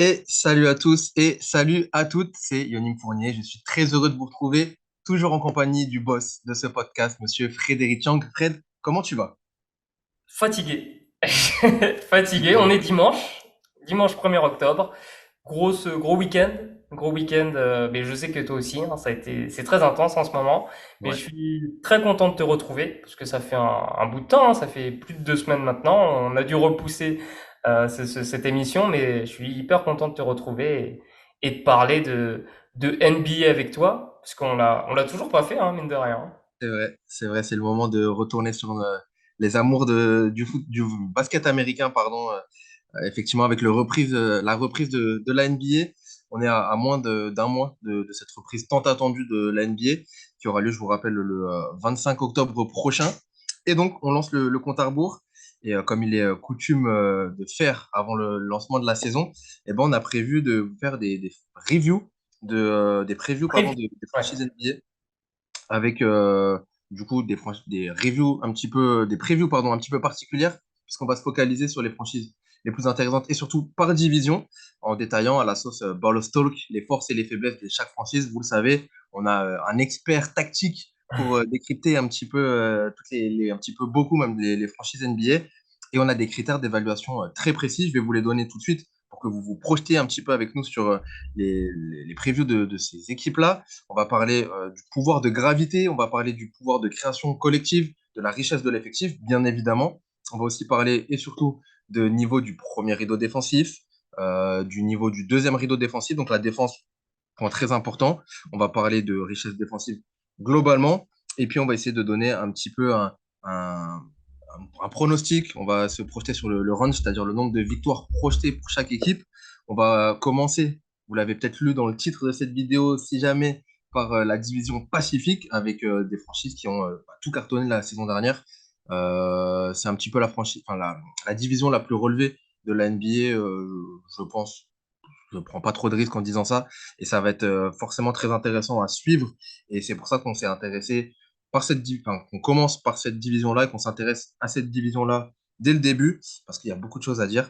Et salut à tous et salut à toutes, c'est Yonim Fournier. Je suis très heureux de vous retrouver, toujours en compagnie du boss de ce podcast, monsieur Frédéric Chang. Fred, comment tu vas? Fatigué. Fatigué. On est dimanche 1er octobre. Gros week-end. Gros week-end, mais je sais que toi aussi, hein, c'est très intense en ce moment. Mais je Ouais, suis très content de te retrouver parce que ça fait un bout de temps, hein, ça fait plus de 2 semaines maintenant. On a dû repousser cette émission, mais je suis hyper content de te retrouver et de parler de NBA avec toi parce qu'on l'a toujours pas fait, hein, mine de rien, hein. c'est le moment de retourner sur les amours du foot, du basket américain, pardon. Effectivement, avec la reprise de la NBA, on est à moins d'un mois de cette reprise tant attendue de la NBA, qui aura lieu, je vous rappelle, le 25 octobre prochain. Et donc, on lance le compte à rebours. Et comme il est coutume de faire avant le lancement de la saison, eh ben, on a prévu de vous faire des reviews, des previews pardon, Prévu. des Ouais. franchises NBA avec du coup des reviews un petit peu, des previews pardon, un petit peu particulières, puisqu'on va se focaliser sur les franchises les plus intéressantes et surtout par division, en détaillant à la sauce Ball of Talk les forces et les faiblesses de chaque franchise. Vous le savez, on a un expert tactique pour décrypter un petit peu, un petit peu beaucoup même les franchises NBA. Et on a des critères d'évaluation très précis. Je vais vous les donner tout de suite pour que vous vous projetiez un petit peu avec nous sur les previews de ces équipes-là. On va parler du pouvoir de gravité, on va parler du pouvoir de création collective, de la richesse de l'effectif, bien évidemment. On va aussi parler et surtout de niveau du premier rideau défensif, du niveau du deuxième rideau défensif, donc la défense, point très important. On va parler de richesse défensive globalement, et puis on va essayer de donner un petit peu un, un pronostic. On va se projeter sur le run, c'est-à-dire le nombre de victoires projetées pour chaque équipe. On va commencer, vous l'avez peut-être lu dans le titre de cette vidéo, si jamais, par la division Pacifique, avec des franchises qui ont tout cartonné la saison dernière. C'est un petit peu la division la plus relevée de la NBA, je pense. Je ne prends pas trop de risques en disant ça. Et ça va être forcément très intéressant à suivre. Et c'est pour ça qu'on s'est intéressé qu'on commence par cette division-là et qu'on s'intéresse à cette division-là dès le début, parce qu'il y a beaucoup de choses à dire.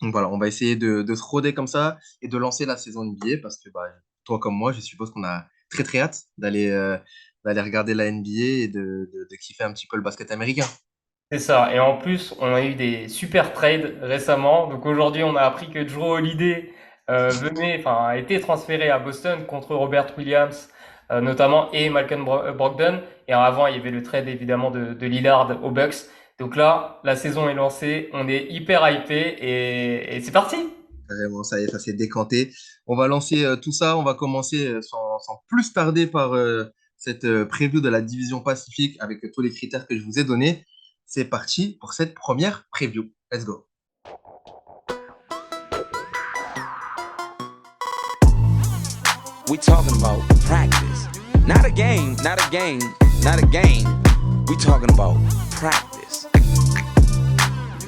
Donc voilà, on va essayer de se roder comme ça et de lancer la saison NBA parce que bah, toi comme moi, je suppose qu'on a très très hâte d'aller regarder la NBA et de kiffer un petit peu le basket américain. C'est ça. Et en plus, on a eu des super trades récemment. Donc aujourd'hui, on a appris que Drew Holiday a été transféré à Boston contre Robert Williams, notamment, et Malcolm Brogdon. Et avant, il y avait le trade évidemment de Lillard aux Bucks. Donc là, la saison est lancée. On est hyper hypé et c'est parti. Carrément, ça y est, ça s'est décanté. On va lancer tout ça. On va commencer sans plus tarder par cette preview de la division Pacifique avec tous les critères que je vous ai donnés. C'est parti pour cette première preview. Let's go. We talking about practice. Not a game, not a game, not a game. We talking about practice.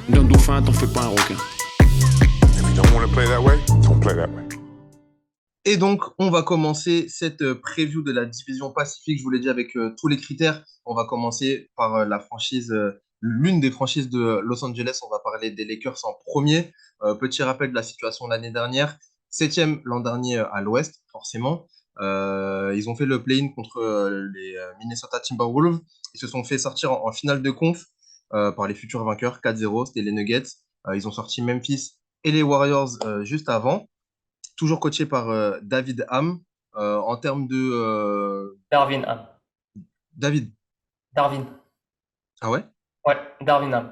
D'un dauphin, t'en fais pas un requin. If you don't want to play that way, don't play that way. Et donc, on va commencer cette preview de la division Pacifique. Je vous l'ai dit avec tous les critères. On va commencer par l'une des franchises de Los Angeles. On va parler des Lakers en premier. Petit rappel de la situation l'année dernière. Septième l'an dernier à l'Ouest, forcément. Ils ont fait le play-in contre les Minnesota Timberwolves. Ils se sont fait sortir en finale de conf par les futurs vainqueurs 4-0. C'était les Nuggets. Ils ont sorti Memphis et les Warriors juste avant, toujours coaché par David Ham. En termes de Darwin Ham. David, Darwin. ah ouais? Ouais, Darwin Ham.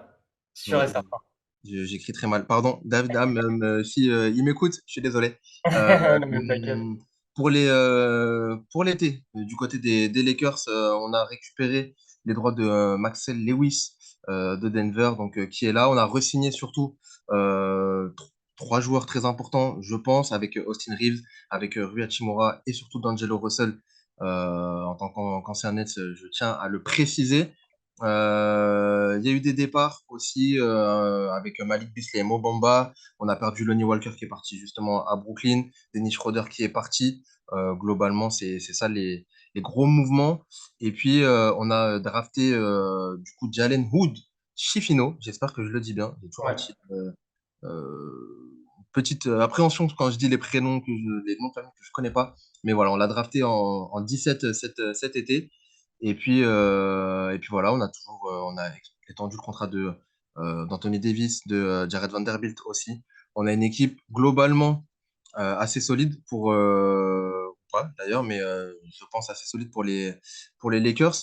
Sûr Bon, et certain. j'écris très mal. Pardon, David Ham, si il m'écoute, je suis désolé. Euh, Non mais t'inquiète. pour l'été, du côté des Lakers, on a récupéré les droits de Maxwell Lewis de Denver, donc qui est là. On a re-signé surtout trois joueurs très importants, je pense, avec Austin Reeves, avec Rui Hachimura et surtout D'Angelo Russell en tant qu'ancien Nets, je tiens à le préciser. Il y a eu des départs aussi avec Malik Beasley et Mo Bamba. On a perdu Lonnie Walker qui est parti justement à Brooklyn, Dennis Schroeder qui est parti. Globalement, c'est ça les gros mouvements. Et puis, on a drafté du coup Jalen Hood Schifino. J'espère que je le dis bien. J'ai toujours un Ouais. petit petite appréhension quand je dis les prénoms, les noms de famille que je connais pas. Mais voilà, on l'a drafté en 17 cet été. Et puis voilà, on a étendu le contrat d'Anthony Davis, de Jared Vanderbilt aussi. On a une équipe globalement assez solide pas d'ailleurs, mais je pense assez solide pour les Lakers.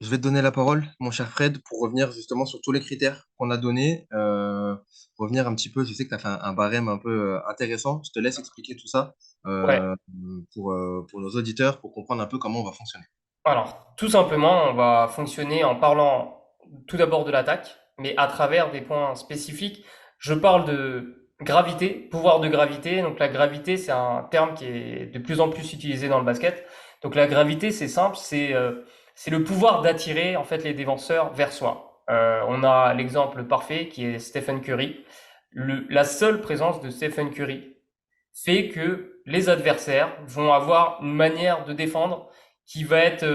Je vais te donner la parole, mon cher Fred, pour revenir justement sur tous les critères qu'on a donnés. Revenir un petit peu, je sais que tu as fait un barème un peu intéressant. Je te laisse expliquer tout ça Ouais. euh, pour nos auditeurs, pour comprendre un peu comment on va fonctionner. Alors, tout simplement, on va fonctionner en parlant tout d'abord de l'attaque, mais à travers des points spécifiques. Je parle de gravité, pouvoir de gravité. Donc, la gravité, c'est un terme qui est de plus en plus utilisé dans le basket. Donc, la gravité, c'est simple, c'est le pouvoir d'attirer en fait les défenseurs vers soi. On a l'exemple parfait qui est Stephen Curry. La seule présence de Stephen Curry fait que les adversaires vont avoir une manière de défendre qui va être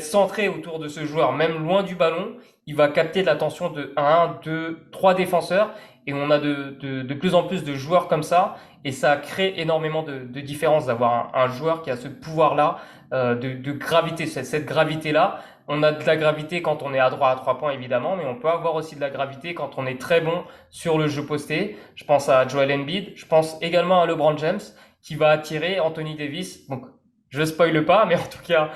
centrée autour de ce joueur, même loin du ballon. Il va capter l'attention de un, 2, 3 défenseurs et on a de plus en plus de joueurs comme ça et ça crée énormément de différence d'avoir un joueur qui a ce pouvoir-là de gravité, cette gravité-là. On a de la gravité quand on est à droit à 3 points évidemment, mais on peut avoir aussi de la gravité quand on est très bon sur le jeu posté. Je pense à Joel Embiid, je pense également à LeBron James qui va attirer Anthony Davis. Donc je spoile pas, mais en tout cas,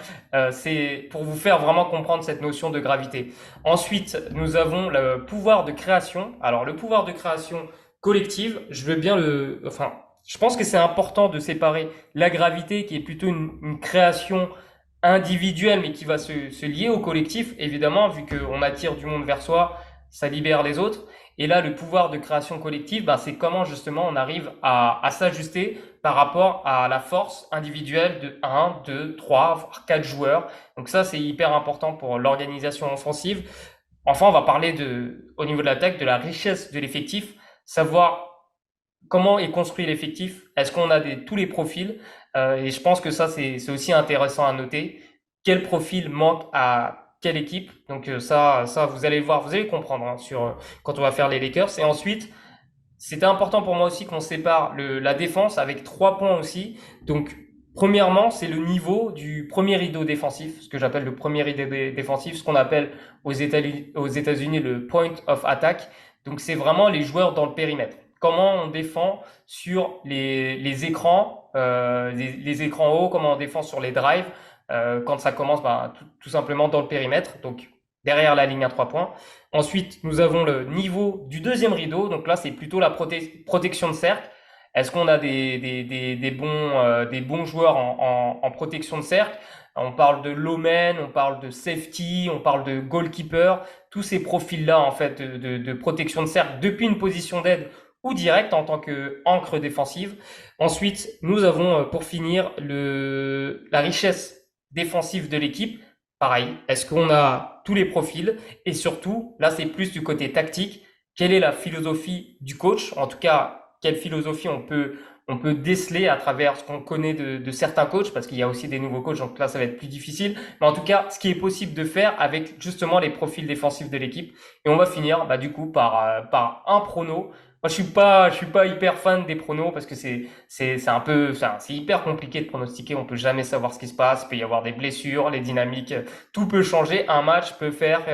c'est pour vous faire vraiment comprendre cette notion de gravité. Ensuite, nous avons le pouvoir de création. Alors, le pouvoir de création collective, je pense que c'est important de séparer la gravité, qui est plutôt une création individuelle, mais qui va se lier au collectif, évidemment, vu qu'on attire du monde vers soi, ça libère les autres. Et là, le pouvoir de création collective, ben, c'est comment justement on arrive à s'ajuster par rapport à la force individuelle de un, 2, 3, voire 4 joueurs. Donc ça, c'est hyper important pour l'organisation offensive. Enfin, on va parler au niveau de l'attaque, de la richesse de l'effectif, savoir comment est construit l'effectif, est-ce qu'on a tous les profils, et je pense que ça, c'est aussi intéressant à noter. Quel profil manque à quelle équipe? Donc ça, vous allez voir, vous allez comprendre hein, quand on va faire les Lakers. Et ensuite, c'était important pour moi aussi qu'on sépare la défense avec 3 points aussi. Donc, premièrement, c'est le niveau du premier rideau défensif, ce que j'appelle le premier rideau défensif, ce qu'on appelle aux États-Unis le point of attack. Donc, c'est vraiment les joueurs dans le périmètre. Comment on défend sur les écrans, les écrans hauts, comment on défend sur les drives, quand ça commence tout simplement dans le périmètre, donc derrière la ligne à 3 points. Ensuite, nous avons le niveau du deuxième rideau. Donc là, c'est plutôt la protection de cercle. Est-ce qu'on a des bons joueurs en protection de cercle? On parle de lawman, on parle de safety, on parle de goalkeeper. Tous ces profils-là, en fait, de protection de cercle depuis une position d'aide ou directe en tant qu'ancre défensive. Ensuite, nous avons, pour finir, la richesse défensive de l'équipe. Pareil, est-ce qu'on a tous les profils? Et surtout, là, c'est plus du côté tactique. Quelle est la philosophie du coach? En tout cas, quelle philosophie on peut déceler à travers ce qu'on connaît de certains coachs, parce qu'il y a aussi des nouveaux coachs, donc là, ça va être plus difficile. Mais en tout cas, ce qui est possible de faire avec justement les profils défensifs de l'équipe. Et on va finir, du coup, par un prono. Moi, je suis pas hyper fan des pronos parce que c'est un peu, enfin, c'est hyper compliqué de pronostiquer. On peut jamais savoir ce qui se passe. Il peut y avoir des blessures, les dynamiques, tout peut changer. Un match peut faire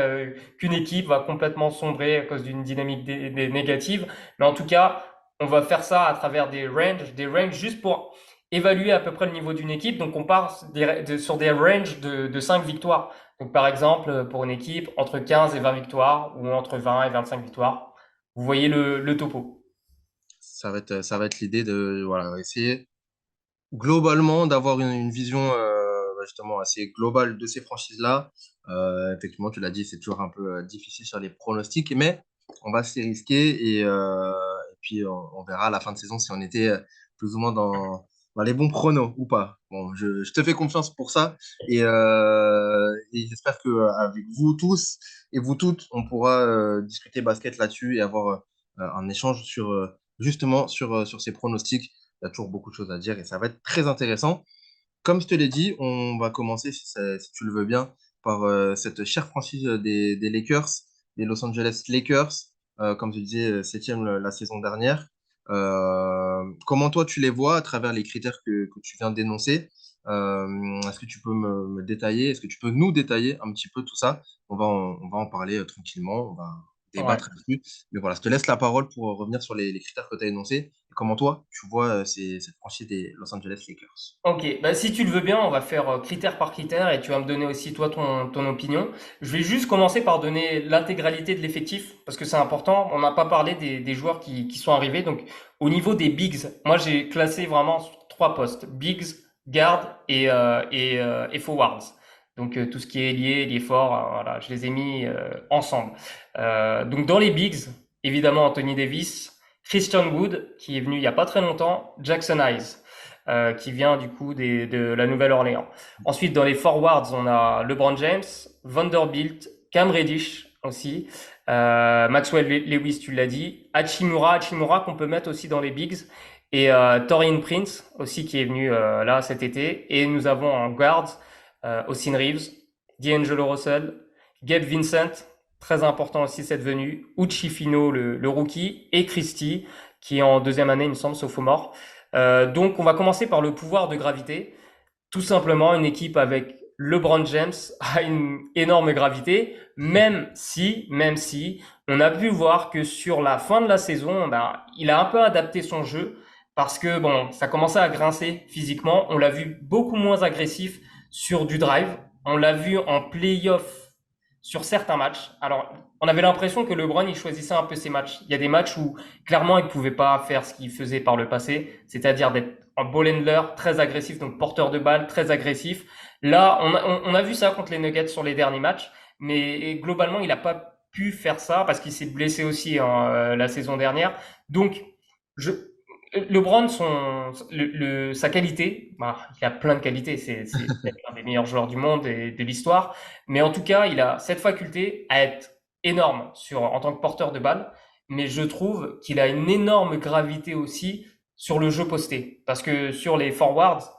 qu'une équipe va complètement sombrer à cause d'une dynamique négative. Mais en tout cas, on va faire ça à travers des ranges juste pour évaluer à peu près le niveau d'une équipe. Donc, on part sur des ranges de 5 victoires. Donc, par exemple, pour une équipe, entre 15 et 20 victoires ou entre 20 et 25 victoires. Vous voyez le topo. Ça va être l'idée de voilà, essayer globalement d'avoir une vision justement assez globale de ces franchises-là. Effectivement, tu l'as dit, c'est toujours un peu difficile sur les pronostics, mais on va s'y risquer et puis on verra à la fin de saison si on était plus ou moins dans les bons pronos ou pas. Bon, je te fais confiance pour ça et j'espère que avec vous tous et vous toutes, on pourra discuter basket là-dessus et avoir un échange sur ces pronostics. Il y a toujours beaucoup de choses à dire et ça va être très intéressant. Comme je te l'ai dit, on va commencer, si tu le veux bien, par cette chère franchise des Lakers, des Los Angeles Lakers. Comme je disais, septième la saison dernière. Comment toi tu les vois à travers les critères que tu viens d'énoncer? Est-ce que tu peux me détailler, est-ce que tu peux nous détailler un petit peu tout ça? On va en parler tranquillement, on va Ouais. débattre là-dessus. Mais voilà, je te laisse la parole pour revenir sur les critères que tu as énoncés. Et comment toi, tu vois cette franchise des Los Angeles Lakers? Ok, bah si tu le veux bien, on va faire critère par critère et tu vas me donner aussi toi ton opinion. Je vais juste commencer par donner l'intégralité de l'effectif parce que c'est important. On n'a pas parlé des joueurs qui sont arrivés. Donc au niveau des bigs, moi j'ai classé vraiment sur trois postes, bigs, guard et forwards. Donc tout ce qui est ailier fort, voilà, je les ai mis ensemble. Donc dans les bigs, évidemment Anthony Davis, Christian Wood qui est venu il y a pas très longtemps, Jackson Hayes qui vient du coup de la Nouvelle-Orléans. Ensuite, dans les forwards, on a LeBron James, Vanderbilt, Cam Reddish aussi, Maxwell Lewis, tu l'as dit, Hachimura qu'on peut mettre aussi dans les bigs, et Taurean Prince aussi qui est venu là cet été. Et nous avons en guard Austin Reeves, D'Angelo Russell, Gabe Vincent, très important aussi cette venue, Uchi Fino, le rookie, et Christie, qui est en deuxième année, il me semble, sophomore. Donc, on va commencer par le pouvoir de gravité. Tout simplement, une équipe avec LeBron James a une énorme gravité, même si on a pu voir que sur la fin de la saison, ben, il a un peu adapté son jeu parce que bon, ça commençait à grincer physiquement. On l'a vu beaucoup moins agressif sur du drive. On l'a vu en playoff sur certains matchs. Alors, on avait l'impression que LeBron, il choisissait un peu ses matchs. Il y a des matchs où, clairement, il ne pouvait pas faire ce qu'il faisait par le passé, c'est-à-dire d'être un ball handler très agressif, donc porteur de balle très agressif. Là, on a vu ça contre les Nuggets sur les derniers matchs, mais globalement, il n'a pas pu faire ça parce qu'il s'est blessé aussi hein, la saison dernière. Donc, je, LeBron, sa qualité, bah, il a plein de qualités, c'est un des meilleurs joueurs du monde et de l'histoire, mais en tout cas, il a cette faculté à être énorme en tant que porteur de balle, mais je trouve qu'il a une énorme gravité aussi sur le jeu posté, parce que sur les forwards,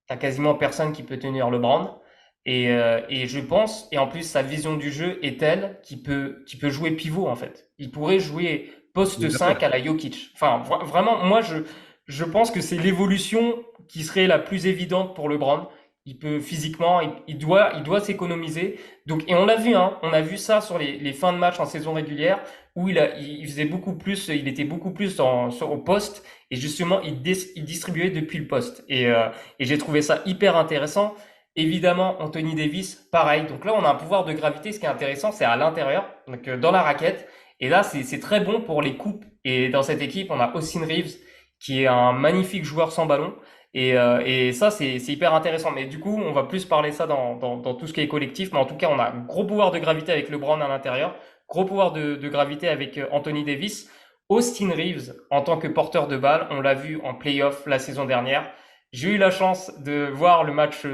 t'as quasiment personne qui peut tenir LeBron, et je pense, et en plus sa vision du jeu est telle qu'il peut jouer pivot en fait. Il pourrait jouer Il est poste bien 5 fait. à la Jokic. Enfin, vraiment, moi je pense que c'est l'évolution qui serait la plus évidente pour LeBron. Il peut physiquement, il doit s'économiser. Donc, et on l'a vu, hein, on a vu ça sur les fins de match en saison régulière où il faisait beaucoup plus, il était beaucoup plus au poste et justement il distribuait depuis le poste. Et j'ai trouvé ça hyper intéressant. Évidemment, Anthony Davis, pareil. Donc là, on a un pouvoir de gravité. Ce qui est intéressant, c'est à l'intérieur, donc dans la raquette. Et là, c'est très bon pour les coupes. Et dans cette équipe, on a Austin Reeves, qui est un magnifique joueur sans ballon. Et ça, c'est hyper intéressant. Mais du coup, on va plus parler ça dans tout ce qui est collectif. Mais en tout cas, on a un gros pouvoir de gravité avec LeBron à l'intérieur. Gros pouvoir de gravité avec Anthony Davis. Austin Reeves, en tant que porteur de balle, on l'a vu en playoff la saison dernière. J'ai eu la chance de voir le match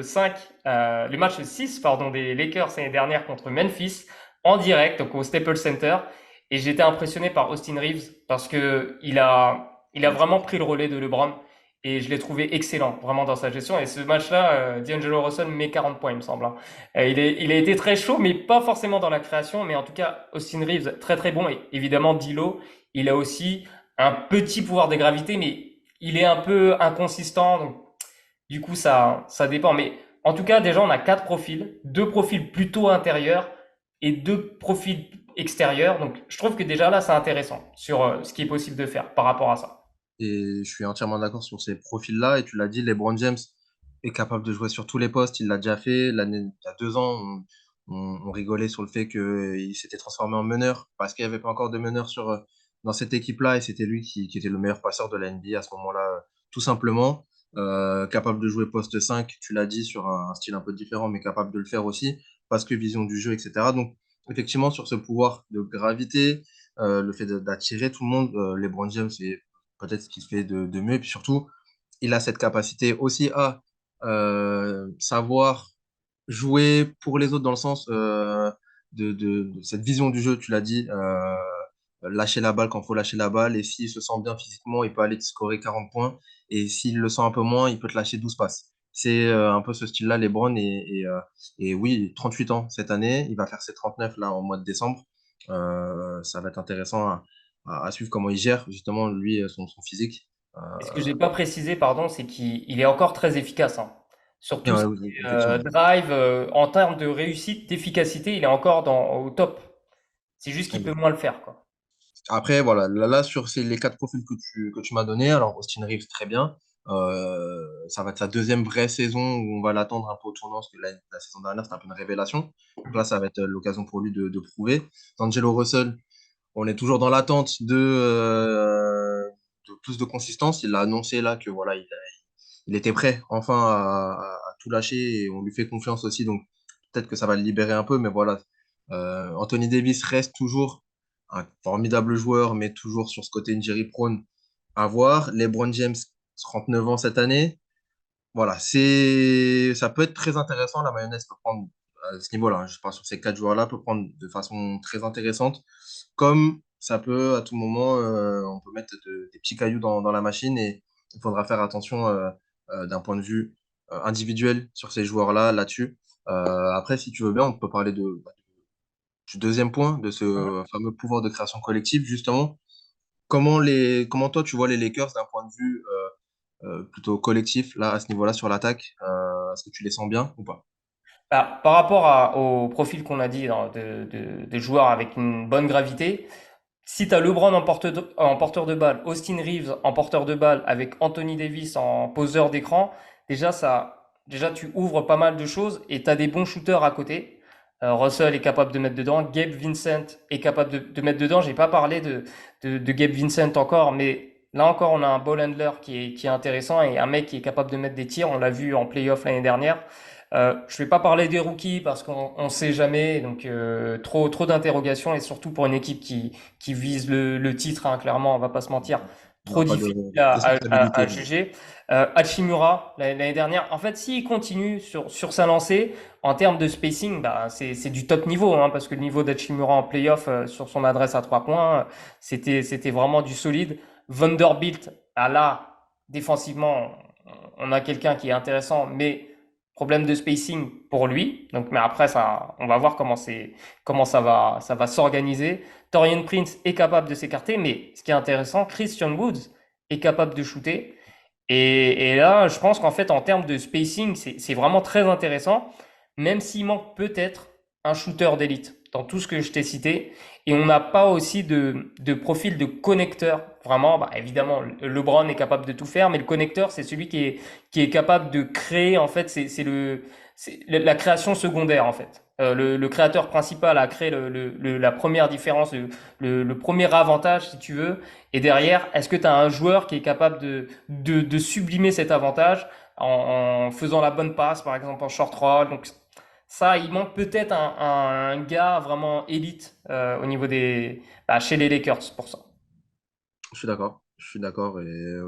6 pardon, des Lakers l'année dernière contre Memphis en direct, donc au Staples Center. Et j'étais impressionné par Austin Reeves parce que il a vraiment pris le relais de LeBron et je l'ai trouvé excellent vraiment dans sa gestion. Et ce match-là, D'Angelo Russell met 40 points, il me semble. Hein. Il a été très chaud, mais pas forcément dans la création. Mais en tout cas, Austin Reeves, très très bon. Et évidemment, D'Lo, il a aussi un petit pouvoir de gravité, mais il est un peu inconsistant. Donc du coup, ça dépend. Mais en tout cas, déjà, on a quatre profils, deux profils plutôt intérieurs et deux profils extérieurs. Donc, je trouve que déjà là, c'est intéressant sur ce qui est possible de faire par rapport à ça. Et je suis entièrement d'accord sur ces profils-là. Et tu l'as dit, LeBron James est capable de jouer sur tous les postes. Il l'a déjà fait. Il y a 2 ans, on rigolait sur le fait qu'il s'était transformé en meneur parce qu'il n'y avait pas encore de meneur dans cette équipe-là. Et c'était lui qui était le meilleur passeur de la NBA à ce moment-là, tout simplement. Capable de jouer poste 5, tu l'as dit, sur un style un peu différent, mais capable de le faire aussi parce que vision du jeu, etc. Donc, effectivement, sur ce pouvoir de gravité, le fait d'attirer tout le monde, LeBron James, c'est peut-être ce qu'il fait de mieux. Et puis surtout, il a cette capacité aussi à savoir jouer pour les autres dans le sens de cette vision du jeu, tu l'as dit, lâcher la balle quand il faut lâcher la balle. Et s'il se sent bien physiquement, il peut aller te scorer 40 points. Et s'il le sent un peu moins, il peut te lâcher 12 passes. C'est un peu ce style-là, LeBron. Et oui, 38 ans cette année. Il va faire ses 39 là en mois de décembre. Ça va être intéressant à suivre comment il gère justement lui son physique. Et ce que j'ai pas précisé, pardon, c'est qu'il est encore très efficace, hein. Sur tout ce Ouais, qui oui, est effectivement. drive, en termes de réussite, d'efficacité, il est encore au top. C'est juste qu'il peut moins le faire, quoi. Après, voilà, là sur les quatre profils que tu m'as donné, alors Austin Reeves, très bien. Ça va être sa deuxième vraie saison où on va l'attendre un peu au tournant, parce que la saison dernière, c'était un peu une révélation. Donc là, ça va être l'occasion pour lui de prouver. D'Angelo Russell, on est toujours dans l'attente de plus de consistance. Il a annoncé là que voilà, il était prêt enfin à tout lâcher et on lui fait confiance aussi. Donc peut-être que ça va le libérer un peu, mais voilà. Anthony Davis reste toujours un formidable joueur, mais toujours sur ce côté injury prone à voir. LeBron James, 39 ans cette année. Voilà, ça peut être très intéressant. La mayonnaise peut prendre à ce niveau-là, hein, je pense sur ces quatre joueurs-là, peut prendre de façon très intéressante. Comme ça peut, à tout moment, on peut mettre des petits cailloux dans la machine et il faudra faire attention d'un point de vue individuel sur ces joueurs-là, là-dessus. Après, si tu veux bien, on peut parler du deuxième point, de ce fameux pouvoir de création collective, justement. Comment toi, tu vois les Lakers d'un point de vue plutôt collectif, là, à ce niveau-là, sur l'attaque? Est-ce que tu les sens bien ou pas? Bah, par rapport au profil qu'on a dit hein, de joueurs avec une bonne gravité, si tu as LeBron en porteur de balle, Austin Reeves en porteur de balle avec Anthony Davis en poseur d'écran, déjà tu ouvres pas mal de choses et tu as des bons shooters à côté. Russell est capable de mettre dedans, Gabe Vincent est capable de mettre dedans. J'ai pas parlé de Gabe Vincent encore, mais là encore on a un ball handler qui est intéressant et un mec qui est capable de mettre des tirs. On l'a vu en playoff l'année dernière. Je vais pas parler des rookies parce qu'on sait jamais, donc trop d'interrogations et surtout pour une équipe qui vise le titre, hein, clairement, on va pas se mentir, Il n'y aura trop pas de difficile à responsabilité. juger. Hachimura l'année dernière, en fait, s'il continue sur sa lancée en termes de spacing, bah c'est du top niveau, hein, parce que le niveau d'Hachimura en playoff sur son adresse à 3 points, c'était vraiment du solide. Vanderbilt, ah là, défensivement, on a quelqu'un qui est intéressant, mais problème de spacing pour lui. Donc, mais après, ça, on va voir comment ça va s'organiser. Torian Prince est capable de s'écarter, mais ce qui est intéressant, Christian Woods est capable de shooter. Et là, je pense qu'en fait, en termes de spacing, c'est vraiment très intéressant, même s'il manque peut-être un shooter d'élite dans tout ce que je t'ai cité. Et on n'a pas aussi de profil de connecteur. Vraiment, bah, évidemment, LeBron est capable de tout faire, mais le connecteur, c'est celui qui est capable de créer, en fait, c'est la création secondaire, en fait. Le créateur principal a créé la première différence, le premier avantage, si tu veux. Et derrière, est-ce que tu as un joueur qui est capable de sublimer cet avantage en faisant la bonne passe, par exemple en short roll? Donc ça, il manque peut-être un gars vraiment élite au niveau chez les Lakers pour ça. Je suis d'accord. Je suis d'accord. Et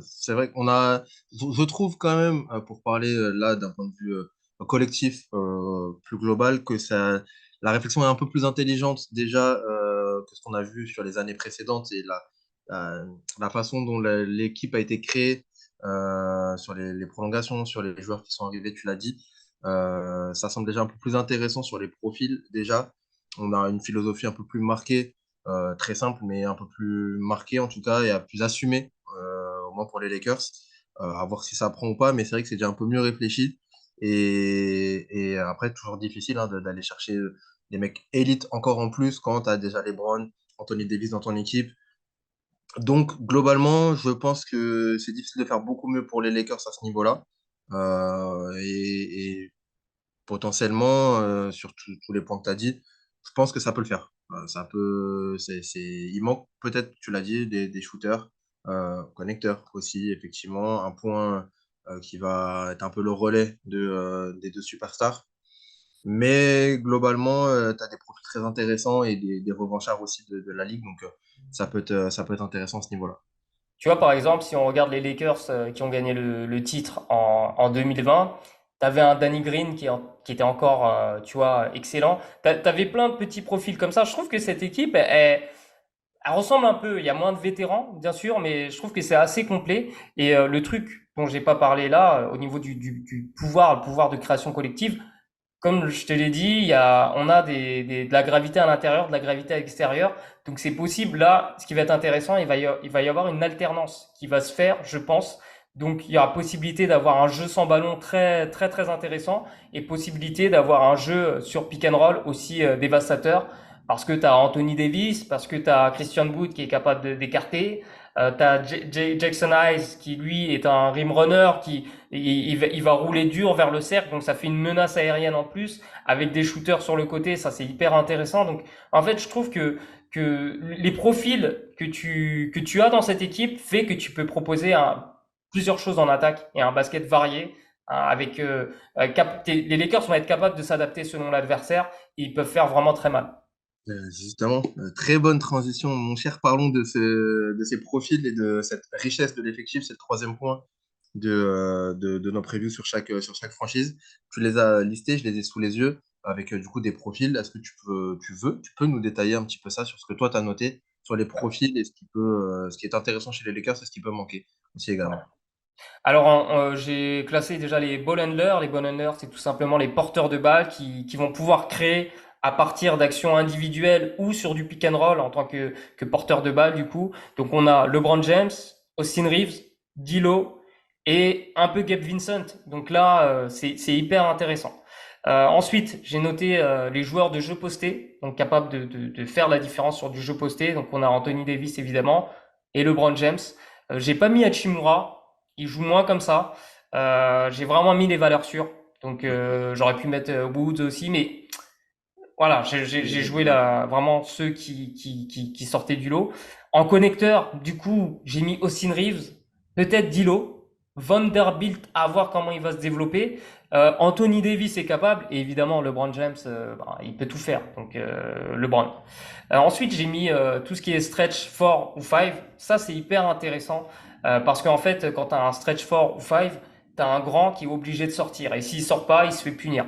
c'est vrai qu'on a. Je trouve quand même, pour parler là d'un point de vue collectif, plus global, que la réflexion est un peu plus intelligente déjà que ce qu'on a vu sur les années précédentes et la, la façon dont l'équipe a été créée sur les prolongations, sur les joueurs qui sont arrivés, tu l'as dit. Ça semble déjà un peu plus intéressant sur les profils déjà. On a une philosophie un peu plus marquée très simple, mais un peu plus marqué en tout cas et à plus assumé, au moins pour les Lakers. À voir si ça prend ou pas, mais c'est vrai que c'est déjà un peu mieux réfléchi. Et après, toujours difficile hein, d'aller chercher des mecs élites encore en plus quand tu as déjà LeBron, Anthony Davis dans ton équipe. Donc, globalement, je pense que c'est difficile de faire beaucoup mieux pour les Lakers à ce niveau-là. Et potentiellement, sur tous les points que tu as dit, je pense que ça peut le faire. Il manque peut-être, tu l'as dit, des shooters, connecteurs aussi, effectivement. Un point qui va être un peu le relais des deux superstars. Mais globalement, tu as des profils très intéressants et des revanchards aussi de la ligue. Donc, ça peut être intéressant à ce niveau-là. Tu vois, par exemple, si on regarde les Lakers qui ont gagné le titre en 2020, tu avais un Danny Green qui était encore, tu vois, excellent. Tu avais plein de petits profils comme ça. Je trouve que cette équipe, elle ressemble un peu. Il y a moins de vétérans, bien sûr, mais je trouve que c'est assez complet. Et le truc dont j'ai pas parlé là, au niveau du pouvoir, le pouvoir de création collective, comme je te l'ai dit, on a de la gravité à l'intérieur, de la gravité à l'extérieur. Donc c'est possible là, ce qui va être intéressant, il va y avoir une alternance qui va se faire, je pense. Donc il y aura possibilité d'avoir un jeu sans ballon très très très intéressant et possibilité d'avoir un jeu sur pick and roll aussi dévastateur parce que tu as Anthony Davis, parce que tu as Christian Wood qui est capable d'écarter, tu as Jackson Hayes qui lui est un rim runner qui il va rouler dur vers le cercle, donc ça fait une menace aérienne en plus, avec des shooters sur le côté, ça c'est hyper intéressant. Donc en fait, je trouve que les profils que tu as dans cette équipe fait que tu peux proposer plusieurs choses en attaque et un basket varié. Avec les Lakers vont être capables de s'adapter selon l'adversaire et ils peuvent faire vraiment très mal. Justement, très bonne transition, mon cher. Parlons de ces profils et de cette richesse de l'effectif. C'est le troisième point de nos previews sur chaque franchise. Tu les as listés, je les ai sous les yeux, avec du coup des profils. Est-ce que tu peux nous détailler un petit peu ça sur ce que toi tu as noté sur les profils et ce qui est intéressant chez les Lakers et ce qui peut manquer aussi également. Alors, j'ai classé déjà les ball handlers. Les ball handlers, c'est tout simplement les porteurs de balles qui vont pouvoir créer à partir d'actions individuelles ou sur du pick and roll en tant que porteur de balle, du coup. Donc, on a LeBron James, Austin Reeves, D'Lo et un peu Gabe Vincent. Donc là, c'est hyper intéressant. Ensuite, j'ai noté les joueurs de jeu posté, donc capables de faire la différence sur du jeu posté. Donc, on a Anthony Davis, évidemment, et LeBron James. J'ai pas mis Hachimura. Il joue moins comme ça. J'ai vraiment mis les valeurs sûres. Donc j'aurais pu mettre Woods aussi, mais voilà, j'ai joué là vraiment ceux qui sortaient du lot. En connecteur, du coup, j'ai mis Austin Reeves, peut-être D'Lo, Vanderbilt à voir comment il va se développer. Anthony Davis est capable et évidemment LeBron James, il peut tout faire. Donc LeBron. Ensuite, j'ai mis tout ce qui est stretch 4 ou 5. Ça, c'est hyper intéressant parce qu'en fait, quand tu as un stretch 4 ou 5, tu as un grand qui est obligé de sortir. Et s'il sort pas, il se fait punir.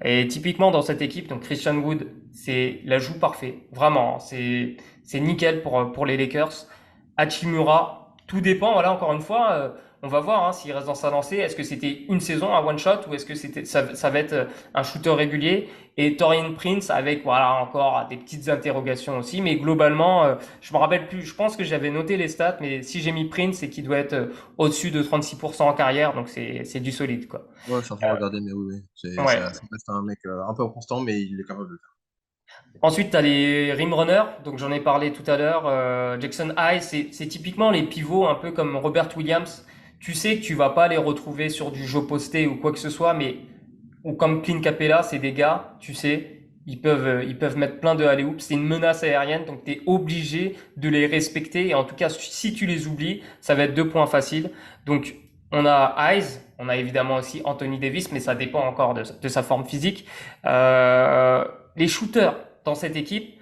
Et typiquement dans cette équipe, donc Christian Wood, c'est l'ajout parfait. Vraiment, hein. C'est nickel pour les Lakers. Hachimura, tout dépend. Voilà, encore une fois, on va voir hein, s'il reste dans sa lancée. Est-ce que c'était une saison, un one shot, ou est-ce que ça va être un shooter régulier? Et Torian Prince avec voilà encore des petites interrogations aussi. Mais globalement, je me rappelle plus. Je pense que j'avais noté les stats, mais si j'ai mis Prince, c'est qu'il doit être au-dessus de 36% en carrière, donc c'est du solide quoi. Ouais, ça faut regarder, mais oui, oui. Ouais. Ça reste un mec un peu inconstant, mais il est capable de le faire. Ensuite, tu as les rim runners, donc j'en ai parlé tout à l'heure. Jackson High, c'est typiquement les pivots, un peu comme Robert Williams. Tu sais que tu vas pas les retrouver sur du jeu posté ou quoi que ce soit, mais ou comme Clint Capella, c'est des gars, tu sais, ils peuvent mettre plein de alley-oops. C'est une menace aérienne, donc tu es obligé de les respecter. Et en tout cas, si tu les oublies, ça va être 2 points faciles. Donc, on a Eyes, on a évidemment aussi Anthony Davis, mais ça dépend encore de sa forme physique. Les shooters dans cette équipe,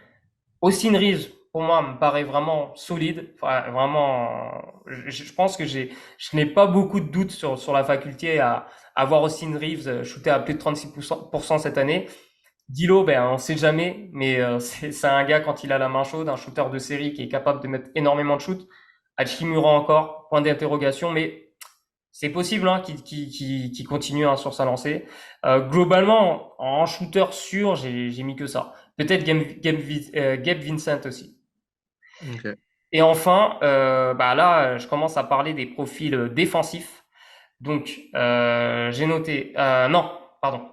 Austin Reeves, pour moi, me paraît vraiment solide. Enfin, vraiment, je pense que je n'ai pas beaucoup de doutes sur la faculté à voir Austin Reeves shooter à plus de 36% cette année. D'Lo, ben, on sait jamais, mais c'est un gars, quand il a la main chaude, un shooter de série qui est capable de mettre énormément de shoots. Hachimura encore, point d'interrogation, mais c'est possible hein, qu'il continue hein, sur sa lancée. Globalement, en shooter sûr, j'ai mis que ça. Peut-être Gabe Vincent aussi. Ok. Et enfin, bah là, je commence à parler des profils défensifs. Donc, j'ai noté. Non, pardon.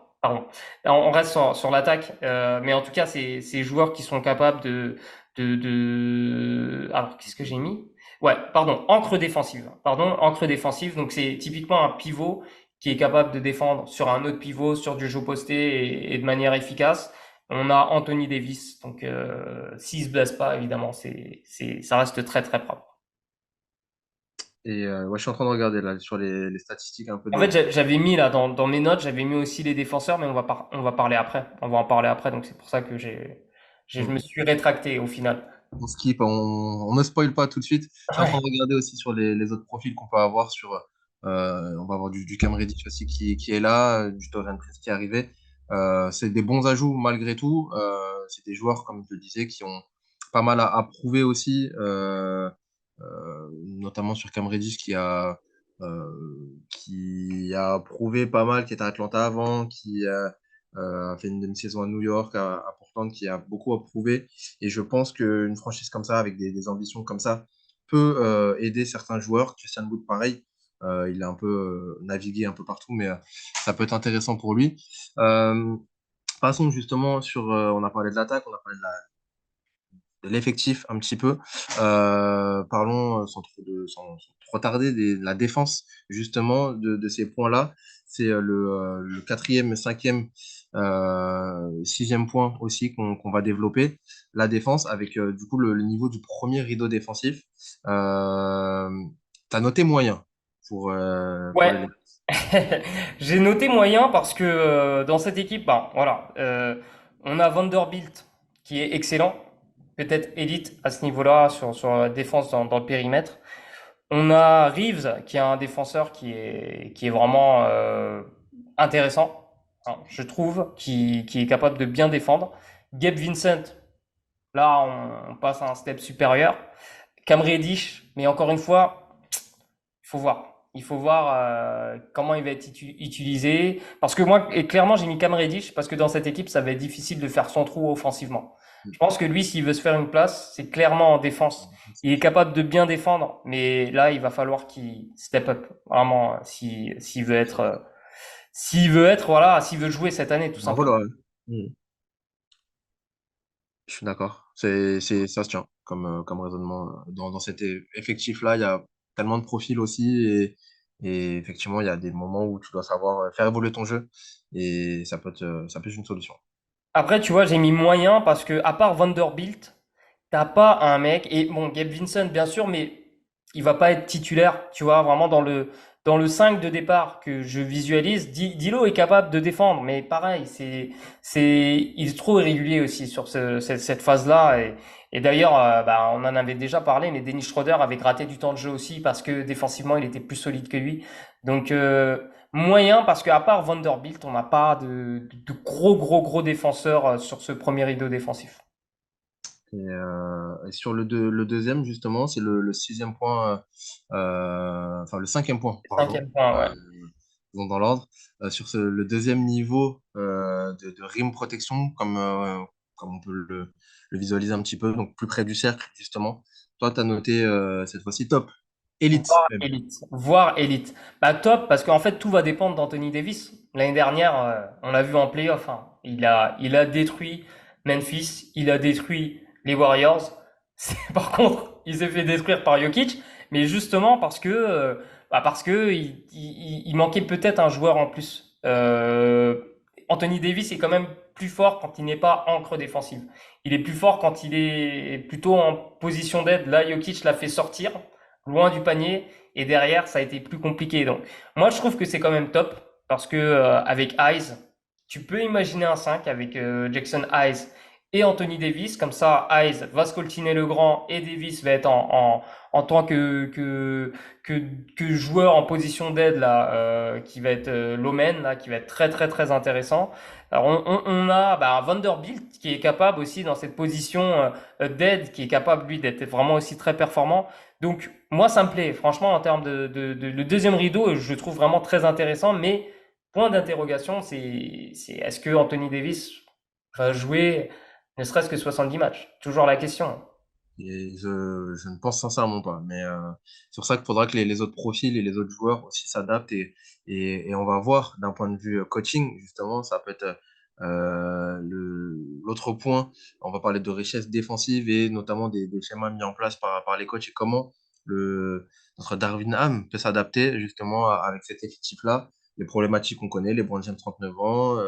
On reste sur l'attaque, mais en tout cas, c'est ces joueurs qui sont capables Alors, qu'est-ce que j'ai mis? Ouais, pardon, encre défensive. Pardon, encre défensive. Donc, c'est typiquement un pivot qui est capable de défendre sur un autre pivot, sur du jeu posté et de manière efficace. On a Anthony Davis. Donc, s'il se blesse pas, évidemment, ça reste très très propre. Et ouais, je suis en train de regarder là sur les statistiques un peu En des. fait, j'avais mis là dans mes notes, j'avais mis aussi les défenseurs, mais on va parler après. On va en parler après, donc c'est pour ça que je me Ok. suis rétracté au final. On skip, on ne spoil pas tout de suite. Je suis en train Ouais. de regarder aussi sur les autres profils qu'on peut avoir sur. On va avoir du Cam Reddish aussi qui est là, du Taurean Prince qui est arrivé. C'est des bons ajouts malgré tout. C'est des joueurs, comme je le disais, qui ont pas mal à prouver aussi, notamment sur Cam Reddish qui a prouvé pas mal, qui était à Atlanta avant, a fait une demi-saison à New York, à Portland, qui a beaucoup à prouver. Et je pense qu'une franchise comme ça, avec des ambitions comme ça, peut aider certains joueurs. Christian Wood, pareil, il a un peu navigué un peu partout, mais ça peut être intéressant pour lui. Euh, Passons justement sur, on a parlé de l'attaque, on a parlé de l'effectif un petit peu. Parlons sans trop tarder de la défense justement de ces points-là. C'est le quatrième, cinquième, sixième point aussi qu'on va développer. La défense avec du coup le niveau du premier rideau défensif. T'as noté moyen pour les Ouais, Lakers. j'ai noté moyen parce que dans cette équipe, ben, voilà, on a Vanderbilt qui est excellent, peut-être élite à ce niveau-là sur la défense dans le périmètre. On a Reeves qui est un défenseur qui est vraiment intéressant, hein, je trouve, qui est capable de bien défendre. Gabe Vincent, là on passe à un step supérieur. Cam Reddish, mais encore une fois, il faut voir. Il faut voir comment il va être utilisé. Parce que moi, et clairement, j'ai mis Cam Reddish parce que dans cette équipe, ça va être difficile de faire son trou offensivement. Je pense que lui, s'il veut se faire une place, c'est clairement en défense. Il est capable de bien défendre, mais là, il va falloir qu'il step up vraiment s'il veut être, voilà, s'il veut jouer cette année, tout Bravo, simplement. Laurent. Je suis d'accord. Ça se tient comme raisonnement. Dans cet effectif-là, il y a tellement de profils aussi. Et effectivement, il y a des moments où tu dois savoir faire évoluer ton jeu. Et ça peut être une solution. Après, tu vois, j'ai mis moyen parce que, à part Vanderbilt, t'as pas un mec, et bon, Gabe Vincent, bien sûr, mais il va pas être titulaire, tu vois, vraiment dans le 5 de départ que je visualise. Dilo est capable de défendre, mais pareil, il est trop irrégulier aussi sur cette phase-là. Et d'ailleurs, bah, on en avait déjà parlé, mais Dennis Schroeder avait gratté du temps de jeu aussi parce que défensivement, il était plus solide que lui. Donc, moyen parce qu'à part Vanderbilt, on n'a pas de gros, gros, gros défenseurs sur ce premier rideau défensif. Et sur le deuxième, justement, c'est le sixième point, enfin le cinquième point, pardon, Cinquième point, ouais. disons dans l'ordre. Sur le deuxième niveau de rim protection, comme on peut le visualiser un petit peu, donc plus près du cercle, justement. Toi, tu as noté cette fois-ci top, élite Voire même. élite. Voire élite. Bah top, parce qu'en fait, tout va dépendre d'Anthony Davis. L'année dernière, on l'a vu en playoff, hein. Il a détruit Memphis, il a détruit les Warriors. Par contre, il s'est fait détruire par Jokic, mais justement parce que il manquait peut-être un joueur en plus. Anthony Davis est quand même plus fort quand il n'est pas ancre défensive. Il est plus fort quand il est plutôt en position d'aide. Là, Jokic l'a fait sortir loin du panier et derrière ça a été plus compliqué. Donc moi je trouve que c'est quand même top parce que avec Eyes, tu peux imaginer un 5 avec Jackson Eyes et Anthony Davis, comme ça Eyes va scoltiner le grand et Davis va être en tant que joueur en position d'aide là, qui va être l'omen là, qui va être très très très intéressant. Alors on a bah, Vanderbilt qui est capable aussi dans cette position d'aide, qui est capable lui d'être vraiment aussi très performant. Donc, moi, ça me plaît. Franchement, en termes le deuxième rideau, je le trouve vraiment très intéressant. Mais, point d'interrogation, c'est est-ce que Anthony Davis va jouer ne serait-ce que 70 matchs? Toujours la question. Et je ne pense sincèrement pas. Mais c'est pour ça qu'il faudra que les autres profils et les autres joueurs aussi s'adaptent. Et on va voir d'un point de vue coaching, justement, ça peut être l'autre point. On va parler de richesse défensive et notamment des schémas mis en place par les coachs et comment notre Darvin Ham peut s'adapter justement avec cet effectif-là. Les problématiques qu'on connaît, les LeBron James 39 ans,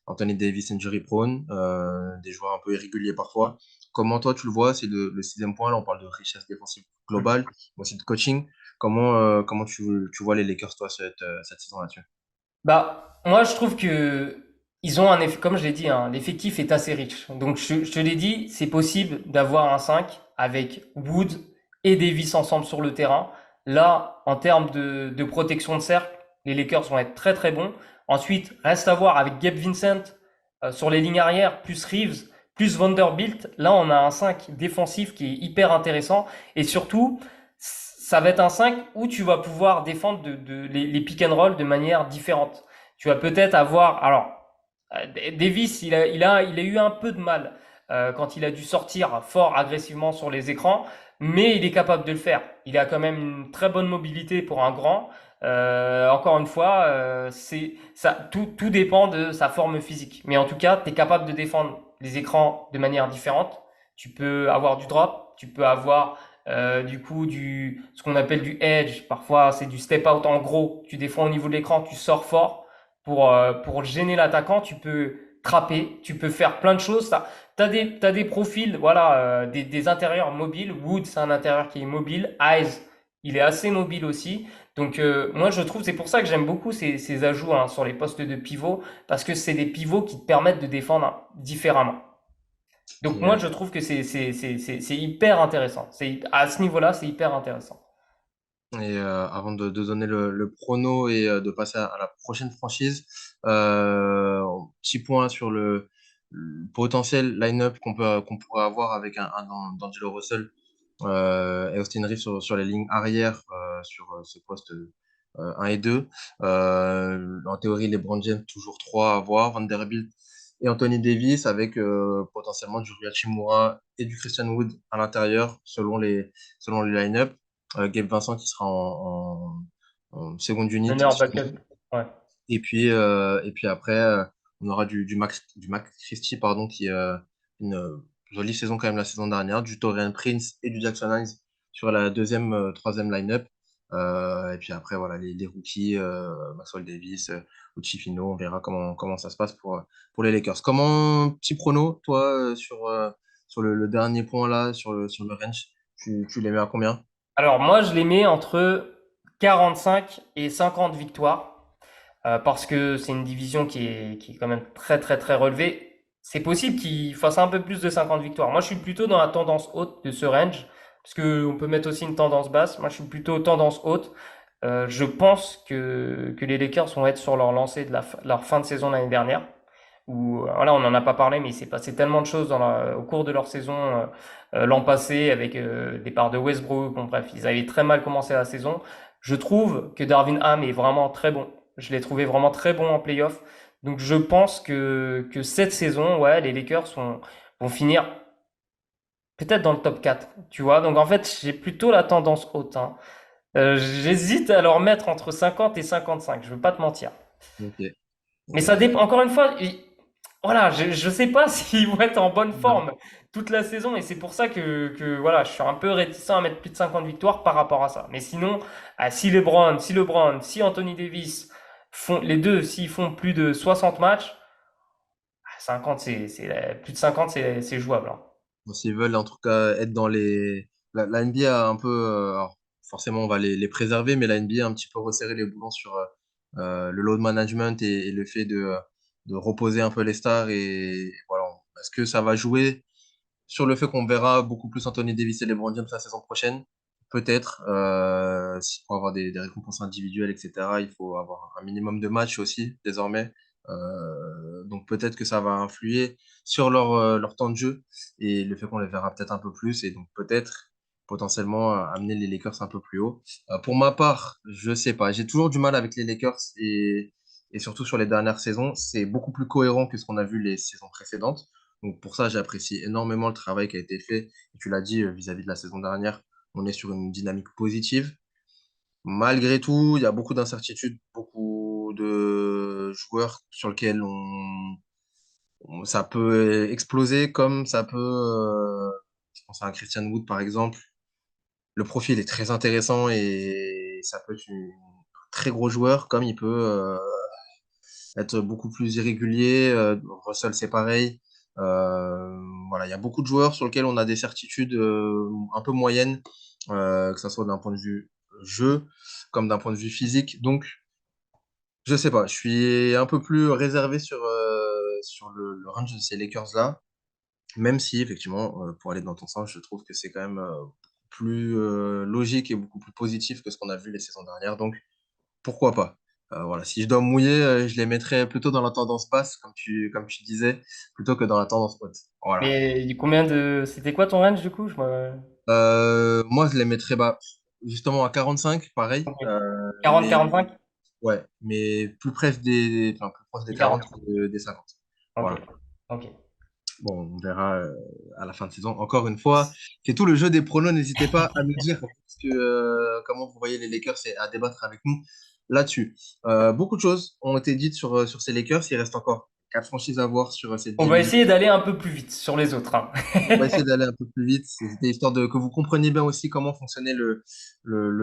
Anthony Davis injury prone, des joueurs un peu irréguliers parfois. Comment toi tu le vois? C'est le sixième point. Là, on parle de richesse défensive globale, mais aussi de coaching. Comment tu vois les Lakers, toi, cette saison là-dessus? Bah, moi, je trouve que ils ont comme je l'ai dit, hein, l'effectif est assez riche. Donc, je te l'ai dit, c'est possible d'avoir un 5 avec Wood et Davis ensemble sur le terrain. Là, en termes de protection de cercle, les Lakers vont être très très bons. Ensuite, reste à voir avec Gabe Vincent sur les lignes arrière, plus Reeves, plus Vanderbilt. Là, on a un 5 défensif qui est hyper intéressant. Et surtout, ça va être un 5 où tu vas pouvoir défendre les pick and roll de manière différente. Tu vas peut-être avoir, alors, Davis, il a eu un peu de mal quand il a dû sortir fort agressivement sur les écrans, mais il est capable de le faire. Il a quand même une très bonne mobilité pour un grand. Encore une fois, tout dépend de sa forme physique. Mais en tout cas, tu es capable de défendre les écrans de manière différente. Tu peux avoir du drop, tu peux avoir du coup ce qu'on appelle du edge. Parfois, c'est du step out en gros. Tu défends au niveau de l'écran, tu sors fort pour gêner l'attaquant. Tu peux trapper, tu peux faire plein de choses. T'as des profils, voilà, des intérieurs mobiles. Wood, c'est un intérieur qui est mobile. Eyes, il est assez mobile aussi. Donc moi je trouve, c'est pour ça que j'aime beaucoup ces ajouts hein, sur les postes de pivot, parce que c'est des pivots qui te permettent de défendre hein, différemment. Donc Et, moi je trouve que c'est hyper intéressant. À ce niveau-là, c'est hyper intéressant. avant de donner le prono et de passer à la prochaine franchise, petit point sur le potentiel line-up qu'on pourrait avoir avec D'Angelo Russell et Austin Reeves sur les lignes arrière sur ce poste 1 et 2. En théorie, LeBron James, toujours 3 à avoir, Vanderbilt et Anthony Davis avec potentiellement du Rui Hachimura et du Christian Wood à l'intérieur selon les line-up. Gabe Vincent qui sera en seconde unit. Meneur backup. Ouais. Et puis après, on aura du Max Christie, pardon, qui une jolie saison quand même la saison dernière, du Taurean Prince et du Jackson Hines sur la deuxième, troisième line-up. Et puis après, voilà, les rookies, Maxwell Davis, Uchifino, on verra comment ça se passe pour les Lakers. Petit prono, toi, sur le dernier point là, sur le range, tu les mets à combien? Alors moi je les mets entre 45 et 50 victoires. Parce que c'est une division qui est quand même très très très relevée. C'est possible qu'il fasse un peu plus de 50 victoires. Moi, je suis plutôt dans la tendance haute de ce range, parce que on peut mettre aussi une tendance basse. Moi, je suis plutôt tendance haute. Je pense que les Lakers vont être sur leur lancée de leur fin de saison l'année dernière. Où, voilà, on n'en a pas parlé, mais il s'est passé tellement de choses au cours de leur saison l'an passé avec départ de Westbrook. Bon, bref, ils avaient très mal commencé la saison. Je trouve que Darvin Ham est vraiment très bon. Je l'ai trouvé vraiment très bon en playoff. Donc je pense que cette saison, ouais, les Lakers vont finir peut-être dans le top 4, tu vois. Donc en fait, j'ai plutôt la tendance haute, hein. J'hésite à leur mettre entre 50 et 55, je veux pas te mentir. Ok. Mais ça dépend, encore une fois, voilà, je sais pas s'ils vont être en bonne Ouais. forme toute la saison et c'est pour ça voilà, je suis un peu réticent à mettre plus de 50 victoires par rapport à ça. Mais sinon, si Anthony Davis font les deux, s'ils font plus de 60 matchs, 50 plus de 50 c'est jouable, hein. Bon, s'ils veulent en tout cas être dans les. La NBA a un peu. Alors, forcément, on va les préserver, mais la NBA a un petit peu resserré les boulons sur le load management et le fait de reposer un peu les stars. Et voilà. Est-ce que ça va jouer sur le fait qu'on verra beaucoup plus Anthony Davis et LeBron James la saison prochaine? Peut-être. Pour avoir des récompenses individuelles, etc., il faut avoir un minimum de matchs aussi, désormais. Donc peut-être que ça va influer sur leur temps de jeu et le fait qu'on les verra peut-être un peu plus et donc peut-être potentiellement amener les Lakers un peu plus haut. Pour ma part, je sais pas. J'ai toujours du mal avec les Lakers et surtout sur les dernières saisons. C'est beaucoup plus cohérent que ce qu'on a vu les saisons précédentes. Donc pour ça, j'apprécie énormément le travail qui a été fait. Et tu l'as dit vis-à-vis de la saison dernière, on est sur une dynamique positive. Malgré tout, il y a beaucoup d'incertitudes, beaucoup de joueurs sur lesquels ça peut exploser, comme ça peut. Je pense à un Christian Wood, par exemple. Le profil est très intéressant et ça peut être un très gros joueur, comme il peut être beaucoup plus irrégulier. Russell, c'est pareil. Voilà, il y a beaucoup de joueurs sur lesquels on a des certitudes un peu moyennes, que ce soit d'un point de vue jeu comme d'un point de vue physique. Donc, je sais pas, je suis un peu plus réservé sur le range de ces Lakers-là, même si effectivement, pour aller dans ton sens, je trouve que c'est quand même plus logique et beaucoup plus positif que ce qu'on a vu les saisons dernières. Donc, pourquoi pas? Voilà, si je dois me mouiller, je les mettrais plutôt dans la tendance basse, comme tu disais, plutôt que dans la tendance haute. Voilà. Mais c'était quoi ton range du coup? Moi, je les mettrais bah, justement à 45, pareil. Ok. Mais 40-45 ouais, mais plus proche des et 40 40. que des 50. Ok. Voilà. Ok. Bon, on verra à la fin de saison. Encore une fois, c'est tout le jeu des pronos. N'hésitez pas à nous dire comment vous voyez les Lakers et à débattre avec nous là-dessus. Beaucoup de choses ont été dites sur ces Lakers. Il reste encore 4 franchises à voir sur cette On va division. essayer d'aller un peu plus vite sur les autres, hein. On va essayer d'aller un peu plus vite. C'était histoire que vous compreniez bien aussi comment fonctionnait le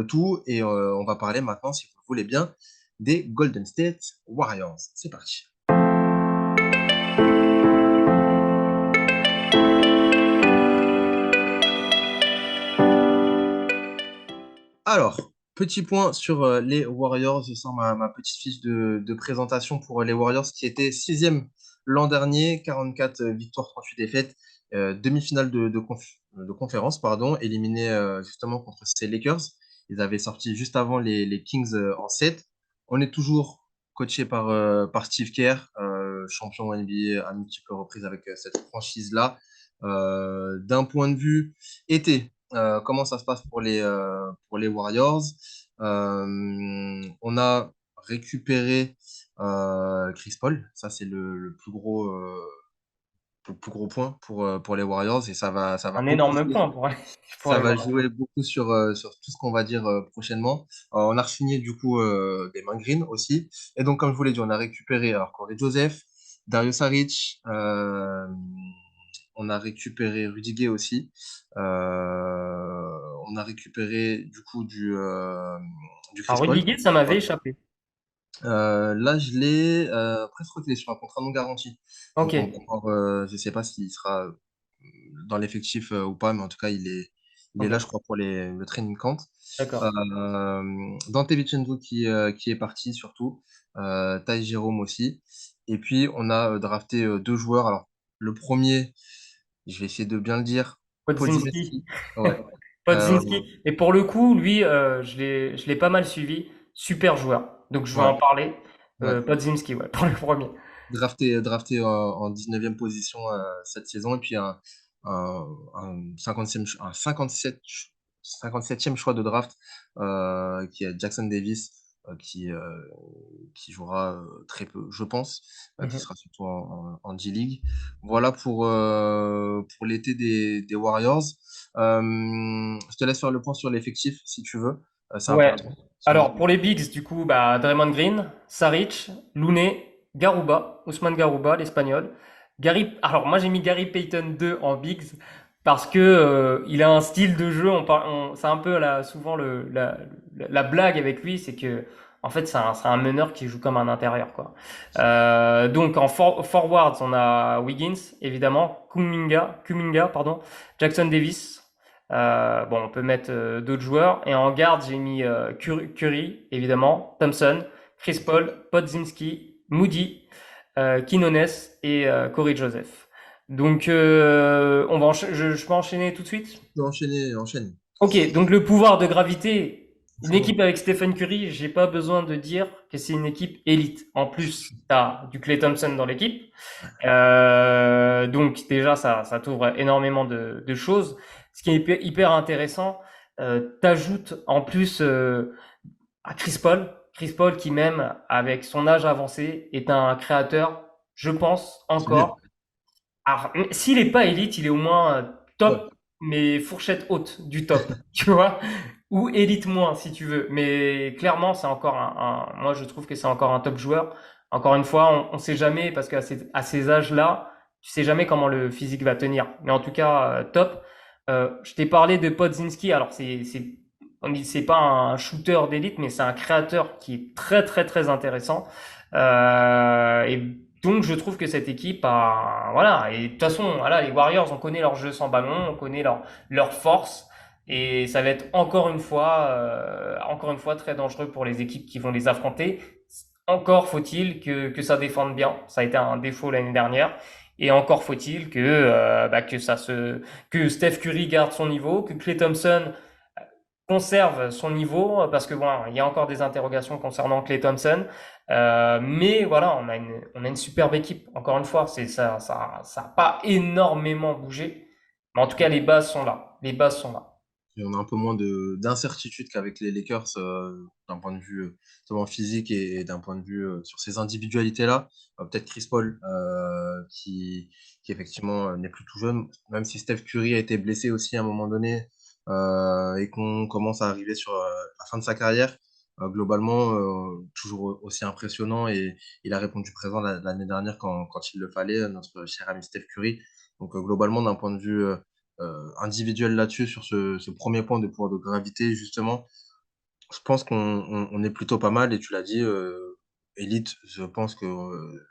tout. Et on va parler maintenant, si vous le voulez bien, des Golden State Warriors. C'est parti. Alors, petit point sur les Warriors. Je sors ma petite fiche de présentation pour les Warriors qui étaient sixième l'an dernier, 44 victoires, 38 défaites, demi-finale de conférence, pardon, éliminé justement contre ces Lakers. Ils avaient sorti juste avant les Kings en 7. On est toujours coaché par Steve Kerr, champion NBA à multiples reprises avec cette franchise-là. D'un point de vue été, comment ça se passe pour les Warriors? On a récupéré Chris Paul. Ça, c'est le plus gros point pour les Warriors et ça va Un beaucoup énorme jouer, point pour ça les va voir. jouer beaucoup sur tout ce qu'on va dire prochainement. On a signé du coup Damon Green aussi. Et donc, comme je vous l'ai dit, on a récupéré alors Corey Joseph, Dario Saric, on a récupéré Rudy Gay aussi. On a récupéré du coup du Chris Alors, Paul. Rudy Gay, ça m'avait échappé. Là, je l'ai presque recruté sur un contrat non garanti. Ok, Donc, je ne sais pas s'il sera dans l'effectif ou pas, mais en tout cas, il est là, je ok, crois, pour le training camp. d'accord. Dante Vincenzo qui est parti surtout. Ty Jerome aussi. Et puis, on a drafté 2 joueurs. Alors, le premier, je vais essayer de bien le dire, Podzinski. Podziemski. Ouais. Euh, Podzinski. Et pour le coup, lui, je l'ai pas mal suivi. Super joueur. Donc, je vais ouais, en parler. ouais. Podzinski, ouais, pour le premier. Drafté en 19e position cette saison. Et puis, un 57e choix de draft qui est Jackson Davis, qui jouera très peu, je pense, qui Mhm. sera surtout en G-League. Voilà pour l'été des Warriors. Je te laisse faire le point sur l'effectif si tu veux. C'est Ouais. important. Alors, pour les Bigs, du coup, bah, Draymond Green, Saric, Looney, Garuba, Ousmane Garuba, l'Espagnol. Alors, moi, j'ai mis Gary Payton 2 en Bigs parce que il a un style de jeu. C'est un peu souvent la blague avec lui, c'est que en fait, c'est un meneur qui joue comme un intérieur, quoi. Donc, en forwards, on a Wiggins, évidemment, Kuminga, pardon, Jackson Davis. Bon, on peut mettre d'autres joueurs. Et en garde, j'ai mis Curry, évidemment, Thompson, Chris Paul, Podzinski, Moody, Quinones et Corey Joseph. Donc, je peux enchaîner tout de suite? Tu peux enchaîner, enchaîne. Ok, donc le pouvoir de gravité, une Let's go. équipe avec Stephen Curry, j'ai pas besoin de dire que c'est une équipe élite. En plus, t'as du Klay Thompson dans l'équipe. Donc déjà, ça t'ouvre énormément de choses. Ce qui est hyper intéressant, t'ajoutes en plus à Chris Paul qui même avec son âge avancé est un créateur, je pense Solide. encore. Alors, s'il est pas élite, il est au moins Ouais. top, mais fourchette haute du top, tu vois, ou élite moins si tu veux. Mais clairement, c'est encore moi je trouve que c'est encore un top joueur. Encore une fois, on sait jamais parce qu'à à ces âges-là, tu sais jamais comment le physique va tenir. Mais en tout cas, top. Je t'ai parlé de Podzinski. Alors c'est pas un shooter d'élite, mais c'est un créateur qui est très très très intéressant. Et donc je trouve que cette équipe a voilà. Et de toute façon, voilà, les Warriors, on connaît leur jeu sans ballon, on connaît leur force. Et ça va être encore une fois très dangereux pour les équipes qui vont les affronter. Encore faut-il que ça défende bien. Ça a été un défaut l'année dernière. Et encore faut-il que Steph Curry garde son niveau, que Klay Thompson conserve son niveau, parce que bon, il y a encore des interrogations concernant Klay Thompson. Mais voilà, on a une superbe équipe. Encore une fois, ça a pas énormément bougé. Mais en tout cas, les bases sont là. Les bases sont là. Et on a un peu moins d'incertitude qu'avec les Lakers d'un point de vue justement physique et d'un point de vue sur ces individualités-là. Peut-être Chris Paul qui effectivement n'est plus tout jeune, même si Steph Curry a été blessé aussi à un moment donné et qu'on commence à arriver sur la fin de sa carrière. Globalement, toujours aussi impressionnant et il a répondu présent l'année dernière quand il le fallait, notre cher ami Steph Curry. Donc globalement, d'un point de vue individuel là-dessus, sur ce premier point de pouvoir de gravité, justement, je pense qu'on est plutôt pas mal. Et tu l'as dit, élite, je pense que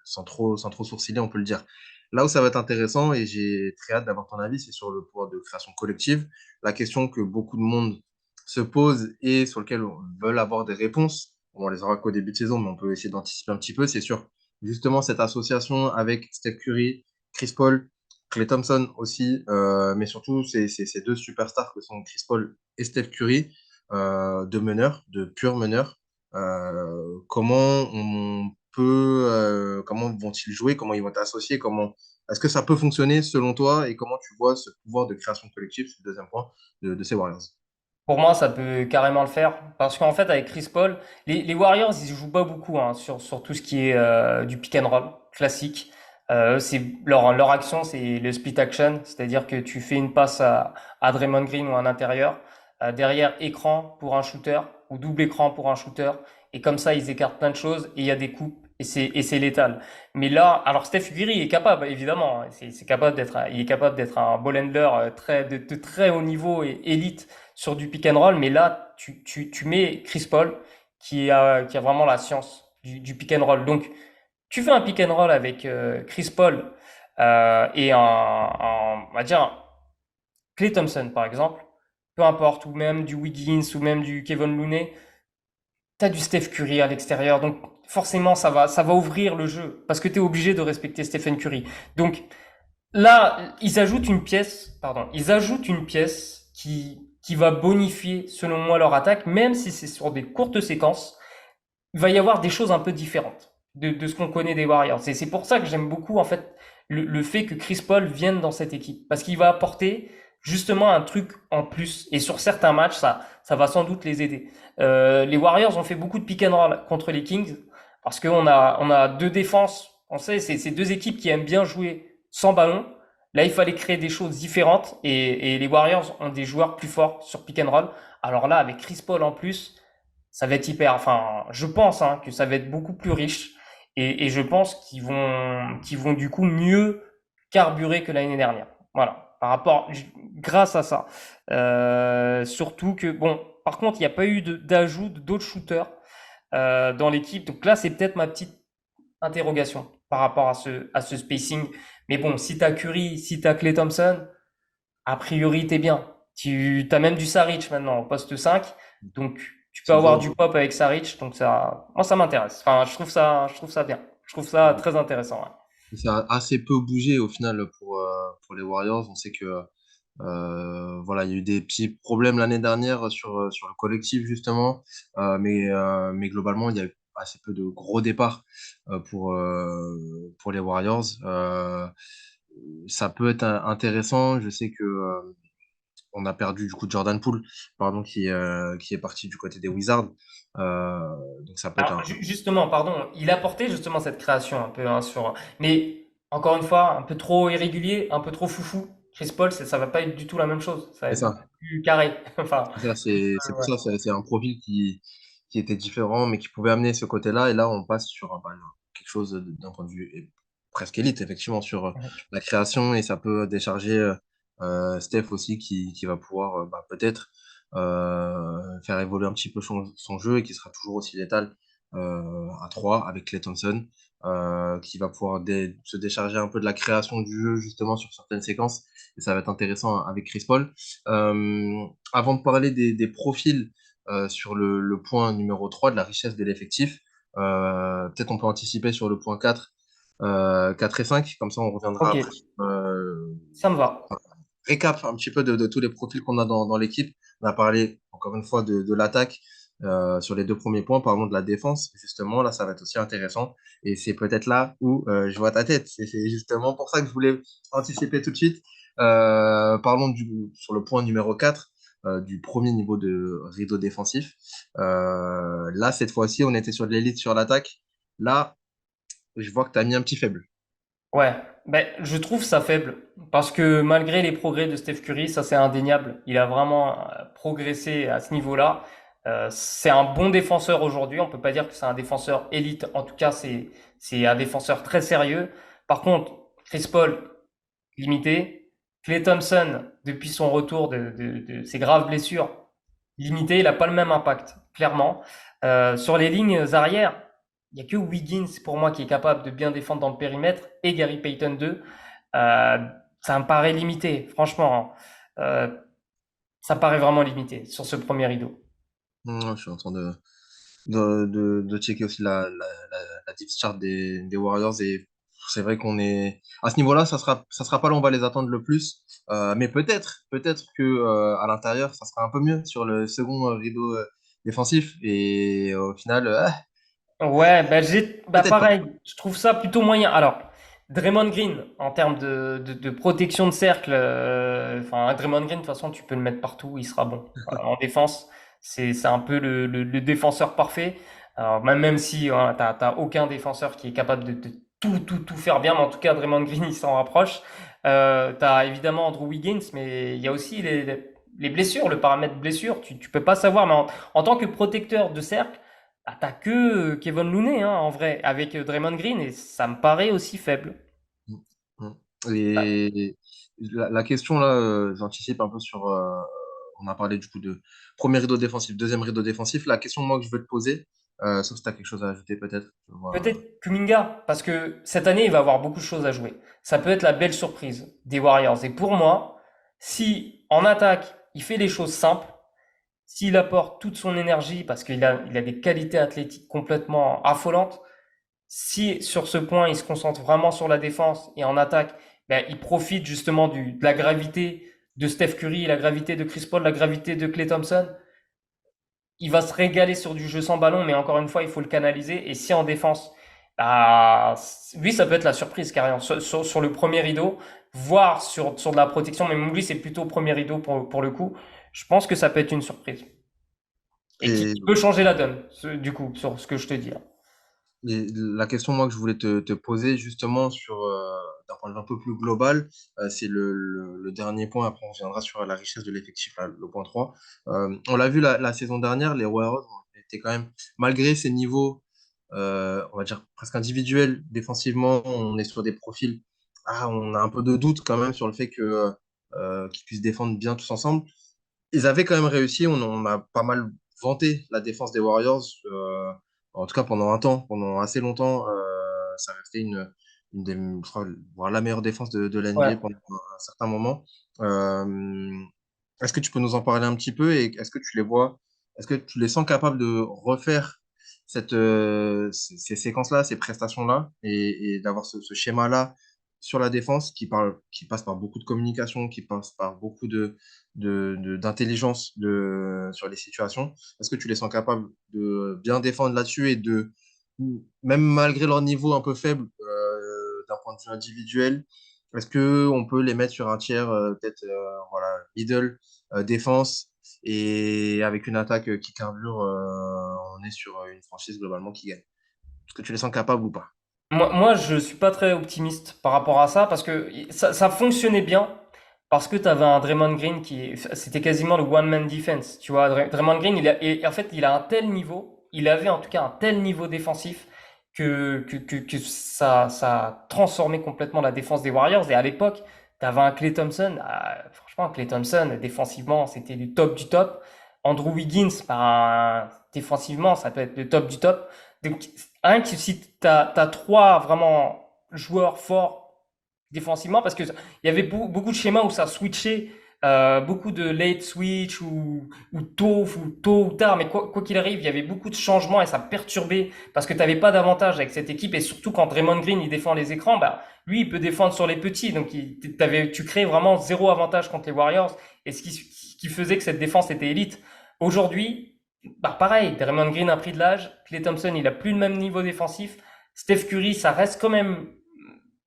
sans trop sourciller, on peut le dire. Là où ça va être intéressant, et j'ai très hâte d'avoir ton avis, c'est sur le pouvoir de création collective. La question que beaucoup de monde se pose et sur lequel on veut avoir des réponses, on les aura qu'au début de saison, mais on peut essayer d'anticiper un petit peu, c'est sur justement cette association avec Steph Curry, Chris Paul, Klay Thompson aussi, mais surtout ces deux superstars que sont Chris Paul et Steph Curry, de meneurs, de purs meneurs. Comment on peut, comment vont-ils jouer, comment ils vont être associés, comment est-ce que ça peut fonctionner selon toi et comment tu vois ce pouvoir de création collective, c'est le deuxième point, de ces Warriors? Pour moi, ça peut carrément le faire. Parce qu'en fait, avec Chris Paul, les Warriors, ils jouent pas beaucoup hein, sur tout ce qui est du pick and roll classique. Leur action, c'est le split action, c'est-à-dire que tu fais une passe à Draymond Green ou à un intérieur, derrière écran pour un shooter ou double écran pour un shooter. Et comme ça, ils écartent plein de choses et il y a des coupes et c'est létal. Mais là, alors Steph Curry est capable, évidemment, hein, il est capable d'être un ball handler de très haut niveau et élite sur du pick and roll, mais là, tu mets Chris Paul qui a vraiment la science pick and roll. Donc, tu fais un pick and roll avec Chris Paul et on va dire, Klay Thompson, par exemple, peu importe, ou même du Wiggins, ou même du Kevin Looney, t'as du Steph Curry à l'extérieur, donc forcément, ça va ouvrir le jeu, parce que t'es obligé de respecter Stephen Curry. Donc, là, ils ajoutent une pièce qui va bonifier, selon moi, leur attaque, même si c'est sur des courtes séquences. Il va y avoir des choses un peu différentes de ce qu'on connaît des Warriors. Et c'est pour ça que j'aime beaucoup, en fait, le fait que Chris Paul vienne dans cette équipe. Parce qu'il va apporter justement un truc en plus. Et sur certains matchs, ça va sans doute les aider. Les Warriors ont fait beaucoup de pick and roll contre les Kings parce on a deux défenses. On sait, c'est deux équipes qui aiment bien jouer sans ballon. Là, il fallait créer des choses différentes et les Warriors ont des joueurs plus forts sur pick and roll. Alors là, avec Chris Paul en plus, ça va être hyper. Enfin, je pense hein, que ça va être beaucoup plus riche et je pense qu'ils vont du coup mieux carburer que l'année dernière. Voilà, grâce à ça. Surtout que bon, par contre, il n'y a pas eu d'ajout d'autres shooters dans l'équipe. Donc là, c'est peut-être ma petite interrogation par rapport à ce spacing. Mais bon, si t'as Curry, si t'as Klay Thompson, a priori, t'es bien. Tu as même du Saric maintenant au poste 5. Donc, tu peux C'est avoir jouable. du pop avec Saric. Donc, moi, ça m'intéresse. Enfin, je trouve ça bien. Je trouve ça très intéressant. Ouais. Ça a assez peu bougé au final pour les Warriors. On sait que voilà, il y a eu des petits problèmes l'année dernière sur le collectif justement, mais globalement, il y a eu assez peu de gros départs pour les Warriors. Ça peut être intéressant. Je sais que on a perdu du coup Jordan Poole, pardon, qui est parti du côté des Wizards. Euh, donc ça peut être Alors, justement, pardon, il a porté justement cette création un peu hein, mais encore une fois, un peu trop irrégulier, un peu trop foufou. Chris Paul, ça va pas être du tout la même chose. Ça va c'est être beaucoup ça. plus carré. Enfin, C'est pour ouais. ça, c'est un profil qui était différent, mais qui pouvait amener ce côté-là. Et là, on passe sur quelque chose d'un point de vue presque élite, effectivement, sur la création. Et ça peut décharger Steph aussi, qui va pouvoir peut-être faire évoluer un petit peu son jeu et qui sera toujours aussi létal à 3 avec Klay Thompson, qui va pouvoir se décharger un peu de la création du jeu, justement, sur certaines séquences. Et ça va être intéressant avec Chris Paul. Avant de parler des profils sur le point numéro 3 de la richesse de l'effectif, peut-être on peut anticiper sur le point 4, 4 et 5, comme ça on reviendra Ok, après. ça me va. Récap un petit peu de tous les profils qu'on a dans l'équipe. On a parlé encore une fois de l'attaque sur les deux premiers points, parlons de la défense. Justement, là, ça va être aussi intéressant. Et c'est peut-être là où je vois ta tête. C'est justement pour ça que je voulais anticiper tout de suite. Parlons sur le point numéro 4. du premier niveau de rideau défensif. Là, cette fois-ci, on était sur de l'élite sur l'attaque. Là, je vois que tu as mis un petit faible. Ouais, ben, je trouve ça faible parce que malgré les progrès de Steph Curry, ça c'est indéniable. Il a vraiment progressé à ce niveau-là. C'est un bon défenseur aujourd'hui. On peut pas dire que c'est un défenseur élite. En tout cas, c'est un défenseur très sérieux. Par contre, Chris Paul limité, Klay Thompson depuis son retour de ses graves blessures limité, il a pas le même impact clairement. Sur les lignes arrières, il y a que Wiggins pour moi qui est capable de bien défendre dans le périmètre et Gary Payton 2. Ça me paraît limité, franchement. Ça me paraît vraiment limité sur ce premier rideau. Je suis en train de checker aussi la depth chart des Warriors et c'est vrai qu'on est à ce niveau-là, ça sera pas là, on va les attendre le plus. Mais peut-être que à l'intérieur, ça sera un peu mieux sur le second rideau défensif et au final, Ouais, bah peut-être pas. pareil, je trouve ça plutôt moyen. Alors, Draymond Green, en termes de protection de cercle, enfin, Draymond Green, de toute façon, tu peux le mettre partout, il sera bon. En défense, c'est un peu le défenseur parfait. Alors, même si hein, t'as aucun défenseur qui est capable de tout faire bien, mais en tout cas, Draymond Green, il s'en rapproche. T'as évidemment Andrew Wiggins, mais il y a aussi les blessures, le paramètre blessure, tu peux pas savoir, mais en tant que protecteur de cercle, bah, t'as que Kevin Looney, hein, en vrai, avec Draymond Green, et ça me paraît aussi faible. Mm. Mm. Bah, Et la question là, j'anticipe un peu sur. On a parlé du coup de premier rideau défensif, deuxième rideau défensif. La question moi que je veux te poser, sauf si tu as quelque chose à ajouter peut-être. Je vois. peut-être Kuminga, parce que cette année, il va avoir beaucoup de choses à jouer. Ça peut être la belle surprise des Warriors. Et pour moi, si en attaque, il fait les choses simples, s'il apporte toute son énergie, parce qu'il a des qualités athlétiques complètement affolantes, si sur ce point, il se concentre vraiment sur la défense et en attaque, ben, il profite justement de la gravité de Steph Curry, la gravité de Chris Paul, la gravité de Klay Thompson. Il va se régaler sur du jeu sans ballon, mais encore une fois, il faut le canaliser. Et si en défense, bah, lui, ça peut être la surprise carrément sur le premier rideau, voire sur de la protection. Mais lui, c'est plutôt premier rideau pour le coup. Je pense que ça peut être une surprise et qui Et, peut changer la donne, du coup, sur ce que je te dis, hein. la question moi que je voulais te poser justement sur d'un point de vue un peu plus global, c'est le dernier point. Après, on reviendra sur la richesse de l'effectif, là, le point 3. On l'a vu la saison dernière, les Warriors étaient quand même, malgré ces niveaux, on va dire presque individuels, défensivement, on est sur des profils. On a un peu de doute quand même sur le fait que qu'ils puissent défendre bien tous ensemble. Ils avaient quand même réussi. On a pas mal vanté la défense des Warriors. En tout cas, pendant un temps, pendant assez longtemps, ça restait une des, je crois, voire la meilleure défense de Ouais. l'NBA pendant un certain moment. Euh, Est-ce que tu peux nous en parler un petit peu et est-ce que tu les vois, est-ce que tu les sens capables de refaire ces séquences-là, ces prestations-là et d'avoir ce schéma-là sur la défense qui passe par beaucoup de communication, qui passe par beaucoup d'intelligence sur les situations. Est-ce que tu les sens capables de bien défendre là-dessus et même malgré leur niveau un peu faible d'un point de vue individuel, est-ce qu'on peut les mettre sur un tiers, peut-être voilà, middle, défense, et avec une attaque qui carbure, on est sur une franchise globalement qui gagne. Est-ce que tu les sens capables ou pas? Moi, je suis pas très optimiste par rapport à ça parce que ça fonctionnait bien parce que tu avais un Draymond Green c'était quasiment le one-man defense. Tu vois, Draymond Green, et en fait, il a un tel niveau, il avait en tout cas un tel niveau défensif que ça a transformé complètement la défense des Warriors. Et à l'époque, tu avais un Klay Thompson, franchement, Klay Thompson, défensivement, c'était du top du top. Andrew Wiggins, défensivement, ça peut être le top du top. Donc, rien que si t'as trois vraiment joueurs forts défensivement, parce que il y avait beaucoup de schémas où ça switchait, beaucoup de late switch ou tôt ou tard, mais quoi qu'il arrive, il y avait beaucoup de changements et ça perturbait parce que t'avais pas d'avantage avec cette équipe et surtout quand Draymond Green il défend les écrans, bah lui il peut défendre sur les petits, donc tu crées vraiment zéro avantage contre les Warriors et ce qui faisait que cette défense était élite. Aujourd'hui, bah pareil, Draymond Green a pris de l'âge, Klay Thompson il a plus le même niveau défensif, Steph Curry ça reste quand même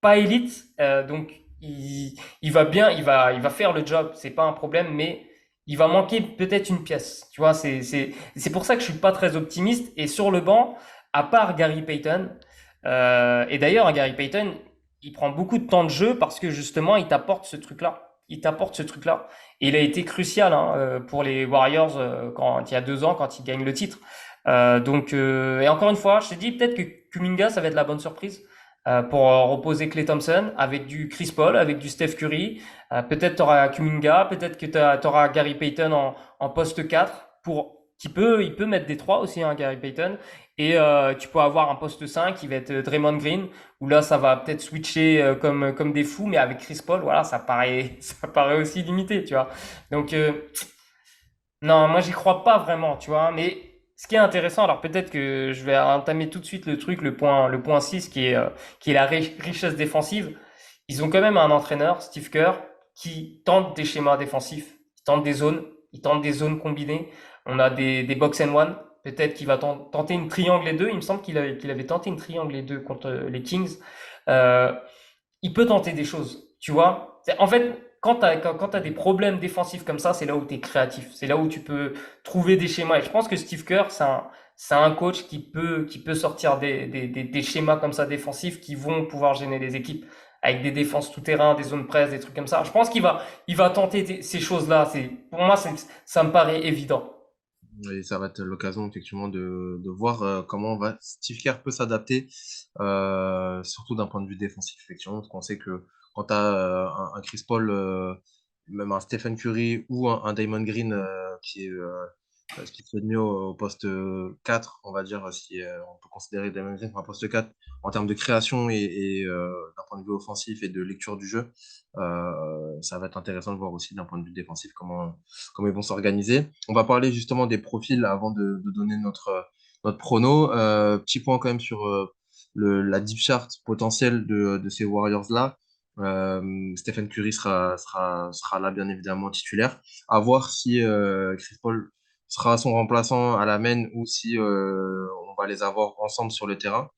pas élite, donc il va bien, il va faire le job, c'est pas un problème, mais il va manquer peut-être une pièce. Tu vois, c'est pour ça que je suis pas très optimiste. Et sur le banc, à part Gary Payton, et d'ailleurs, Gary Payton, il prend beaucoup de temps de jeu parce que justement, il t'apporte ce truc-là. Il t'apporte ce truc-là. Et il a été crucial pour les Warriors quand il y a 2 ans, quand ils gagnent le titre. Et encore une fois, je te dis peut-être que Kuminga, ça va être la bonne surprise pour reposer Klay Thompson avec du Chris Paul, avec du Steph Curry. Peut-être tu auras Kuminga, peut-être que tu auras Gary Payton en poste 4 il peut mettre des 3 aussi, hein, Gary Payton. Et tu peux avoir un poste 5 qui va être Draymond Green, où là ça va peut-être switcher comme des fous, mais avec Chris Paul, voilà, ça paraît aussi limité, tu vois. Donc, non, moi j'y crois pas vraiment, tu vois. Mais ce qui est intéressant, alors peut-être que je vais entamer tout de suite le truc, le point 6 qui est la richesse défensive. Ils ont quand même un entraîneur, Steve Kerr, qui tente des schémas défensifs, il tente des zones combinées. On a des box and one. Peut-être qu'il va tenter une triangle et deux. Il me semble qu'il avait tenté une triangle et deux contre les Kings. Euh, il peut tenter des choses, tu vois. En fait, quand t'as des problèmes défensifs comme ça, c'est là où tu es créatif. C'est là où tu peux trouver des schémas. Et je pense que Steve Kerr, c'est un coach qui peut sortir des schémas comme ça défensifs qui vont pouvoir gêner les équipes avec des défenses tout-terrain, des zones presse, des trucs comme ça. Je pense il va tenter ces choses-là. Pour moi, ça me paraît évident. Et ça va être l'occasion effectivement de voir comment Steve Kerr peut s'adapter, surtout d'un point de vue défensif, effectivement, parce qu'on sait que quand tu as un Chris Paul, même un Stephen Curry ou un Draymond Green qui est ce qui se fait de mieux au poste 4, on va dire, si on peut considérer Draymond Green comme un poste 4 en termes de création et d'un point de vue offensif et de lecture du jeu, ça va être intéressant de voir aussi d'un point de vue défensif comment ils vont s'organiser. On va parler justement des profils avant de donner notre prono. Petit point quand même sur la deep chart potentielle de ces Warriors-là. Stephen Curry sera là, bien évidemment, titulaire. À voir si Chris Paul sera son remplaçant à la main ou si on va les avoir ensemble sur le terrain.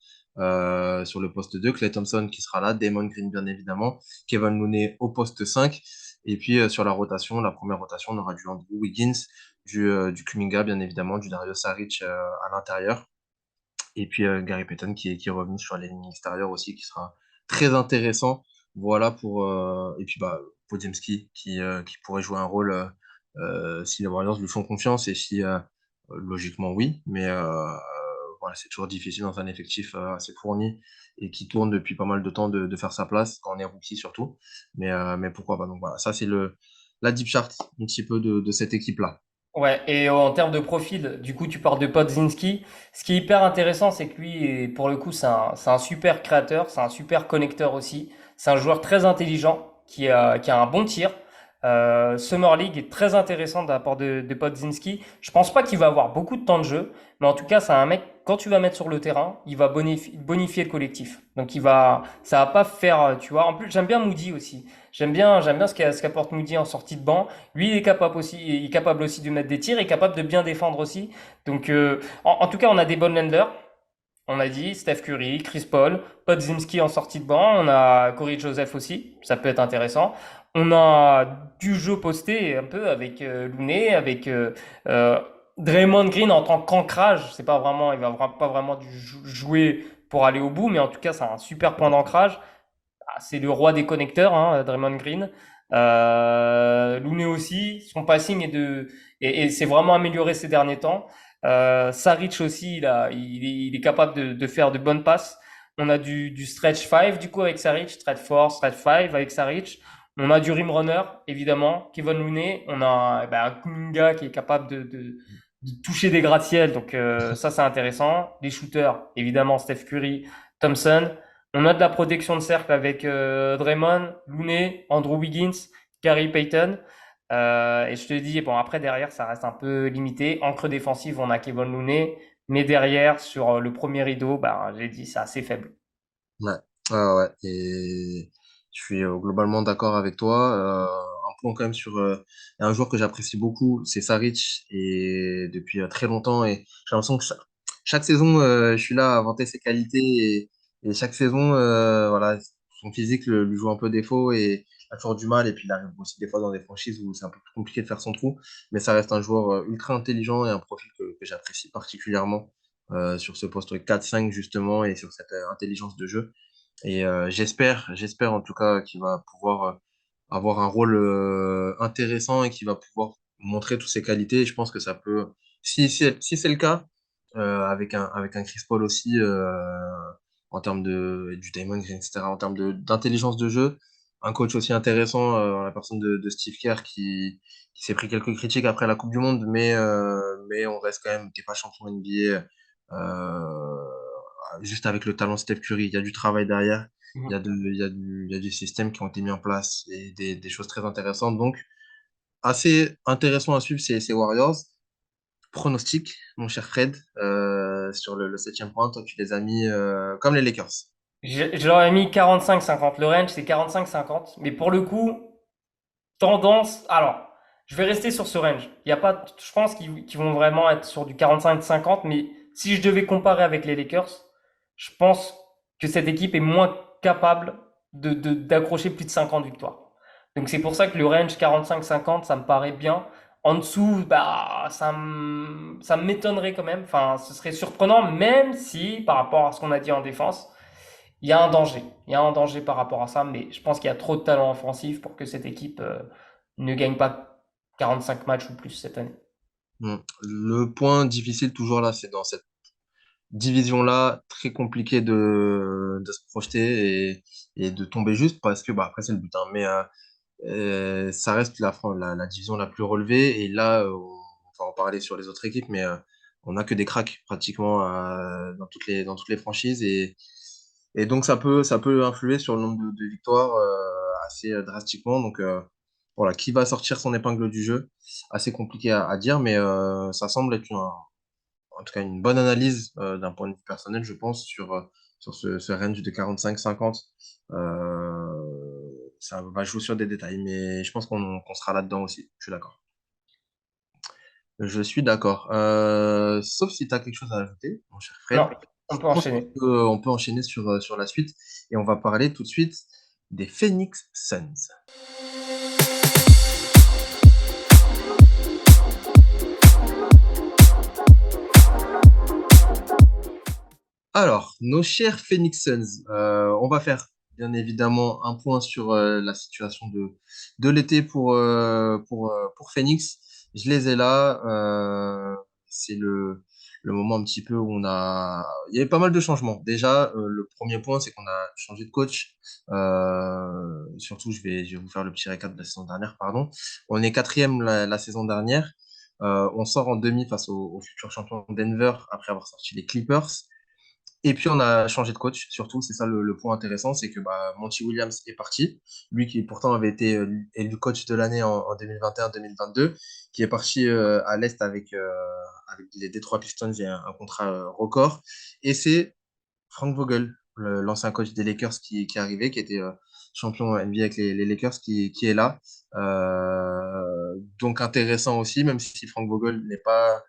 Sur le poste 2, Klay Thompson qui sera là, Damon Green bien évidemment, Kevin Looney au poste 5. Et puis sur la rotation, la première rotation, on aura du Andrew Wiggins, du Kuminga bien évidemment, du Dario Saric à l'intérieur. Et puis Gary Payton qui est revenu sur les lignes extérieures aussi, qui sera très intéressant. Voilà pour. Et puis bah, Podziemski qui pourrait jouer un rôle si les Warriors lui font confiance et si logiquement oui. Mais voilà, c'est toujours difficile dans un effectif assez fourni et qui tourne depuis pas mal de temps de faire sa place, quand on est rookie surtout. Mais pourquoi pas. Donc voilà, ça c'est la deep chart un petit peu de cette équipe-là. Ouais, et en termes de profil, du coup, tu parles de Podzinski. Ce qui est hyper intéressant, c'est que lui, pour le coup, c'est un super créateur, c'est un super connecteur aussi. C'est un joueur très intelligent qui a un bon tir. Summer League est très intéressant de la part de Podzinski. Je pense pas qu'il va avoir beaucoup de temps de jeu, mais en tout cas, c'est un mec, quand tu vas mettre sur le terrain, il va bonifier le collectif. Donc, ça va pas faire, tu vois. En plus, j'aime bien Moody aussi. J'aime bien ce qu'apporte Moody en sortie de banc. Lui, il est capable aussi de mettre des tirs, il est capable de bien défendre aussi. Donc, en tout cas, on a des bonnes lenders. On a dit Steph Curry, Chris Paul, Podziemski en sortie de banc. On a Corey Joseph aussi. Ça peut être intéressant. On a du jeu posté un peu avec Looney, avec Draymond Green en tant qu'ancrage. C'est pas vraiment, il va pas vraiment jouer pour aller au bout, mais en tout cas, c'est un super point d'ancrage. C'est le roi des connecteurs, hein, Draymond Green. Looney aussi, son passing et s'est vraiment amélioré ces derniers temps. Saric aussi, il est capable de faire de bonnes passes. On a du stretch 5 du coup avec Saric, stretch 4, stretch 5 avec Saric. On a du rim runner, évidemment, Kevin Looney. On a un Kuminga qui est capable de toucher des gratte-ciels, donc ça c'est intéressant. Les shooters, évidemment, Steph Curry, Thompson. On a de la protection de cercle avec Draymond, Looney, Andrew Wiggins, Gary Payton. Et je te dis, bon, après, derrière, ça reste un peu limité. En creux défensif, on a Kevin Looney. Mais derrière, sur le premier rideau, bah, j'ai dit, c'est assez faible. Ouais, ouais, ouais. Et je suis globalement d'accord avec toi. Un point quand même sur un joueur que j'apprécie beaucoup, c'est Saric, et depuis très longtemps. Et j'ai l'impression que chaque saison, je suis là à vanter ses qualités. Et chaque saison, voilà, son physique lui joue un peu défaut. Et a toujours du mal et puis il arrive aussi des fois dans des franchises où c'est un peu plus compliqué de faire son trou. Mais ça reste un joueur ultra intelligent et un profil que j'apprécie particulièrement sur ce poste 4-5 justement et sur cette intelligence de jeu. Et j'espère en tout cas qu'il va pouvoir avoir un rôle intéressant et qu'il va pouvoir montrer toutes ses qualités. Et je pense que ça peut, si c'est le cas, avec un Chris Paul aussi, en termes du Damon Green, etc., en termes d'intelligence de jeu, un coach aussi intéressant, en la personne de Steve Kerr qui s'est pris quelques critiques après la Coupe du Monde, mais on reste quand même, t'es pas champion NBA, juste avec le talent Steph Curry. Il y a du travail derrière, Mhm. il y a des systèmes qui ont été mis en place et des choses très intéressantes. Donc, assez intéressant à suivre ces Warriors. Pronostic, mon cher Fred, sur le septième point, toi tu les as mis comme les Lakers. Je leur ai mis 45-50. Le range, c'est 45-50. Mais pour le coup, tendance. Alors, je vais rester sur ce range. Il y a pas, je pense qu'ils vont vraiment être sur du 45-50. Mais si je devais comparer avec les Lakers, je pense que cette équipe est moins capable d'accrocher plus de 50 victoires. Donc c'est pour ça que le range 45-50, ça me paraît bien. En dessous, bah, ça m'étonnerait quand même. Enfin, ce serait surprenant, même si, par rapport à ce qu'on a dit en défense, il y a un danger. Il y a un danger par rapport à ça, mais je pense qu'il y a trop de talent offensif pour que cette équipe ne gagne pas 45 matchs ou plus cette année. Le point difficile toujours là, c'est dans cette division-là, très compliqué de se projeter et de tomber juste parce que bah, après c'est le but, hein, mais ça reste la division la plus relevée et là, on va en parler sur les autres équipes, mais on n'a que des cracks pratiquement dans toutes les franchises et donc ça peut influer sur le nombre de victoires assez drastiquement. Donc voilà, qui va sortir son épingle du jeu? Assez compliqué à dire, mais ça semble être en tout cas une bonne analyse d'un point de vue personnel, je pense, sur ce range de 45-50. Ça va jouer sur des détails, mais je pense qu'on sera là-dedans aussi. Je suis d'accord. Je suis d'accord. Sauf si tu as quelque chose à ajouter, mon cher Non, Fred. on peut Je pense qu'on enchaîner. peut, on peut enchaîner sur la suite et on va parler tout de suite des Phoenix Suns. Alors, nos chers Phoenix Suns, on va faire bien évidemment un point sur la situation de l'été pour Phoenix. Je les ai là. C'est le moment un petit peu où il y avait pas mal de changements. Déjà, le premier point, c'est qu'on a changé de coach. Surtout, je vais vous faire le petit récap de la saison dernière, pardon. On est quatrième la saison dernière. On sort en demi face au futur champion Denver après avoir sorti les Clippers. Et puis on a changé de coach, surtout, c'est ça le point intéressant, c'est que bah, Monty Williams est parti, lui qui pourtant avait été élu coach de l'année en 2021-2022, qui est parti à l'Est avec les Detroit Pistons, il y a un contrat record, et c'est Frank Vogel, l'ancien coach des Lakers qui est arrivé, qui était champion NBA avec les Lakers, qui est là. Donc intéressant aussi, même si Frank Vogel n'est pas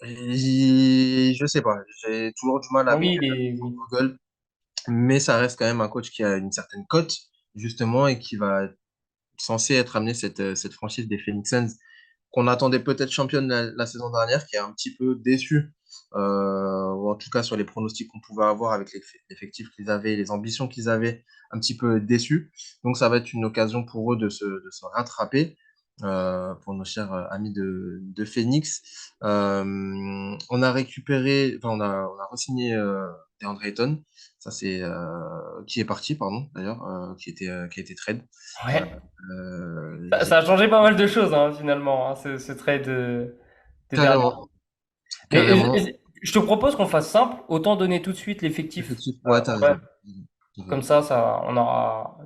je sais pas, j'ai toujours du mal à Oui, confier en oui. Google, mais ça reste quand même un coach qui a une certaine cote, justement, et qui va censé être amené cette franchise des Phoenix Suns, qu'on attendait peut-être championne la saison dernière, qui est un petit peu déçu, ou en tout cas sur les pronostics qu'on pouvait avoir avec l'effectif qu'ils avaient, les ambitions qu'ils avaient, un petit peu déçus. Donc ça va être une occasion pour eux de se rattraper. Pour nos chers amis de Phoenix. On a récupéré, enfin, on a re-signé DeAndre Ayton, ça c'est qui est parti, pardon, d'ailleurs, qui a été trade. Euh, Ouais. Ça j'ai a changé pas mal de choses, hein, finalement, hein, ce trade des derniers. carrément, Mais carrément. je te propose qu'on fasse simple, autant donner tout de suite l'effectif. Effectif, ouais, t'as Ouais. raison. Comme ça, on aura.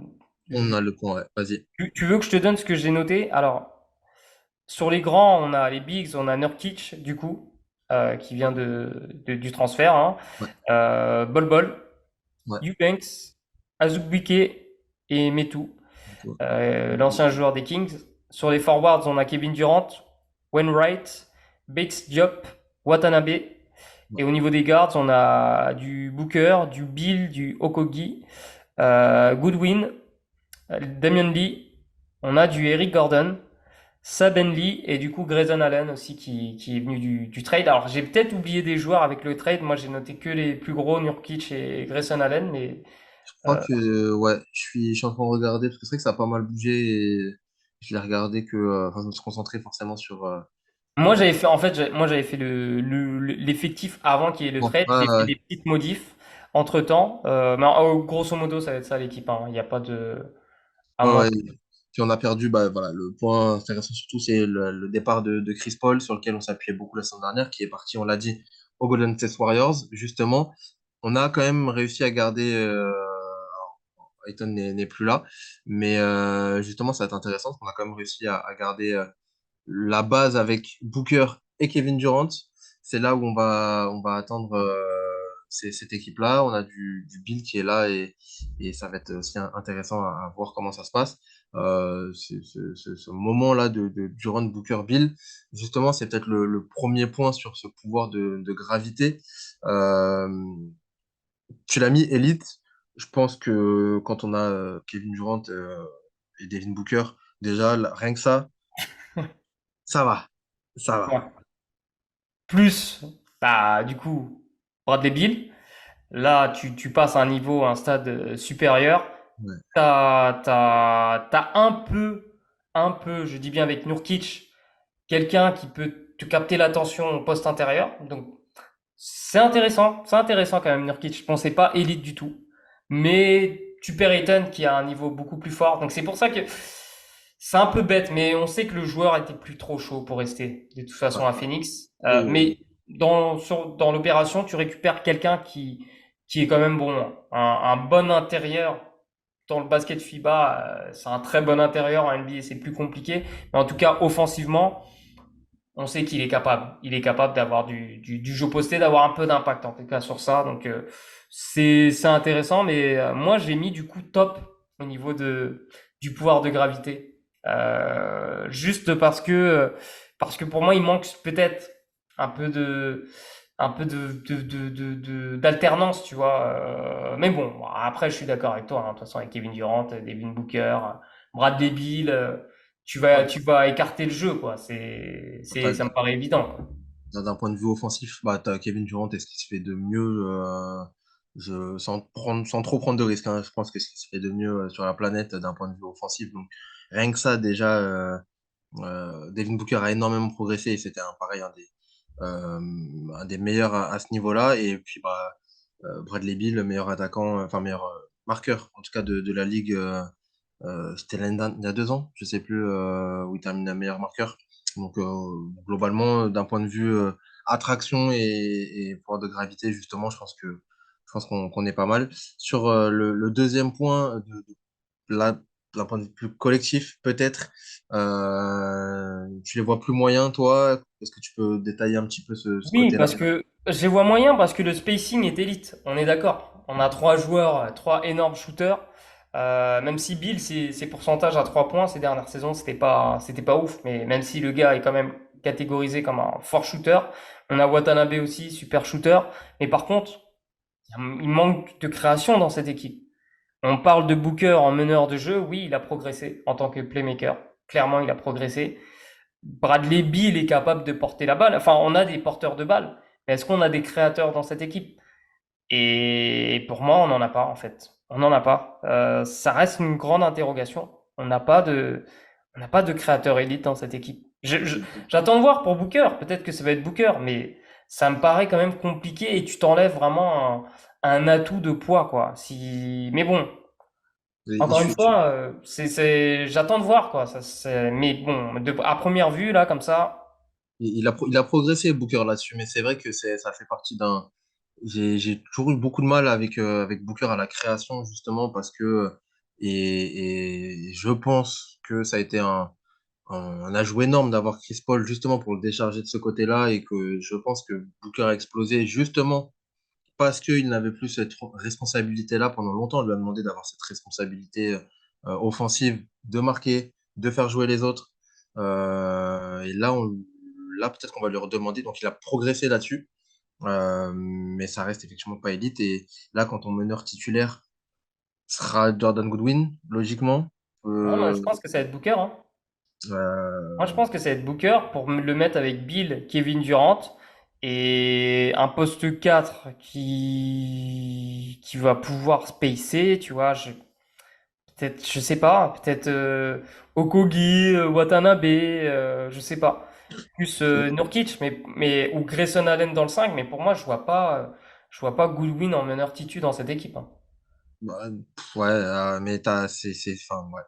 On a le point, ouais. Vas-y. Tu veux que je te donne ce que j'ai noté? Alors, sur les grands, on a les bigs, on a Nurkic, du coup, qui vient du transfert, hein. Ouais, Bol Bol, ouais. Eubanks, Azubuike et Metu, Ok. l'ancien joueur des Kings. Sur les forwards, on a Kevin Durant, Wainwright, Bates Diop, Watanabe. Ouais. Et au niveau des guards, on a du Booker, du Bill, du Okogie, Goodwin, Damian Lee, on a du Eric Gordon, Saben Lee et du coup Grayson Allen aussi qui est venu du trade. Alors j'ai peut-être oublié des joueurs avec le trade. Moi j'ai noté que les plus gros, Nurkic et Grayson Allen. Mais Je crois que, ouais, je suis en train de regarder, parce que c'est vrai que ça a pas mal bougé, et je l'ai regardé enfin, je me suis concentré forcément sur, moi euh, j'avais fait en fait moi j'avais fait l'effectif avant qu'il y ait le bon, trade. J'ai fait ouais. des petites modifs entre temps. Mais grosso modo ça va être ça l'équipe, hein. Il n'y a pas de à Ouais, moins. ouais. Puis on a perdu, bah, voilà, le point intéressant surtout, c'est le départ de Chris Paul, sur lequel on s'appuyait beaucoup la semaine dernière, qui est parti, on l'a dit, au Golden State Warriors. Justement, on a quand même réussi à garder, Ayton n'est plus là, mais justement, ça va être intéressant, parce qu'on a quand même réussi à garder la base avec Booker et Kevin Durant. C'est là où on va attendre cette équipe-là. On a du Bill qui est là, et ça va être aussi intéressant à voir comment ça se passe. Ce moment-là de Durant, Booker, Bill, justement, c'est peut-être le premier point sur ce pouvoir de gravité. Euh, Tu l'as mis élite. Je pense que quand on a Kevin Durant et Devin Booker, déjà, rien que ça va. Ça va. Ouais. Plus bah du coup Bradley Beal. Là tu passes à un niveau, un stade supérieur. Ouais. T'as un peu, je dis bien avec Nurkic, quelqu'un qui peut te capter l'attention au poste intérieur. Donc, c'est intéressant quand même, Nurkic. Je pensais pas élite du tout. Mais tu perds Ayton qui a un niveau beaucoup plus fort. Donc, c'est pour ça que c'est un peu bête, mais on sait que le joueur était plus trop chaud pour rester, de toute façon, à Phoenix. Oui, oui, Mais oui. dans l'opération, tu récupères quelqu'un qui est quand même bon, hein. Un bon intérieur dans le basket FIBA, c'est un très bon intérieur. En NBA, c'est plus compliqué. Mais en tout cas, offensivement, on sait qu'il est capable. Il est capable d'avoir du jeu posté, d'avoir un peu d'impact en tout cas sur ça. Donc, c'est intéressant. Mais moi, j'ai mis du coup top au niveau du pouvoir de gravité. Juste parce que pour moi, il manque peut-être un peu de, un peu d'alternance, tu vois. Mais bon, après, je suis d'accord avec toi, hein. De toute façon, avec Kevin Durant, Devin Booker, Bradley Beal, Ouais. tu vas écarter le jeu, quoi. Ça me paraît évident, quoi. D'un point de vue offensif, bah, t'as Kevin Durant, et ce qui se fait de mieux, sans trop prendre de risques, hein, je pense que ce qui se fait de mieux sur la planète d'un point de vue offensif. Donc, rien que ça, déjà, Devin Booker a énormément progressé, et c'était pareil, un des meilleurs à ce niveau-là. Et puis, bah, Bradley Beal, le meilleur attaquant, enfin, meilleur marqueur, en tout cas, de la ligue. C'était il y a 2 ans, je sais plus, où il termine meilleur marqueur. Donc globalement, d'un point de vue attraction et pouvoir de gravité, justement, je pense qu'on est pas mal. Sur le deuxième point, là, d'un point de vue plus collectif, peut-être, tu les vois plus moyens, toi? Est-ce que tu peux détailler un petit peu ce Oui, côté-là? parce que je les vois moyens parce que le spacing est élite. On est d'accord. On a trois joueurs, trois énormes shooters. Même si Bill, ses pourcentages à 3 points ces dernières saisons, c'était pas ouf. Mais même si le gars est quand même catégorisé comme un fort shooter, on a Watanabe aussi, super shooter. Mais par contre, il manque de création dans cette équipe. On parle de Booker en meneur de jeu. Oui, il a progressé en tant que playmaker. Clairement, il a progressé. Bradley Beal est capable de porter la balle. Enfin, on a des porteurs de balle. Mais est-ce qu'on a des créateurs dans cette équipe? Et pour moi, on n'en a pas, en fait. On n'en a pas. Ça reste une grande interrogation. On n'a pas de créateur élite dans cette équipe. J'attends de voir pour Booker. Peut-être que ça va être Booker, mais ça me paraît quand même compliqué et tu t'enlèves vraiment un atout de poids, quoi. Mais bon, Et encore une fois, j'attends de voir, quoi. Mais bon, à première vue, là, comme ça. il a progressé, Booker, là-dessus, mais c'est vrai que ça fait partie d'un. J'ai toujours eu beaucoup de mal avec Booker à la création, justement, parce que. Et je pense que ça a été un ajout énorme d'avoir Chris Paul, justement, pour le décharger de ce côté-là, et que je pense que Booker a explosé, justement, parce qu'il n'avait plus cette responsabilité-là pendant longtemps. On lui a demandé d'avoir cette responsabilité offensive, de marquer, de faire jouer les autres. Et là, peut-être qu'on va lui redemander. Donc, il a progressé là-dessus. Mais ça reste effectivement pas élite. Et là, quand ton meneur titulaire sera Jordan Goodwin, logiquement. Ah, moi, je Euh, pense que ça va être Booker, hein. Moi, je euh, pense que ça va être Booker pour le mettre avec Bill, Kevin Durant et un poste 4 qui va pouvoir spacer, tu vois. Peut-être, je sais pas, peut-être Okogie, Watanabe, je sais pas. Plus Nurkic, ou Grayson Allen dans le 5, mais pour moi, je vois pas Goodwin en meneur titu dans cette équipe, hein. bah, ouais, mais enfin, ouais.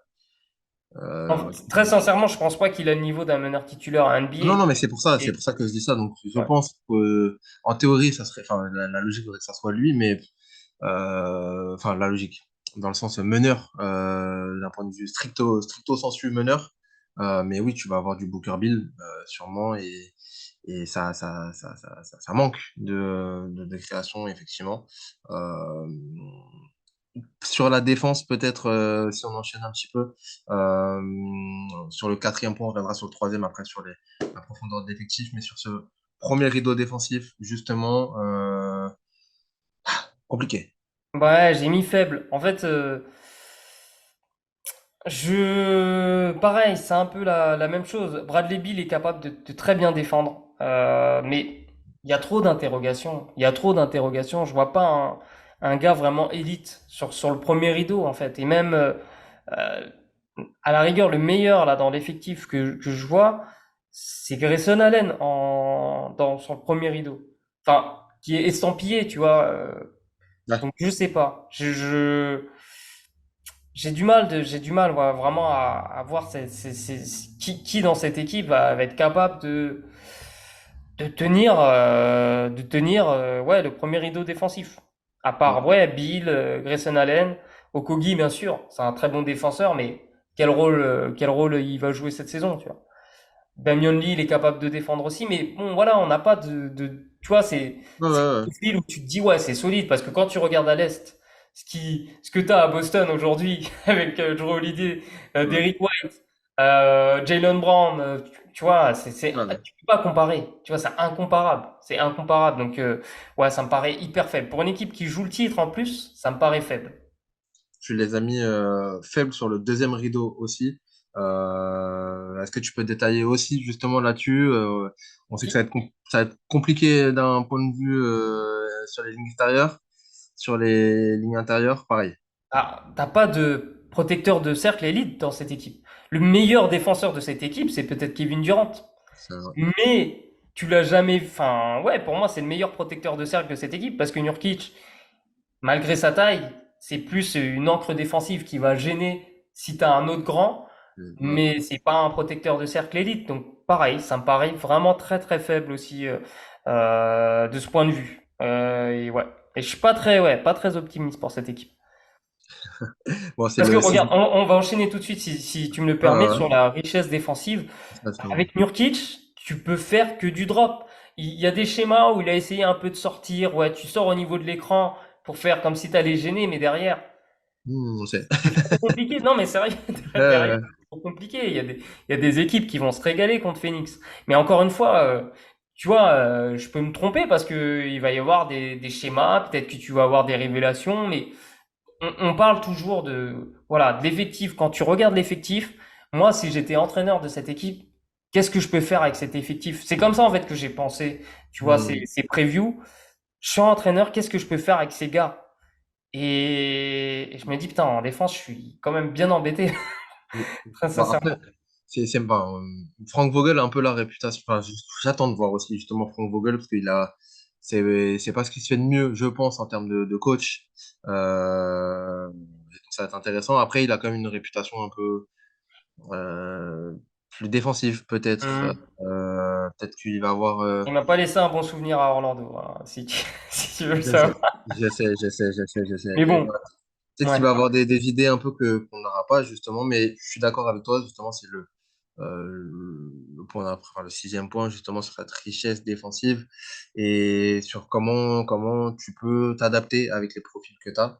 Non, Euh, très sincèrement, je pense pas qu'il a le niveau d'un meneur titulaire à non, non, NBA. mais c'est pour ça que je dis ça. Donc, je Ouais. pense que, en théorie, ça serait, enfin, la logique voudrait que ça soit lui, mais, enfin, la logique, dans le sens meneur, d'un point de vue stricto sensu meneur. Mais oui, tu vas avoir du Booker Bill, sûrement, et ça manque de création, effectivement. Euh, Sur la défense, peut-être, si on enchaîne un petit peu, sur le quatrième point, on reviendra sur le troisième, après sur la profondeur de l'effectif, mais sur ce premier rideau défensif, justement, compliqué. Ouais, j'ai mis faible. En fait, pareil, c'est un peu la même chose. Bradley Beal est capable de très bien défendre, mais il y a trop d'interrogations. Il y a trop d'interrogations. Je vois pas un gars vraiment élite sur le premier rideau, en fait. Et même, euh, à la rigueur, le meilleur là dans l'effectif que je vois, c'est Grayson Allen sur le premier rideau. Enfin, qui est estampillé, tu vois. Ouais. Donc je sais pas. J'ai du mal ouais, vraiment à voir qui dans cette équipe va être capable de tenir ouais, le premier rideau défensif. À part Mm. ouais, Bill, Grayson Allen, Okogie bien sûr, c'est un très bon défenseur, mais quel rôle il va jouer cette saison, tu vois. Damian Lee, il est capable de défendre aussi, mais bon, voilà, on n'a pas tu vois, Ouais, c'est ouais, un profil où tu te dis, ouais, c'est solide, parce que quand tu regardes à l'Est, ce que t'as à Boston aujourd'hui, avec Drew Holiday, ouais. Derrick White, Jaylen Brown, tu vois, Ouais, ouais. tu peux pas comparer, tu vois, c'est incomparable, donc, ouais, ça me paraît hyper faible. Pour une équipe qui joue le titre en plus, ça me paraît faible. Tu les as mis faibles sur le deuxième rideau aussi. Est-ce que tu peux détailler aussi justement là-dessus? On sait que ça va être compliqué d'un point de vue sur les lignes extérieures, sur les lignes intérieures, pareil. Ah, t'as pas de protecteur de cercle élite dans cette équipe. Le meilleur défenseur de cette équipe, c'est peut-être Kevin Durant. C'est vrai. Mais tu l'as jamais. Enfin, ouais, pour moi, c'est le meilleur protecteur de cercle de cette équipe parce que Nurkic, malgré sa taille, c'est plus une encre défensive qui va gêner si t'as un autre grand. Ouais. Mais c'est pas un protecteur de cercle élite. Donc, pareil, ça me paraît vraiment très très faible aussi de ce point de vue. Et ouais. Et je suis pas très optimiste pour cette équipe. Bon, c'est Parce que le regarde, 6. on va enchaîner tout de suite si tu me le Ouais, permets ouais, sur la richesse défensive. ouais. Avec Nurkic, tu peux faire que du drop. Il y a des schémas où il a essayé un peu de sortir. Ouais, tu sors au niveau de l'écran pour faire comme si tu allais gêner, mais derrière, On sait. c'est trop compliqué. Non, mais c'est vrai, derrière, Ouais, c'est trop compliqué. Il y a des équipes qui vont se régaler contre Phoenix. Mais encore une fois, tu vois, je peux me tromper parce que il va y avoir des schémas, peut-être que tu vas avoir des révélations, mais on parle toujours voilà, de l'effectif. Quand tu regardes l'effectif, moi, si j'étais entraîneur de cette équipe, qu'est-ce que je peux faire avec cet effectif? C'est comme ça, en fait, que j'ai pensé, tu vois, ouais. ces previews. Je suis entraîneur, qu'est-ce que je peux faire avec ces gars? Et je me dis, putain, en défense, je suis quand même bien embêté, Mm. très Bon, après, sincèrement. ben, Frank Vogel a un peu la réputation. Enfin, j'attends de voir aussi justement Frank Vogel parce qu'il a, c'est pas ce qui se fait de mieux, je pense, en termes de coach. Et donc ça va être intéressant. Après, il a quand même une réputation un peu plus défensive, peut-être. Hum. Peut-être qu'il va avoir. Il m'a pas laissé un bon souvenir à Orlando, hein, si si tu veux le Je sais, savoir. je sais. Mais Et bon, voilà. Peut-être qu'il ouais. va avoir des idées un peu que qu'on n'aura pas, justement, mais je suis d'accord avec toi, justement, c'est le point enfin, le sixième point, justement, sur cette richesse défensive et sur comment tu peux t'adapter avec les profils que tu as.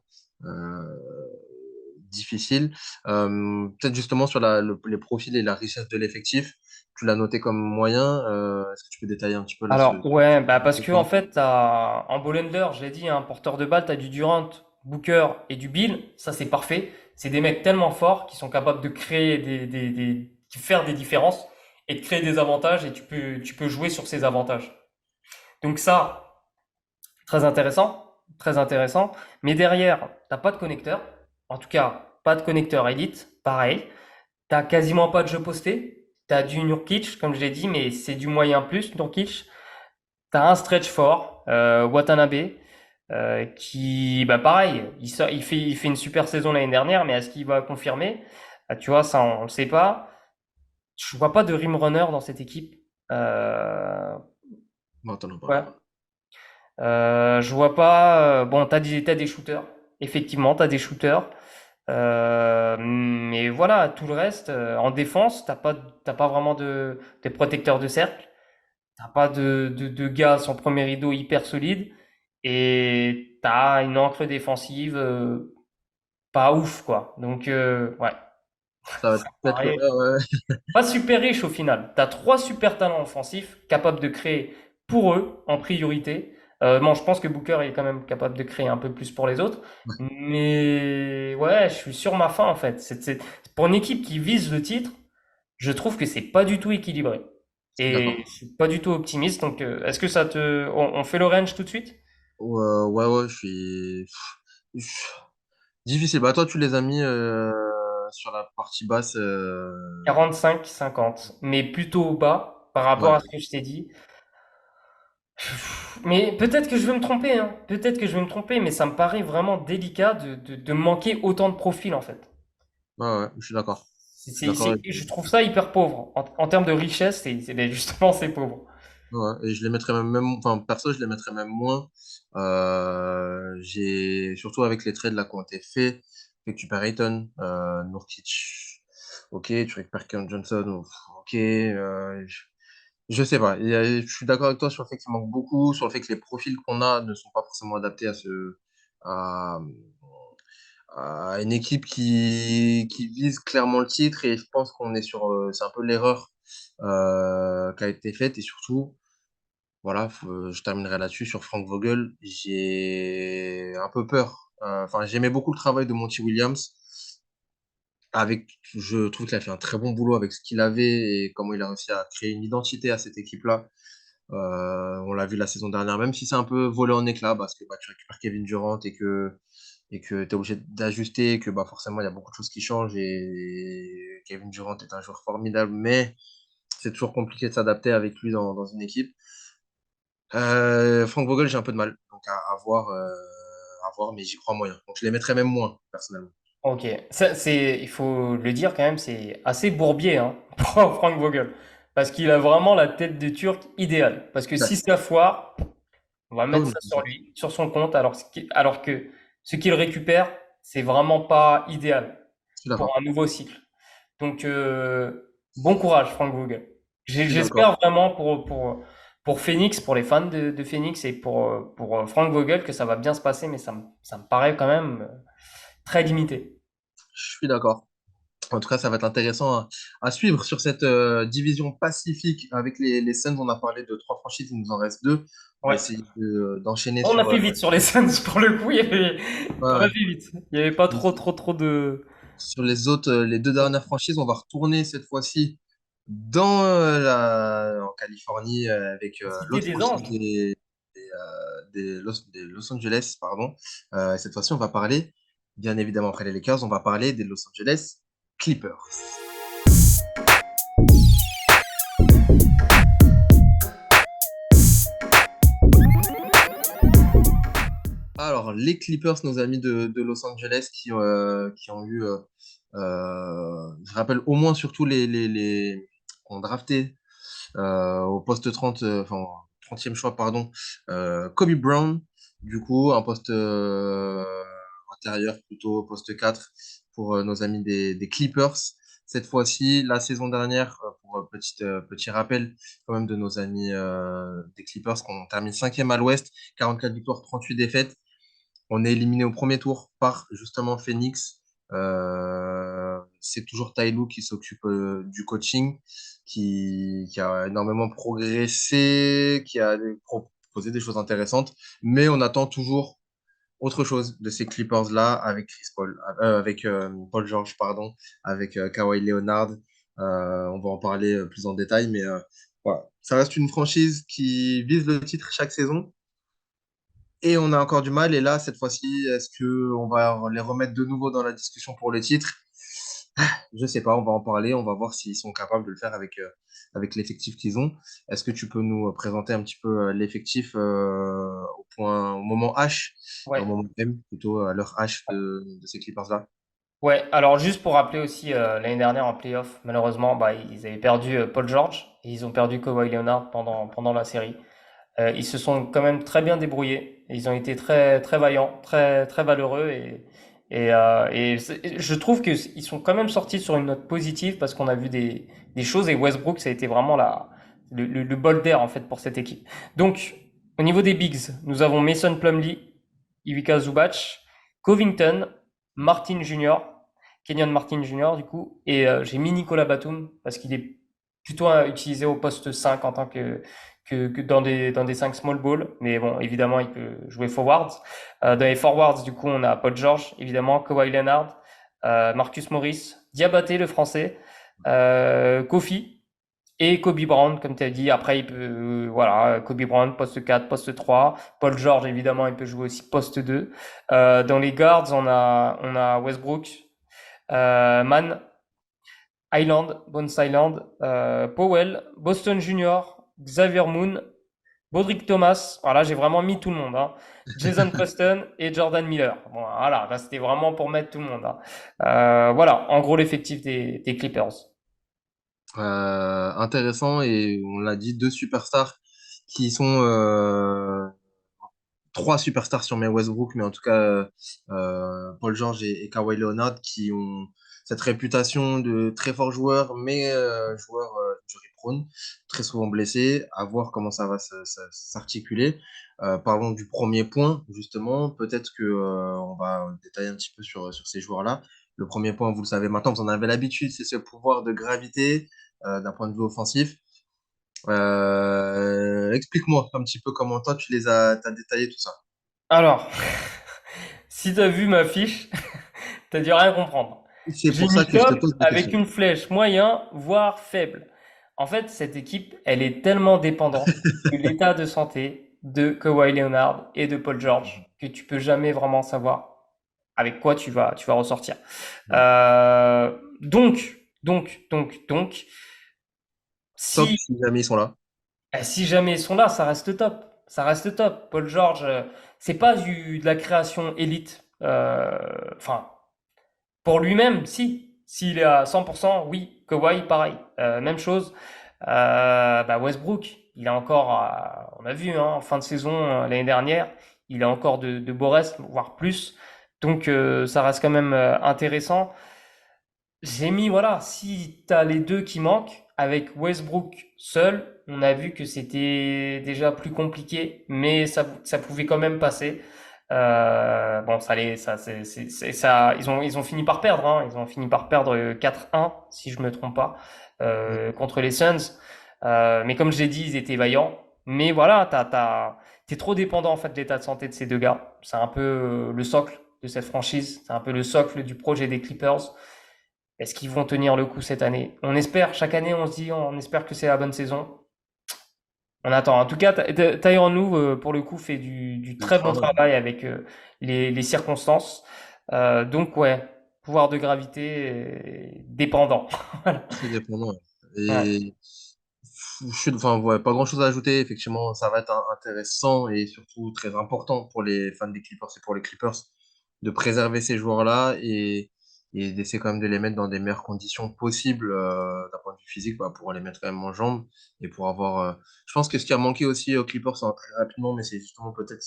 Difficile. Peut-être justement sur les profils et la richesse de l'effectif, tu l'as noté comme moyen. Est-ce que tu peux détailler un petit peu là Alors, ouais, bah parce ce que en point? fait, en ball handler, je l'ai dit, un porteur de balle, t'as du Durant. Booker et du Bill, ça c'est parfait. C'est des mecs tellement forts qui sont capables de créer de faire des différences et de créer des avantages et tu peux jouer sur ces avantages. Donc ça, très intéressant, très intéressant. Mais derrière, t'as pas de connecteur. En tout cas, pas de connecteur élite. Pareil. T'as quasiment pas de jeu posté. T'as du Nurkic, comme je l'ai dit, mais c'est du moyen plus, Nurkic. T'as un stretch fort, Watanabe, qui, bah pareil, il fait une super saison l'année dernière, mais est-ce qu'il va confirmer? Tu vois, ça, on le sait pas. Je vois pas de rim runner dans cette équipe. Euh, Non, t'en as pas. ouais. Je vois pas. Bon, t'as des shooters. Effectivement, t'as des shooters. Mais voilà, tout le reste, en défense, t'as pas vraiment de protecteurs de cercle. T'as pas de gars sans premier rideau hyper solide. Et t'as une encre défensive pas ouf, quoi. Donc, ouais. Ça va peut-être. Pareil. Ouais. Pas super riche au final. T'as trois super talents offensifs capables de créer pour eux en priorité. Bon, je pense que Booker est quand même capable de créer un peu plus pour les autres. Mais ouais, je suis sur ma faim en fait. Pour une équipe qui vise le titre, je trouve que c'est pas du tout équilibré. Et D'accord. je suis pas du tout optimiste. Donc, est-ce que ça te... on fait le range tout de suite? Ouais, je suis. Difficile. Bah, toi, tu les as mis sur la partie basse. 45-50. Mais plutôt bas par rapport Ouais. à ce que je t'ai dit. Mais peut-être que je vais me tromper, hein. Peut-être que je vais me tromper, mais ça me paraît vraiment délicat de manquer autant de profils, en fait. Ouais, je suis d'accord. Je suis d'accord. Je trouve ça hyper pauvre. En termes de richesse, justement, c'est pauvre. Ouais, et je les mettrais enfin, perso, je les mettrais même moins. Surtout avec les trades là qui ont été faits, tu récupères Ayton, Nurkic, ok, tu récupères Keon Johnson, ok, je sais pas. Je suis d'accord avec toi sur le fait qu'il manque beaucoup, sur le fait que les profils qu'on a ne sont pas forcément adaptés à, à une équipe qui vise clairement le titre, et je pense qu'on est c'est un peu l'erreur qui a été faite, et surtout. Voilà, je terminerai là-dessus sur Frank Vogel. J'ai un peu peur. Enfin, j'aimais beaucoup le travail de Monty Williams. Je trouve qu'il a fait un très bon boulot avec ce qu'il avait et comment il a réussi à créer une identité à cette équipe-là. On l'a vu la saison dernière, même si c'est un peu volé en éclats parce que bah, tu récupères Kevin Durant et que tu es obligé d'ajuster, que bah, forcément il y a beaucoup de choses qui changent, et Kevin Durant est un joueur formidable, mais c'est toujours compliqué de s'adapter avec lui dans une équipe. Frank Vogel, j'ai un peu de mal. Donc à voir, mais j'y crois moyen. Donc je les mettrais même moins, personnellement. Ok. Il faut le dire quand même, c'est assez bourbier, hein, pour Frank Vogel. Parce qu'il a vraiment la tête de Turc idéale. Parce que si Ouais. ça foire, on va Ah mettre oui, ça mais sur lui, sur son compte, alors que ce qu'il récupère, c'est vraiment pas idéal je suis pour d'accord. un nouveau cycle. Donc, bon courage, Frank Vogel. Je suis J'espère d'accord. vraiment pour Phoenix, pour les fans de Phoenix et pour Frank Vogel que ça va bien se passer, mais ça me paraît quand même très limité. Je suis d'accord. En tout cas, ça va être intéressant à suivre sur cette division Pacifique avec les Suns. On a parlé de trois franchises, il nous en reste deux. On va Ouais. essayer d'enchaîner On a sur, fait vite sur les Suns pour le coup. On a ouais, fait vite. Il n'y avait pas ouais. trop de. Sur les autres, les deux dernières franchises. On va retourner cette fois-ci en Californie avec La Cité l'autre des franchise Anges. des Los Angeles, pardon. Cette fois-ci, on va parler, bien évidemment, après les Lakers, on va parler des Los Angeles Clippers. Alors, les Clippers, nos amis de Los Angeles qui ont eu, je rappelle au moins surtout les ont drafté au poste 30, enfin, 30e choix, pardon, Kobe Brown, du coup, un poste intérieur plutôt, poste 4 pour nos amis des Clippers. Cette fois-ci, la saison dernière, pour petit rappel quand même de nos amis des Clippers, qu'on termine 5e à l'Ouest, 44 victoires, 38 défaites. On est éliminé au premier tour par justement Phoenix. C'est toujours Ty Lue qui s'occupe du coaching, qui a énormément progressé, qui a proposé des choses intéressantes, mais on attend toujours autre chose de ces Clippers-là avec Chris Paul, avec Paul George, pardon, avec Kawhi Leonard. On va en parler plus en détail, mais voilà. Ça reste une franchise qui vise le titre chaque saison. Et on a encore du mal. Et là, cette fois-ci, est-ce que on va les remettre de nouveau dans la discussion pour le titre? Je sais pas, on va en parler. On va voir s'ils sont capables de le faire avec l'effectif qu'ils ont. Est-ce que tu peux nous présenter un petit peu l'effectif au moment H, au Ouais. moment M, plutôt à l'heure H de ces Clippers-là? Ouais, alors juste pour rappeler aussi, l'année dernière en playoff, malheureusement, bah, ils avaient perdu Paul George et ils ont perdu Kawhi Leonard pendant la série. Ils se sont quand même très bien débrouillés. Ils ont été très, très vaillants, très, très valeureux et je trouve qu'ils sont quand même sortis sur une note positive parce qu'on a vu des choses et Westbrook, ça a été vraiment le bol d'air en fait pour cette équipe. Donc, au niveau des bigs, nous avons Mason Plumlee, Ivica Zubac, Covington, Martin Jr., Kenyon Martin Jr. du coup, et j'ai mis Nicolas Batum parce qu'il est plutôt utilisé au poste 5 en tant que dans des 5 small ball, mais bon, évidemment, il peut jouer forwards. Dans les forwards, du coup, on a Paul George, évidemment, Kawhi Leonard, Marcus Morris, Diabaté, le français, Kofi et Kobe Bryant, comme tu as dit. Après, il peut, voilà, Kobe Bryant, poste 4, poste 3. Paul George, évidemment, il peut jouer aussi poste 2. Dans les guards, on a Westbrook, Mann, Bones Island, Powell, Boston Junior, Xavier Moon, Bodrick Thomas. Voilà, j'ai vraiment mis tout le monde, hein. Jason Preston et Jordan Miller. Bon, voilà, là, c'était vraiment pour mettre tout le monde, hein. Voilà, en gros, l'effectif des Clippers. Intéressant, et on l'a dit, deux superstars qui sont trois superstars sur mes Westbrook, mais en tout cas Paul George et Kawhi Leonard qui ont cette réputation de très forts joueurs, mais joueurs injury prone, très souvent blessés. À voir comment ça va s'articuler. Parlons du premier point, justement. Peut-être que on va détailler un petit peu sur ces joueurs-là. Le premier point, vous le savez maintenant, vous en avez l'habitude, c'est ce pouvoir de gravité d'un point de vue offensif. Explique-moi un petit peu comment toi tu t'as détaillé tout ça. Alors, si t'as vu ma fiche, t'as dû rien comprendre. C'est J'ai pour ça mis que je te top pose des avec questions. une flèche moyen, voire faible. En fait, cette équipe, elle est tellement dépendante de l'état de santé de Kawhi Leonard et de Paul George que tu peux jamais vraiment savoir avec quoi tu vas ressortir. Ouais. Donc, Top si, si jamais ils sont là. si jamais ils sont là, ça reste top. Ça reste top. Paul George, c'est pas de la création élite. Enfin, pour lui-même, si. S'il est à 100%, oui. Kawhi, pareil. Même chose. Bah Westbrook, il a encore, on a vu, hein, en fin de saison l'année dernière, il a encore de beaux restes, voire plus. Donc ça reste quand même intéressant. J'ai mis, voilà, si tu as les deux qui manquent, avec Westbrook seul, on a vu que c'était déjà plus compliqué, mais ça pouvait quand même passer. Bon, ça, ils ont fini par perdre, hein. Ils ont fini par perdre 4-1, si je me trompe pas, contre les Suns. Mais comme j'ai dit, ils étaient vaillants. Mais voilà, t'es trop dépendant en fait de l'état de santé de ces deux gars. C'est un peu le socle de cette franchise. C'est un peu le socle du projet des Clippers. Est-ce qu'ils vont tenir le coup cette année? On espère, chaque année on se dit, on espère que c'est la bonne saison. On attend. En tout cas, Tyronn Lue, pour le coup, fait du Le très bon travail, travail avec les circonstances. Donc ouais, pouvoir de gravité dépendant. Voilà. très dépendant. Ouais. Ouais. Et enfin, ouais, pas grand-chose à ajouter. Effectivement, ça va être intéressant et surtout très important pour les fans des Clippers et pour les Clippers de préserver ces joueurs-là et d'essayer quand même de les mettre dans des meilleures conditions possibles d'un point de vue physique, bah, pour les mettre quand même en jambes et pour avoir. Je pense que ce qui a manqué aussi aux Clippers, hein, très rapidement, mais c'est justement peut-être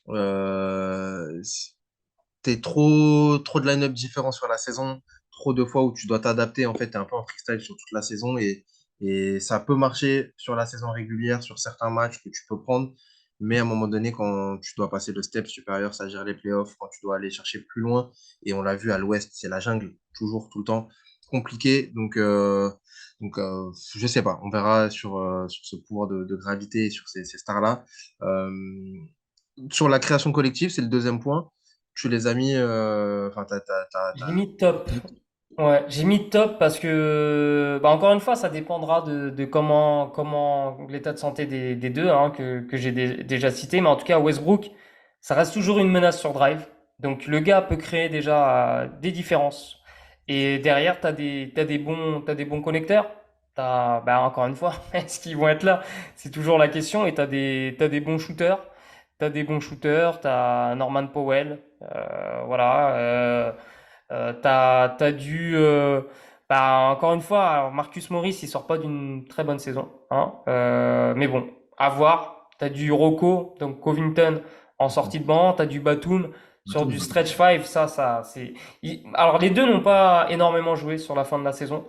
euh, t'es trop de line-up différents sur la saison, trop de fois où tu dois t'adapter. En fait, t'es un peu en freestyle sur toute la saison et ça peut marcher sur la saison régulière, sur certains matchs que tu peux prendre. Mais à un moment donné, quand tu dois passer le step supérieur, ça gère les playoffs, quand tu dois aller chercher plus loin. Et on l'a vu à l'Ouest, c'est la jungle, toujours, tout le temps, compliqué. Je sais pas, on verra sur ce pouvoir de gravité et sur ces stars-là. Euh, Sur la création collective, c'est le deuxième point. Tu les as mis. Enfin, J'ai mis top. Ouais, j'ai mis top parce que, bah, encore une fois, ça dépendra de comment l'état de santé des deux, hein, que j'ai déjà cité. Mais en tout cas, Westbrook, ça reste toujours une menace sur drive. Donc, le gars peut créer déjà des différences. Et derrière, t'as des bons connecteurs. Bah, encore une fois, est-ce qu'ils vont être là? C'est toujours la question. Et t'as des bons shooters. T'as des bons shooters. T'as Norman Powell. Voilà. T'as dû, bah, encore une fois, alors Marcus Morris, il sort pas d'une très bonne saison, hein. Mais bon, à voir. T'as du Rocco, donc Covington en sortie de banc, t'as du Batum sur du Batum. stretch five. Alors les deux n'ont pas énormément joué sur la fin de la saison.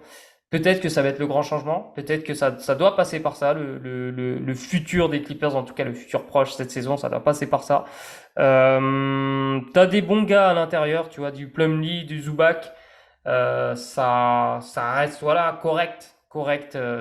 Peut-être que ça va être le grand changement. Peut-être que ça doit passer par ça. Le futur des Clippers, en tout cas le futur proche cette saison, ça doit passer par ça. T'as des bons gars à l'intérieur, tu vois, du Plumlee, du Zubac. Ça reste voilà correct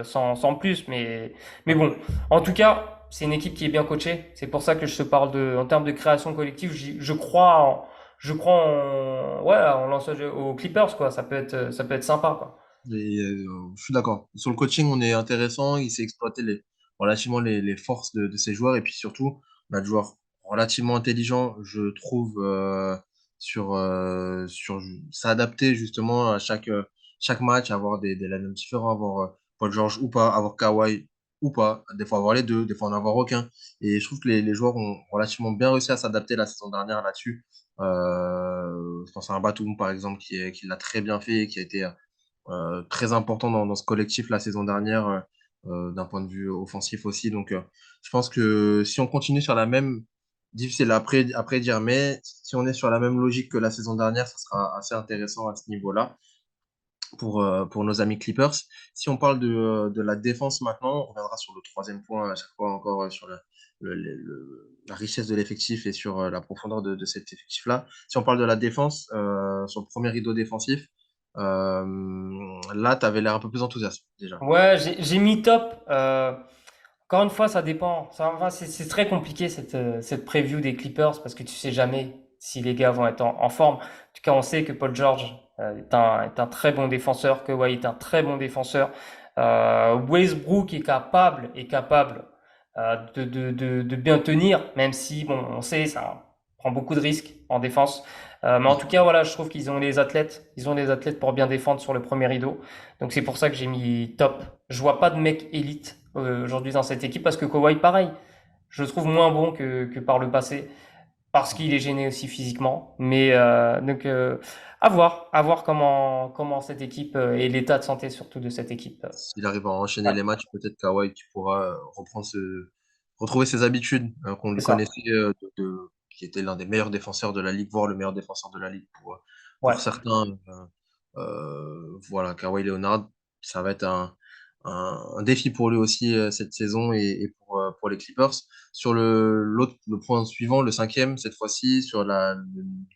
sans plus. Mais bon, en tout cas, c'est une équipe qui est bien coachée. C'est pour ça que je te parle en termes de création collective. Je crois ouais, en lançage aux Clippers quoi. Ça peut être sympa quoi. Je suis d'accord. Sur le coaching, on est intéressant. Il sait exploiter relativement les forces de ses joueurs. Et puis surtout, on a des joueurs relativement intelligents, je trouve, sur s'adapter justement à chaque match, avoir des lineups différents, avoir Paul George ou pas, avoir Kawhi ou pas, des fois avoir les deux, des fois en avoir aucun. Et je trouve que les joueurs ont relativement bien réussi à s'adapter la saison dernière là-dessus. Je pense à un Batum, par exemple, qui l'a très bien fait, qui a été très important dans ce collectif la saison dernière, d'un point de vue offensif aussi. Donc, je pense que si on continue sur la même, difficile après dire, mais si on est sur la même logique que la saison dernière, ça sera assez intéressant à ce niveau-là pour nos amis Clippers. Si on parle de la défense maintenant, on reviendra sur le troisième point à chaque fois encore sur la richesse de l'effectif et sur la profondeur de cet effectif-là. Si on parle de la défense, sur le premier rideau défensif, là, tu avais l'air un peu plus enthousiaste déjà. Ouais, j'ai mis top. Encore une fois, ça dépend. Enfin, c'est très compliqué cette preview des Clippers parce que tu sais jamais si les gars vont être en forme. En tout cas, on sait que Paul George est un très bon défenseur, que Kawhi est un très bon défenseur. Westbrook est capable de bien tenir, même si, bon, on sait, ça prend beaucoup de risques en défense. Mais en tout cas, voilà, je trouve qu'ils ont les athlètes. Ils ont les athlètes pour bien défendre sur le premier rideau. Donc c'est pour ça que j'ai mis top. Je vois pas de mec élite aujourd'hui dans cette équipe parce que Kawhi, pareil, je le trouve moins bon que par le passé parce qu'il est gêné aussi physiquement. Mais à voir comment cette équipe et l'état de santé surtout de cette équipe. S'il arrive à enchaîner Ouais, les matchs, peut-être Kawhi qui pourra retrouver ses habitudes qu'on c'est lui ça. connaissait, qui était l'un des meilleurs défenseurs de la ligue, voire le meilleur défenseur de la ligue Ouais. pour certains. Voilà, Kawhi Leonard, ça va être un défi pour lui aussi cette saison et pour les Clippers. Sur le point suivant, le cinquième, cette fois-ci, sur le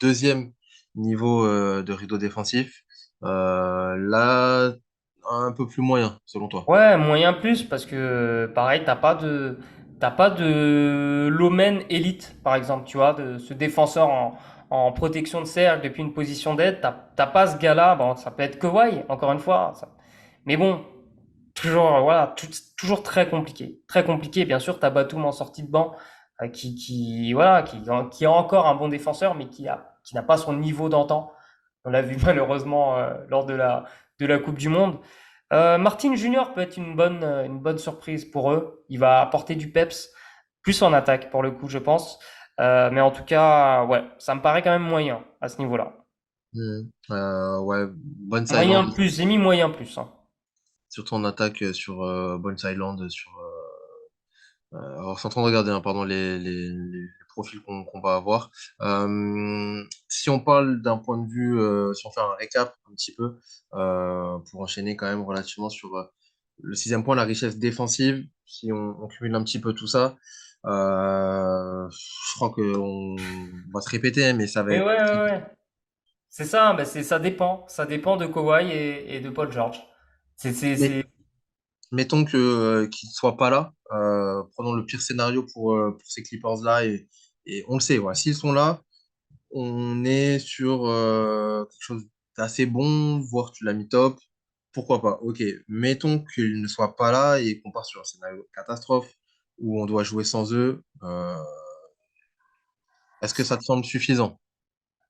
deuxième niveau de rideau défensif, là, un peu plus moyen, selon toi. Ouais, moyen plus parce que pareil, t'as pas de Lomen élite par exemple, tu vois, de ce défenseur en protection de cercle depuis une position d'aide, t'as pas ce gars-là. Bon, ça peut être Kawhi encore une fois, mais bon, toujours voilà, toujours très compliqué. Bien sûr, t'as Batum en sortie de banc voilà, qui est encore un bon défenseur, mais qui n'a pas son niveau d'antan. On l'a vu malheureusement lors de la Coupe du Monde. Martin Junior peut être une bonne surprise pour eux. Il va apporter du peps, plus en attaque pour le coup, je pense. Mais en tout cas, ouais, ça me paraît quand même moyen à ce niveau-là. Ouais, Bones Moyen Island, plus, j'ai mis moyen plus, hein. surtout en attaque sur Bones Island, alors, je suis en train de regarder, hein, pardon, les profils qu'on va avoir. Si on parle d'un point de vue, si on fait un récap un petit peu, pour enchaîner quand même relativement sur le sixième point, la richesse défensive, si on cumule un petit peu tout ça, je crois qu'on va se répéter, mais ça va Mais être ouais. C'est ça, bah ça dépend. Ça dépend de Kawhi et de Paul George. mais C'est... mettons que qu'il ne soit pas là. Prenons le pire scénario pour ces Clippers-là Et on le sait, voilà, s'ils sont là, on est sur quelque chose d'assez bon, voire tu l'as mis top. Pourquoi pas? Ok, mettons qu'ils ne soient pas là et qu'on part sur un scénario catastrophe où on doit jouer sans eux. Est-ce que ça te semble suffisant?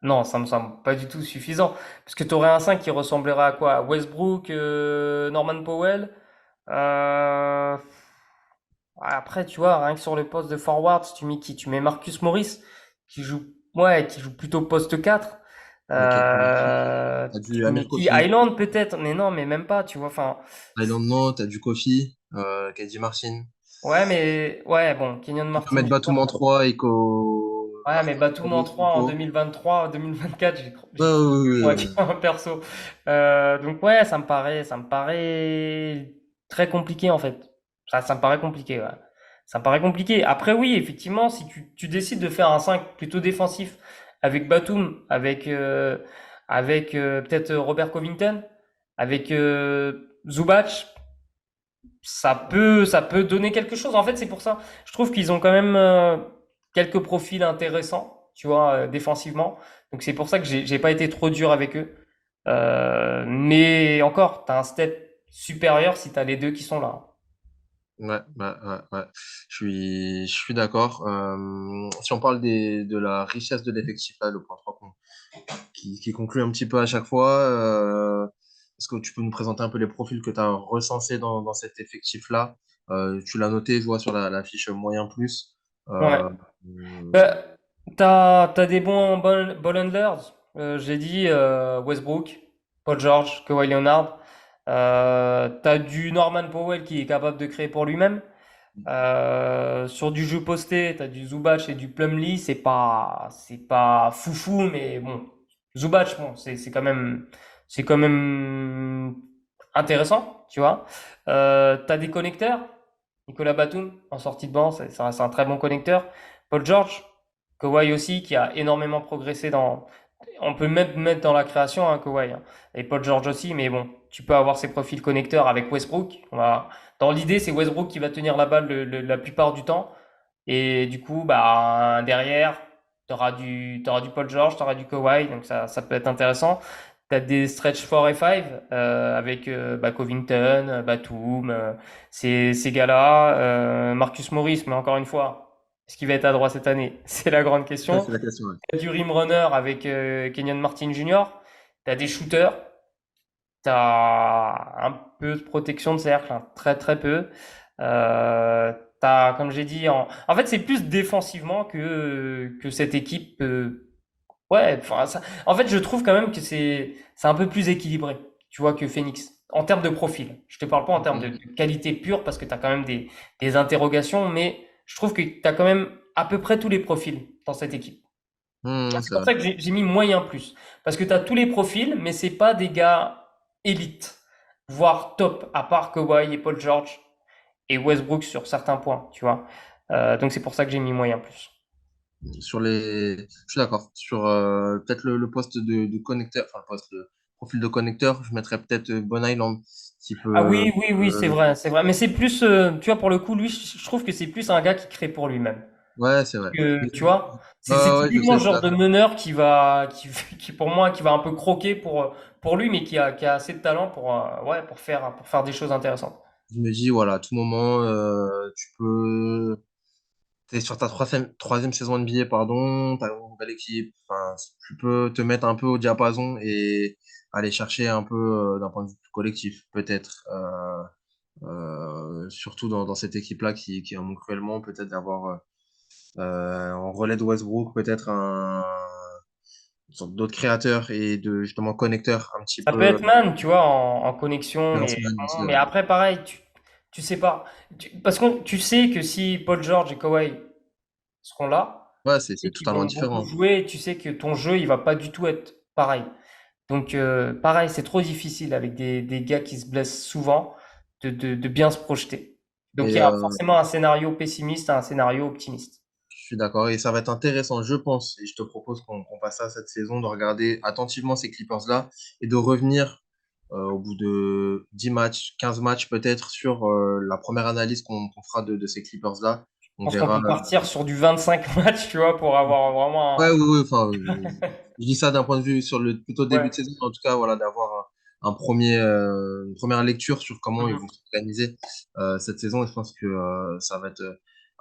Non, ça me semble pas du tout suffisant. Parce que tu aurais un 5 qui ressemblerait à quoi? Westbrook, Norman Powell. Euh, Après, tu vois, rien que sur le poste de forward, si tu mets qui? Tu mets Marcus Morris, qui joue, ouais, qui joue plutôt poste 4. Ok, t'as du Tu mets Amir qui? Kofi, Island peut-être, mais non, mais même pas, tu vois. Enfin, Thailand non, t'as du Kofi, KD Martin. ouais, mais ouais, bon, Kenyon Tu peux Martin mettre Jr. Batum en 3 et qu'au Ouais, mais Batum en 3 en Pivot. 2023, 2024, Ouais, j'y crois ouais, plus, moi, ouais, tu ouais. vois, perso. Donc ouais, ça me paraît très compliqué en fait. Ça me paraît compliqué, ouais. Ça me paraît compliqué. Après, oui, effectivement, si tu décides de faire un 5 plutôt défensif avec Batum, avec peut-être Robert Covington, avec Zubac, ça peut donner quelque chose. En fait, c'est pour ça. Je trouve qu'ils ont quand même quelques profils intéressants, tu vois, défensivement. Donc c'est pour ça que j'ai pas été trop dur avec eux. Mais encore, t'as un step supérieur si t'as les deux qui sont là. Ouais, ouais. Je suis d'accord. Si on parle de la richesse de l'effectif, là, le point 3 qui conclut un petit peu à chaque fois, est-ce que tu peux nous présenter un peu les profils que tu as recensés dans cet effectif-là? Tu l'as noté, je vois, sur la fiche moyen plus. Ouais. Euh, Bah, t'as des ball handlers. J'ai dit Westbrook, Paul George, Kawhi Leonard. T'as du Norman Powell qui est capable de créer pour lui-même. Sur du jeu posté, t'as du Zubac et du Plumlee, c'est pas foufou, mais bon, Zubac, bon, c'est quand même intéressant, tu vois. T'as des connecteurs, Nicolas Batum en sortie de banc, ça reste un très bon connecteur. Paul George, Kawhi aussi, qui a énormément progressé on peut même mettre dans la création, hein, Kawhi, hein. Et Paul George aussi, mais bon, tu peux avoir ces profils connecteurs avec Westbrook. Dans l'idée, c'est Westbrook qui va tenir la balle la plupart du temps. Et du coup, bah, derrière, t'auras du Paul George, t'auras du Kawhi, donc ça peut être intéressant. T'as des stretch 4 et 5 avec bah, Covington, Batum, ces gars-là. Marcus Morris, mais encore une fois, est-ce qu'il va être à droit cette année? C'est la grande ça, question. c'est la question. Ouais. T'as du rim runner avec Kenyon Martin Jr. T'as des shooters. T'as un peu de protection de cercle, hein, très très peu. Comme j'ai dit, en fait, c'est plus défensivement que cette équipe. Ouais, enfin, en fait, je trouve quand même que c'est un peu plus équilibré, tu vois, que Phoenix. En termes de profil. Je te parle pas en termes de qualité pure parce que tu as quand même des interrogations, mais je trouve que tu as quand même à peu près tous les profils dans cette équipe. C'est C'est pour vrai. ça que j'ai mis moyen plus. Parce que tu as tous les profils, mais c'est pas des gars élites, voire top, à part Kawhi et Paul George et Westbrook sur certains points, tu vois. Donc c'est pour ça que j'ai mis moyen plus. Je suis d'accord. Sur peut-être le poste de connecteur, enfin le profil de connecteur, je mettrais peut-être Bon Island, qui Ah peut. oui, oui, oui, c'est vrai, c'est vrai. Mais c'est plus, tu vois, pour le coup, lui, je trouve que c'est plus un gars qui crée pour lui-même. Ouais, c'est vrai. Tu vois, c'est Ouais, je typiquement sais, le je suis genre de d'accord. meneur qui pour moi, qui va un peu croquer pour lui, mais qui a assez de talent ouais, pour faire des choses intéressantes. Je me dis, voilà, à tout moment, tu peux. T'es sur ta troisième saison NBA, pardon, t'as une nouvelle équipe. Enfin, tu peux te mettre un peu au diapason et aller chercher un peu d'un point de vue plus collectif, peut-être. Surtout dans cette équipe-là qui en manque cruellement, peut-être d'avoir en relais de Westbrook, peut-être une sorte d'autre créateur et de justement connecteur un petit Ça peut peu. être man, tu vois, en connexion, Huntsman aussi, mais ouais. après, pareil, tu sais pas. Parce que tu sais que si Paul George et Kawhi seront là, Ouais, et c'est qu'ils totalement vont beaucoup différent. jouer, tu sais que ton jeu, il va pas du tout être pareil. Donc, pareil, c'est trop difficile avec des gars qui se blessent souvent de bien se projeter. Donc, il Et y a forcément un scénario pessimiste et un scénario optimiste. je suis d'accord. Et ça va être intéressant, je pense, et je te propose qu'on fasse ça cette saison, de regarder attentivement ces Clippers-là et de revenir au bout de 10 matchs, 15 matchs peut-être, sur la première analyse qu'on fera de ces Clippers-là On Je pense qu'on verra. peut partir sur du 25 matchs, tu vois, pour avoir Ouais, vraiment oui, oui. Enfin, je dis ça d'un point de vue sur le plutôt un... début de Ouais. saison, mais en tout cas, voilà, d'avoir une première lecture sur comment ils Mhm. vont s'organiser cette saison. Et je pense que ça va être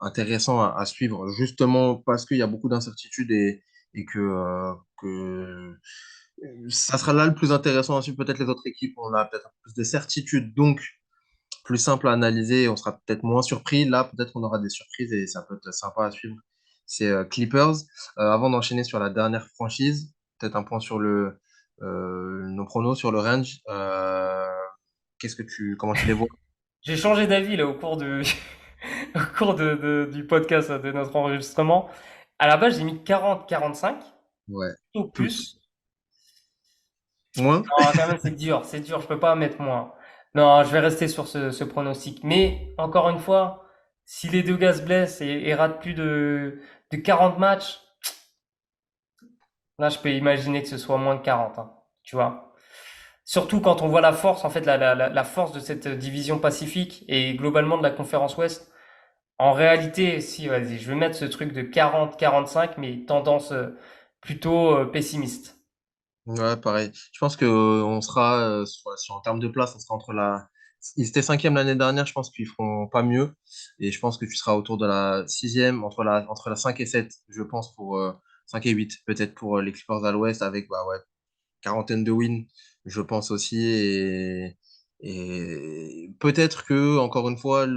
intéressant à suivre, justement parce qu'il y a beaucoup d'incertitudes et que ça sera là le plus intéressant à suivre. Peut-être les autres équipes, on a peut-être un peu plus de certitude, donc plus simple à analyser et on sera peut-être moins surpris. Là, peut-être on aura des surprises et ça peut être sympa à suivre. C'est Clippers. Avant d'enchaîner sur la dernière franchise, peut-être un point sur nos pronos sur le range. Comment tu les vois? J'ai changé d'avis là au cours au cours du podcast, de notre enregistrement. À la base, j'ai mis 40-45 Ouais, ou plus. plus. Moins? Non, quand même, c'est dur, je peux pas mettre moins. Non, je vais rester sur ce pronostic. Mais encore une fois, si les deux gars se blessent et ratent plus de 40 matchs, là, je peux imaginer que ce soit moins de 40, hein, tu vois. Surtout quand on voit la force, en fait, la force de cette division Pacifique et globalement de la conférence Ouest. En réalité, si, vas-y, je vais mettre ce truc de 40-45, mais tendance plutôt pessimiste. Ouais, pareil. Je pense que on sera en termes de place, on sera entre la. Ils étaient cinquième l'année dernière, je pense qu'ils feront pas mieux. Et je pense que tu seras autour de la sixième, entre la 5 et 7 je pense, pour 5 et 8 peut-être pour les Clippers à l'ouest, avec bah ouais, quarantaine de wins, je pense aussi. Et peut-être que, encore une fois,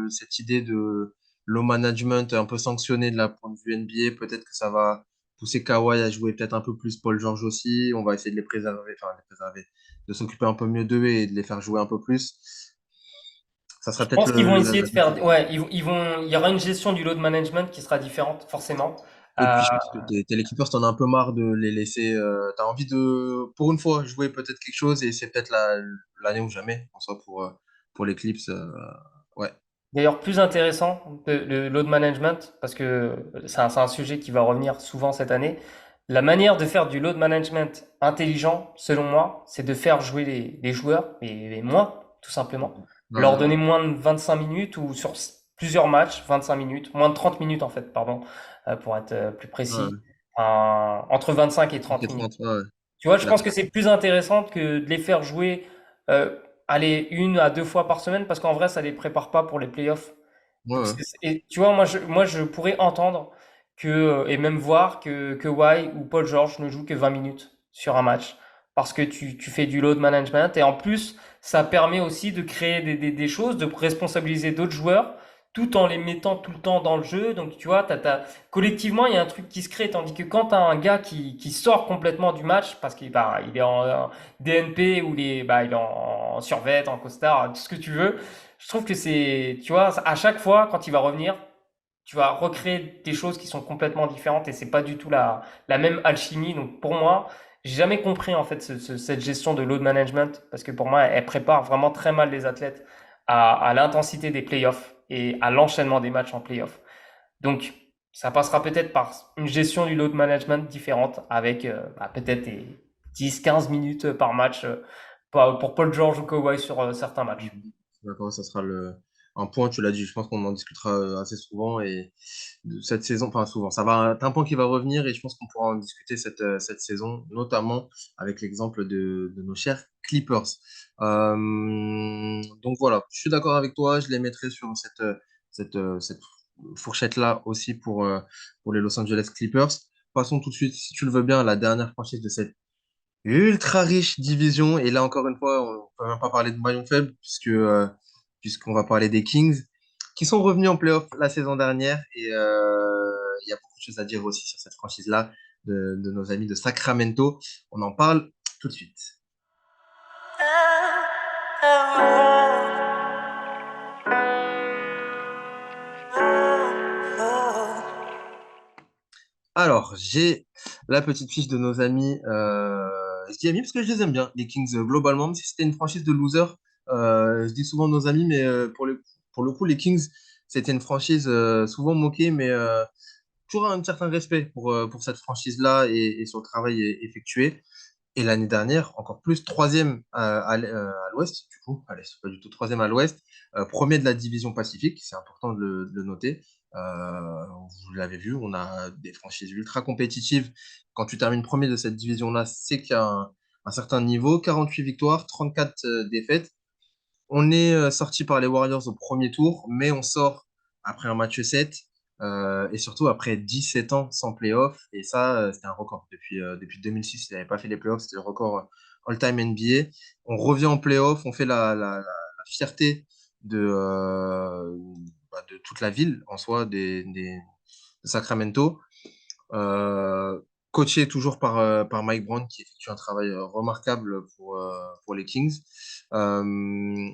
cette idée de low management un peu sanctionné de la point de vue NBA, peut-être que ça va pousser Kawhi à jouer peut-être un peu plus, Paul George aussi. On va essayer de les préserver, enfin, les préserver, de s'occuper un peu mieux d'eux et de les faire jouer un peu plus. Ça Je sera peut-être pense qu'ils vont essayer la de faire, ouais, il y aura une gestion du load management qui sera différente, forcément. Et Euh, puis, je pense que t'es les Clippers, t'en as un peu marre de les laisser. T'as envie de, pour une fois, jouer peut-être quelque chose et c'est peut-être l'année ou jamais, en soi, pour les Clips. Ouais. D'ailleurs, plus intéressant, le load management, parce que c'est un sujet qui va revenir souvent cette année. La manière de faire du load management intelligent, selon moi, c'est de faire jouer les joueurs, et moins, tout simplement. Leur Ouais, donner moins de 25 minutes ou sur plusieurs matchs, 25 minutes, moins de 30 minutes en fait, pardon, pour être plus précis, ouais. entre 25 et 30 Ok, minutes. 30, ouais, Tu vois, je je suis pense d'accord. que c'est plus intéressant que de les faire jouer, euh, aller 1 à 2 fois par semaine, parce qu'en vrai, ça les prépare pas pour les playoffs. Ouais, Donc, ouais. et tu vois, moi, je pourrais entendre et même voir que Kawhi ou Paul George ne jouent que 20 minutes sur un match. Parce que tu fais du load management. Et en plus, ça permet aussi de créer des choses, de responsabiliser d'autres joueurs, tout en les mettant tout le temps dans le jeu. Donc, tu vois, collectivement, il y a un truc qui se crée. Tandis que quand tu as un gars qui sort complètement du match, parce qu'il bah, il est en DNP ou il est en survêt, en costard, tout ce que tu veux, je trouve que c'est, tu vois, à chaque fois, quand il va revenir, tu vas recréer des choses qui sont complètement différentes et c'est pas du tout la même alchimie. Donc pour moi, j'ai jamais compris en fait cette gestion de load management parce que pour moi, elle prépare vraiment très mal les athlètes à l'intensité des playoffs et à l'enchaînement des matchs en playoffs. Donc ça passera peut-être par une gestion du load management différente avec peut-être des 10-15 minutes par match pour Paul George ou Kawhi sur certains matchs. D'accord, ça sera un point, tu l'as dit, je pense qu'on en discutera assez souvent et de cette saison, enfin souvent, ça va être un point qui va revenir et je pense qu'on pourra en discuter cette saison, notamment avec l'exemple de nos chers Clippers. Donc voilà, je suis d'accord avec toi, je les mettrai sur cette fourchette-là aussi pour les Los Angeles Clippers. Passons tout de suite, si tu le veux bien, à la dernière franchise de cette ultra riche division. Et là, encore une fois, on ne peut même pas parler de maillon faible, puisqu'on va parler des Kings, qui sont revenus en playoff la saison dernière. Et il y a beaucoup de choses à dire aussi sur cette franchise-là, de nos amis de Sacramento. On en parle tout de suite. Alors, j'ai la petite fiche de nos amis. Je dis amis parce que je les aime bien, les Kings, globalement. Même si c'était une franchise de losers, je dis souvent nos amis, mais pour le coup, les Kings, c'était une franchise souvent moquée, mais toujours un certain respect pour cette franchise-là et sur le travail effectué. Et l'année dernière, encore plus, troisième à l'ouest, du coup, allez, c'est pas du tout troisième à l'ouest, premier de la division Pacifique, c'est important de le noter, Vous l'avez vu, on a des franchises ultra compétitives. Quand tu termines premier de cette division-là, c'est qu'il y a un certain niveau. 48 victoires, 34 défaites. On est sorti par les Warriors au premier tour, mais on sort après un match 7 et surtout après 17 ans sans playoff. Et ça, c'était un record. Depuis 2006, il n'avait pas fait les playoffs. C'était le record all-time NBA. On revient en playoff, on fait la fierté de toute la ville en soi, de Sacramento. Euh, Coaché toujours par Mike Brown, qui effectue un travail remarquable pour les Kings. Euh,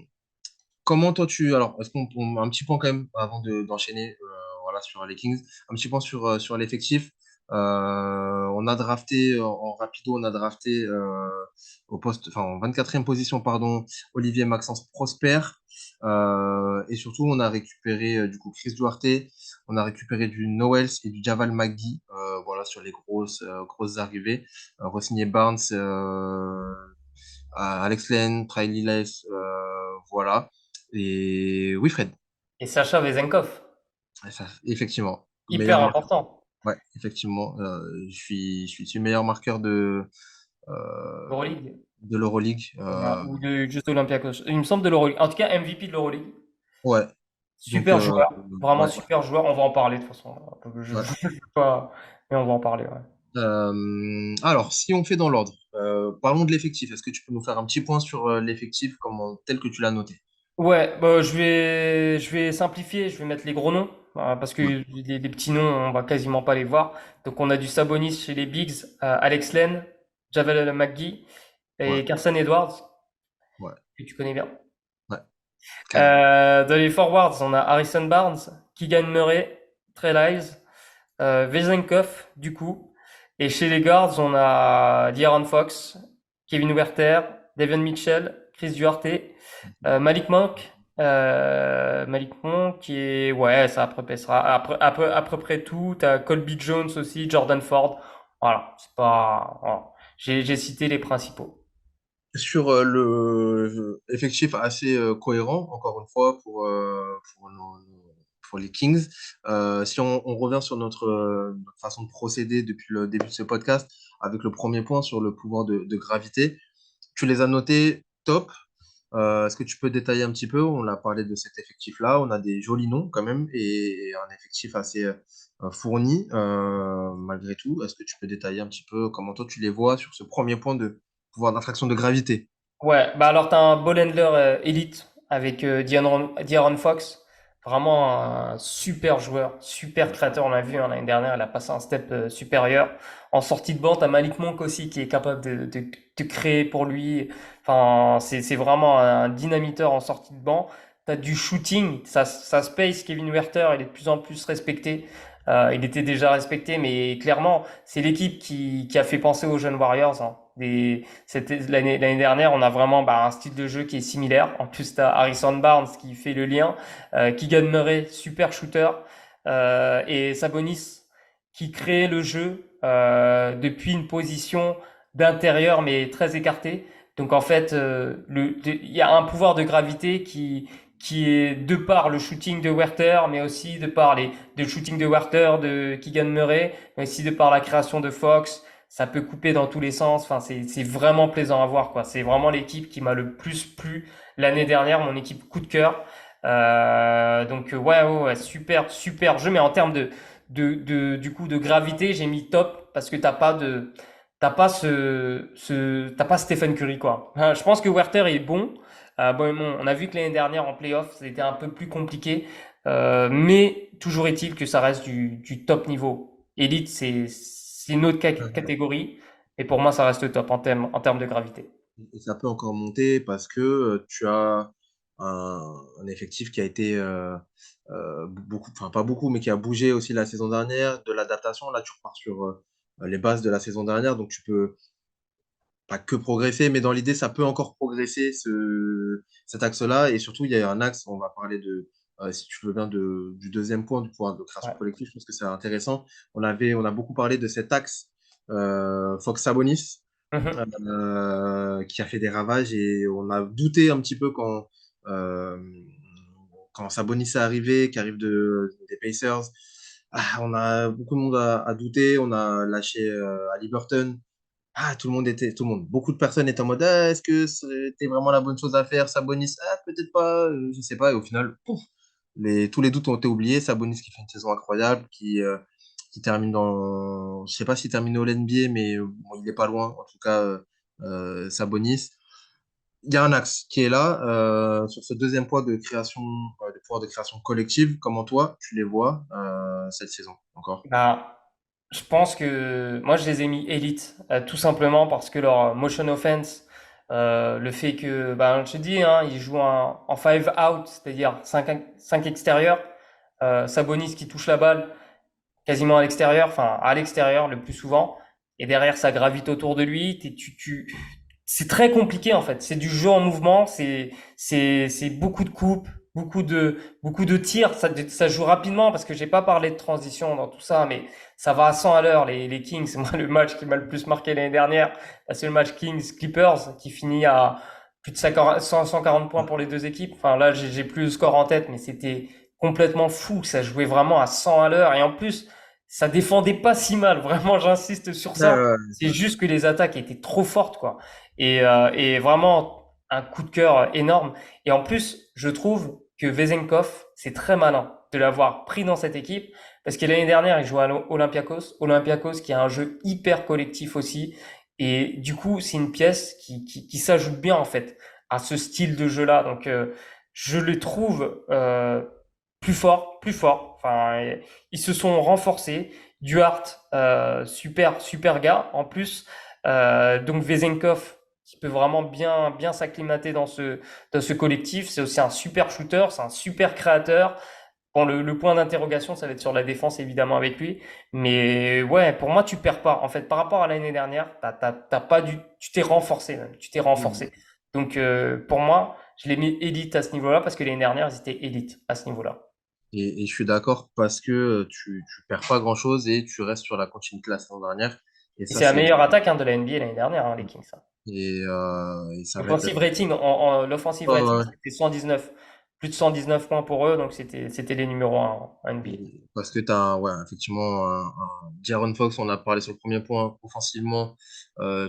Comment toi alors, est-ce un petit point quand même avant d'enchaîner voilà, sur les Kings, un petit point sur l'effectif. On a drafté en rapido, on a drafté au poste, enfin en 24e position, pardon, Olivier Maxence Prosper. Et surtout, on a récupéré du coup Chris Duarte, on a récupéré du Noels et du Javal McGee, voilà, sur les grosses arrivées. Re-signé Barnes, Alex Len, Riley Liles, voilà. Et oui, Fred. Et Sacha Vezenkov, Effectivement. hyper Meilleur marqueur. important. Ouais, effectivement. Je suis le meilleur marqueur euh, Euroleague. de l'Euroleague. Ou de juste Olympiakos. Il me semble de l'Euroleague. En tout cas, MVP de l'Euroleague. Ouais. Donc, Super joueur. Vraiment ouais, super joueur. On va en parler de toute façon. ouais. Je sais pas, mais on va en parler, ouais. Alors, si on fait dans l'ordre, parlons de l'effectif. Est-ce que tu peux nous faire un petit point sur l'effectif tel que tu l'as noté? Ouais, bah, je vais simplifier, je vais mettre les gros noms, parce que Ouais, les petits noms, on va quasiment pas les voir. Donc on a du Sabonis chez les Bigs, Alex Len, Javel McGee ouais, et Carson Edwards, ouais, que tu connais bien. ouais. Calme. Dans les forwards, on a Harrison Barnes, Keegan Murray, Trey Lyles, Vezenkov, du coup. Et chez les guards, on a De'Aaron Fox, Kevin Huerter, Devin Mitchell, Chris Duarte, Malik Monk, Malik Monk qui est, ouais, ça sera à peu près tout. T'as Colby Jones aussi, Jordan Ford. Voilà, c'est pas, voilà. J'ai cité les principaux. Sur le effectif assez cohérent, encore une fois, pour les Kings. Si on revient sur notre façon de procéder depuis le début de ce podcast, avec le premier point sur le pouvoir de gravité, tu les as notés top. Est-ce que tu peux détailler un petit peu? On a parlé de cet effectif-là. On a des jolis noms quand même et un effectif assez fourni malgré tout. Est-ce que tu peux détailler un petit peu comment toi tu les vois sur ce premier point de pouvoir d'attraction de gravité? Ouais, bah alors t'as un ball handler élite avec De'Aaron Fox, vraiment un super joueur, super créateur. On l'a vu hein, l'année dernière, il a passé un step supérieur. En sortie de banc, t'as Malik Monk aussi qui est capable de créer pour lui. Enfin, c'est vraiment un dynamiteur en sortie de banc. T'as du shooting, ça space. Kevin Huerter, il est de plus en plus respecté. Il était déjà respecté, mais clairement, c'est l'équipe qui a fait penser aux jeunes Warriors. Hein. L'année dernière, on a vraiment un style de jeu qui est similaire. En plus, tu as Harrison Barnes qui fait le lien, Keegan Murray, super shooter, et Sabonis qui crée le jeu depuis une position d'intérieur mais très écartée. Donc en fait, il y a un pouvoir de gravité qui est de par le shooting de Werther, mais aussi de par le shooting de Werther, de Keegan Murray, mais aussi de par la création de Fox. Ça peut couper dans tous les sens. Enfin, c'est vraiment plaisant à voir, quoi. C'est vraiment l'équipe qui m'a le plus plu l'année dernière, mon équipe coup de cœur. Donc ouais, super jeu. Mais en termes du coup de gravité, j'ai mis top parce que t'as pas Stephen Curry, quoi. Je pense que Werther est bon. Bon, on a vu que l'année dernière en playoff, c'était un peu plus compliqué. Mais toujours est-il que ça reste du top niveau. Elite, c'est une autre catégorie. Et pour moi, ça reste top en termes de gravité. Et ça peut encore monter parce que tu as un effectif qui a été beaucoup, enfin pas beaucoup, mais qui a bougé aussi la saison dernière, de l'adaptation. Là, tu repars sur les bases de la saison dernière, donc tu peux pas que progresser, mais dans l'idée, ça peut encore progresser cet axe-là. Et surtout, il y a un axe, on va parler si tu veux bien, du deuxième point, du pouvoir de création Ouais. collective. Je pense que c'est intéressant. On a beaucoup parlé de cet axe Fox Sabonis Mhm. qui a fait des ravages et on a douté un petit peu euh, quand Sabonis est arrivé, qui arrive des Pacers, on a beaucoup de monde à douter. On a lâché Haliburton. Tout le monde, beaucoup de personnes étaient en mode, est-ce que c'était vraiment la bonne chose à faire, Sabonis? Peut-être pas, je sais pas. Et au final, pouf, tous les doutes ont été oubliés. Sabonis qui fait une saison incroyable, qui termine je sais pas s'il termine au NBA, mais bon, il est pas loin. En tout cas, Sabonis. Il y a un axe qui est là, sur ce deuxième point de création, de pouvoir de création collective. Comment toi, tu les vois, cette saison encore? Ben, je pense que moi je les ai mis élite, tout simplement parce que leur motion offense, le fait que, ben, je te dis, hein, ils jouent en five out, c'est-à-dire 5 extérieurs, Sabonis qui touche la balle quasiment à l'extérieur, enfin à l'extérieur le plus souvent, et derrière ça gravite autour de lui. C'est très compliqué en fait. C'est du jeu en mouvement, c'est beaucoup de coupes, beaucoup de tirs. Ça joue rapidement parce que j'ai pas parlé de transition dans tout ça, mais ça va à 100 à l'heure les Kings. Moi, le match qui m'a le plus marqué l'année dernière, bah, c'est le match Kings Clippers qui finit à plus de 140 points pour les deux équipes. Enfin là, j'ai plus le score en tête, mais c'était complètement fou. Ça jouait vraiment à 100 à l'heure et en plus, ça défendait pas si mal. Vraiment, j'insiste sur Ouais, ça. ouais, C'est juste que les attaques étaient trop fortes, quoi. Et vraiment un coup de cœur énorme. Et en plus, je trouve que Vezenkov, c'est très malin de l'avoir pris dans cette équipe parce que l'année dernière, il jouait à Olympiakos qui a un jeu hyper collectif aussi. Et du coup, c'est une pièce qui s'ajoute bien en fait à ce style de jeu-là. Donc, je les trouve plus forts. Enfin, ils se sont renforcés. Duhart, super gars. En plus, donc Vezenkov qui peut vraiment bien s'acclimater dans ce collectif. C'est aussi un super shooter, c'est un super créateur. Bon, le point d'interrogation, ça va être sur la défense, évidemment, avec lui. Mais ouais, pour moi, tu perds pas. En fait, par rapport à l'année dernière, t'as pas tu t'es renforcé, même. Tu t'es ouais. renforcé. Donc, pour moi, je l'ai mis élite à ce niveau-là parce que l'année dernière, ils étaient élite à ce niveau-là. Et je suis d'accord parce que tu perds pas grand-chose et tu restes sur la continuité de la saison dernière. Et Et ça, c'est la c'est meilleure attaque hein, de la NBA l'année dernière, hein, les Kings. Hein. et ça va être. L'offensive rating, l'offensive Ouais, rating, ouais, c'était 119. Plus de 119 points pour eux, donc c'était les numéros 1 en NBA. parce que tu as ouais, effectivement De'Aaron Fox, on a parlé sur le premier point, offensivement,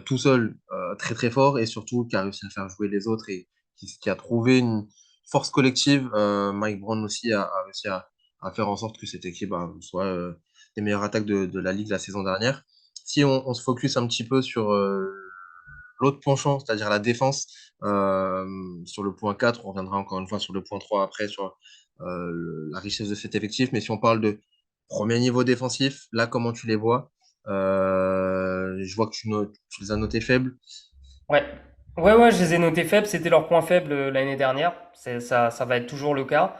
tout seul, très très fort et surtout qui a réussi à faire jouer les autres et qui a trouvé une force collective. Mike Brown aussi a réussi à faire en sorte que cette équipe soit des meilleures attaques de la ligue la saison dernière. Si on se focus un petit peu sur l'autre penchant, c'est-à-dire la défense, sur le point 4, on reviendra encore une fois sur le point 3 après, sur la richesse de cet effectif. Mais si on parle de premier niveau défensif, là, comment tu les vois? Je vois que tu les as notés faibles. Ouais. Ouais, je les ai notés faibles. C'était leur point faible l'année dernière. Ça va être toujours le cas.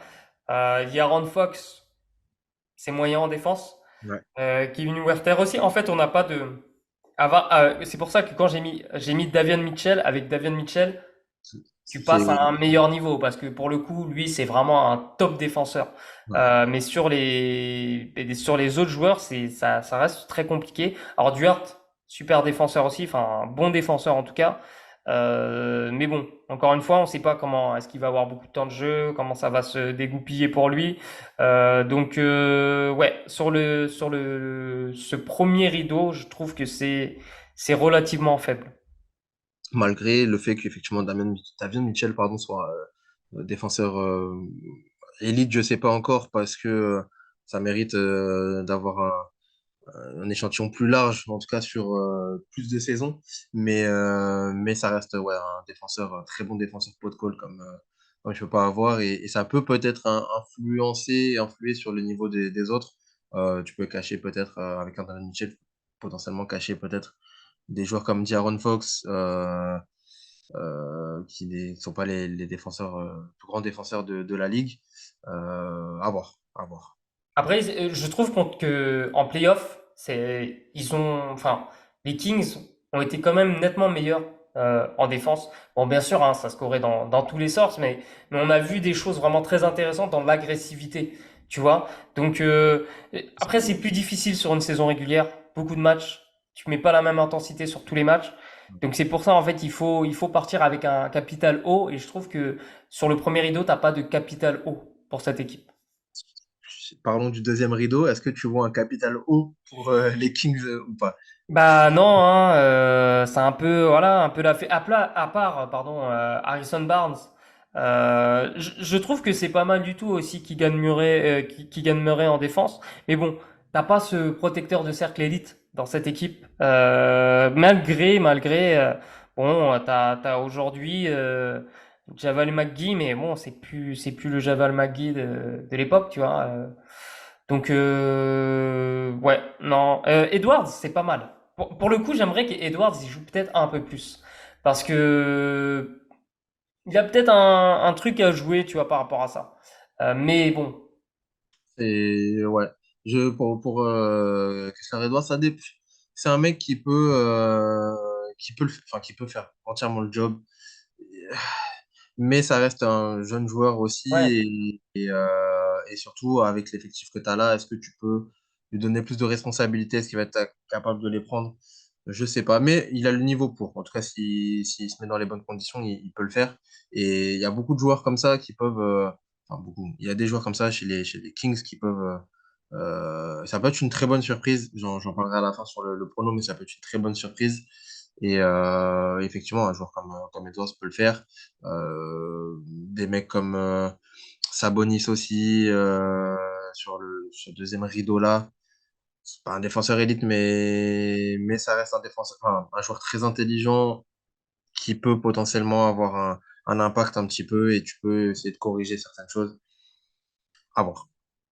Yaron Fox, c'est moyen en défense. Ouais. Kevin Huerter aussi. En fait, on n'a pas de. C'est pour ça que quand j'ai mis Davion Mitchell, avec Davion Mitchell, tu passes C'est, à un meilleur niveau parce que pour le coup, lui, c'est vraiment un top défenseur. ouais. Mais sur les autres joueurs, ça reste très compliqué. Alors Duarte, super défenseur aussi, enfin un bon défenseur en tout cas. Mais bon, encore une fois, on ne sait pas comment est-ce qu'il va avoir beaucoup de temps de jeu, comment ça va se dégoupiller pour lui. Donc ouais, ce premier rideau, je trouve que c'est relativement faible. Malgré le fait qu'effectivement Davion Mitchell pardon, soit défenseur élite, je sais pas encore parce que ça mérite d'avoir un échantillon plus large, en tout cas sur plus de saisons. Mais ça reste ouais, un défenseur, un très bon défenseur pot de colle comme je peux pas avoir. Et ça peut peut-être influer sur le niveau des autres. Tu peux cacher peut-être, avec un Donovan Mitchell, potentiellement cacher peut-être des joueurs comme De'Aaron Fox, qui ne sont pas les défenseurs, plus grands défenseurs de la ligue. À voir, à voir. Après, je trouve que en playoff, enfin, les Kings ont été quand même nettement meilleurs en défense. Bon, bien sûr, hein, ça scorait dans tous les sorts, mais on a vu des choses vraiment très intéressantes dans l'agressivité, tu vois. Donc après, c'est plus difficile sur une saison régulière, beaucoup de matchs, tu mets pas la même intensité sur tous les matchs. Donc c'est pour ça en fait il faut partir avec un capital haut et je trouve que sur le premier rideau t'as pas de capital haut. pour cette équipe. Parlons du deuxième rideau. Est-ce que tu vois un capital haut pour les Kings ou pas? Bah non, hein, c'est un peu voilà, un peu la fait à part pardon Harrison Barnes. Je trouve que c'est pas mal du tout aussi qui gagne Murray, qui gagne Murray en défense. Mais bon, t'as pas ce protecteur de cercle élite dans cette équipe. Malgré bon, t'as aujourd'hui Javal McGee, mais bon, c'est plus le Javal McGee de l'époque, tu vois. Donc ouais, non. Edwards, c'est pas mal. Pour le coup, j'aimerais qu'Edwards il joue peut-être un peu plus. Parce que il y a peut-être un truc à jouer, tu vois, par rapport à ça. Mais bon, Et ouais, pour Christian Edouard, c'est un mec qui peut faire entièrement le job. Mais ça reste un jeune joueur ouais, aussi et surtout avec l'effectif que tu as là, est-ce que tu peux lui donner plus de responsabilités? Est-ce qu'il va être capable de les prendre? Je sais pas, mais il a le niveau pour. En tout cas, s'il se met dans les bonnes conditions, il peut le faire. Et il y a beaucoup de joueurs comme ça qui peuvent, enfin beaucoup. Il y a des joueurs comme ça chez les Kings qui peuvent. Ça peut être une très bonne surprise. J'en parlerai à la fin sur le prono, mais ça peut être une très bonne surprise. Et effectivement, un joueur comme Edwards peut le faire. Des mecs comme Sabonis aussi sur le deuxième rideau là. C'est pas un défenseur élite, mais ça reste un défenseur, enfin, un joueur très intelligent qui peut potentiellement avoir un impact un petit peu et tu peux essayer de corriger certaines choses. À voir.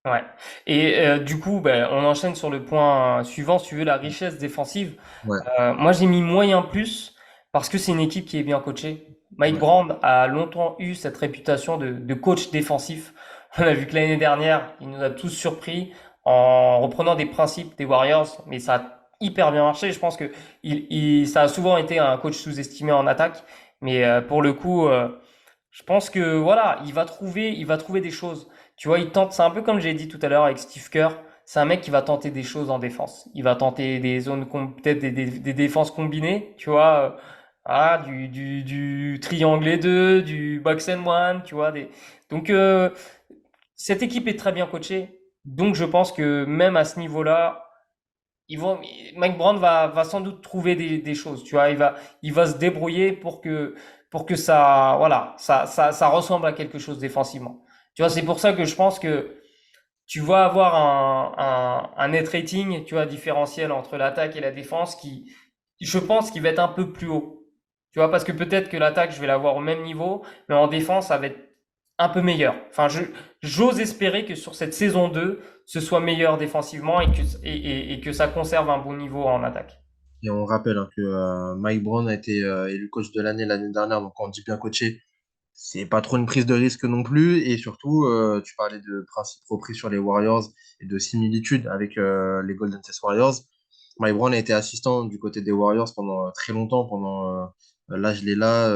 ouais. Et du coup, ben, on enchaîne sur le point suivant, si tu veux, la richesse défensive. Ouais, Moi, j'ai mis moyen plus parce que c'est une équipe qui est bien coachée. Mike ouais. Brand a longtemps eu cette réputation de coach défensif. On a vu que l'année dernière, il nous a tous surpris en reprenant des principes des Warriors, mais ça a hyper bien marché. Je pense que ça a souvent été un coach sous-estimé en attaque, mais pour le coup, je pense que voilà, il va trouver des choses. Tu vois, il tente. C'est un peu comme j'ai dit tout à l'heure avec Steve Kerr. C'est un mec qui va tenter des choses en défense. Il va tenter des zones, peut-être des défenses combinées, tu vois, du triangle et deux, du box and one, tu vois. Donc, cette équipe est très bien coachée. Donc, je pense que même à ce niveau-là, ils vont, Mike Brown va sans doute trouver des choses, tu vois. Il va se débrouiller pour que ça, voilà, ça ressemble à quelque chose défensivement. Tu vois, c'est pour ça que je pense que tu vas avoir un net rating, tu vois, différentiel entre l'attaque et la défense je pense, qui va être un peu plus haut. Tu vois, parce que peut-être que l'attaque, je vais l'avoir au même niveau, mais en défense, ça va être un peu meilleur. Enfin, j'ose espérer que sur cette saison 2, ce soit meilleur défensivement et que ça conserve un bon niveau en attaque. Et on rappelle hein, que Mike Brown a été élu coach de l'année dernière, donc quand on dit bien coaché, c'est pas trop une prise de risque non plus. Et surtout, tu parlais de principes repris sur les Warriors et de similitudes avec les Golden State Warriors. Mike Brown a été assistant du côté des Warriors pendant très longtemps, là je l'ai là,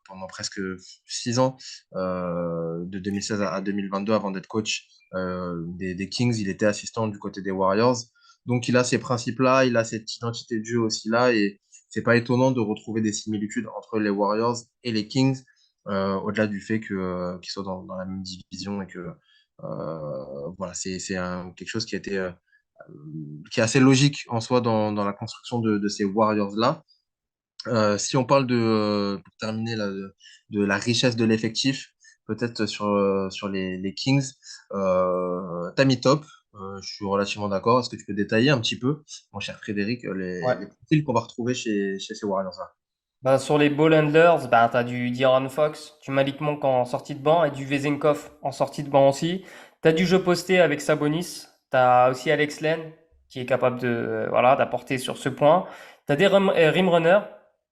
pendant presque 6 ans, de 2016 à 2022 avant d'être coach des Kings. Il était assistant du côté des Warriors. Donc il a ces principes-là, il a cette identité de jeu aussi là, et c'est pas étonnant de retrouver des similitudes entre les Warriors et les Kings, au-delà du fait qu'ils soient dans la même division et que voilà, quelque chose qui est assez logique en soi dans la construction de ces Warriors-là. Si on parle pour terminer là, de la richesse de l'effectif, peut-être sur les Kings, t'as top. Je suis relativement d'accord. Est-ce que tu peux détailler un petit peu, mon cher Frédéric, Ouais. les profils qu'on va retrouver chez ces Warriors-là? Bah, sur les ball handlers, bah, t'as du De'Aaron Fox, du Malik Monk en sortie de banc et du Vezenkov en sortie de banc aussi. T'as du jeu posté avec Sabonis. T'as aussi Alex Len qui est capable voilà, d'apporter sur ce point. T'as des rim runners,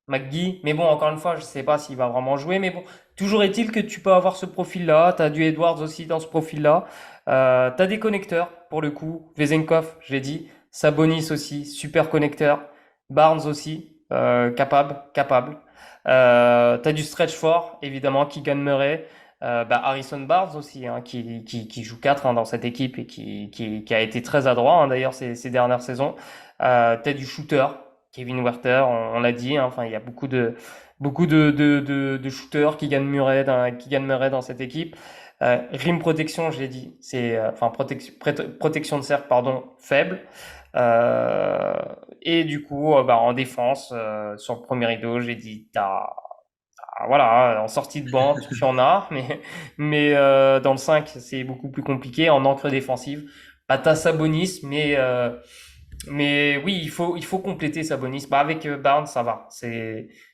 McGee. Mais bon, encore une fois, je sais pas s'il va vraiment jouer. Mais bon, toujours est-il que tu peux avoir ce profil-là. T'as du Edwards aussi dans ce profil-là. T'as des connecteurs pour le coup. Vezenkov, je l'ai dit. Sabonis aussi, super connecteur. Barnes aussi, capable. T'as du stretch fort, évidemment, Keegan Murray, Harrison Barnes aussi, hein, qui joue 4 dans cette équipe et qui a été très adroit hein, d'ailleurs ces dernières saisons. T'as du shooter, Kevin Werther, on l'a dit, hein, enfin il y a beaucoup de shooters Keegan Murray dans cette équipe. Rim protection, j'ai dit, c'est enfin protection de cercle, pardon, faible. Euh, et du coup, bah, en défense, sur le premier rideau, j'ai dit, voilà, en sortie de banc, tu en as, mais dans le 5 c'est beaucoup plus compliqué. En encre défensive, bah, t'as Sabonis, mais oui, il faut compléter Sabonis. Bah, avec Barnes, ça va.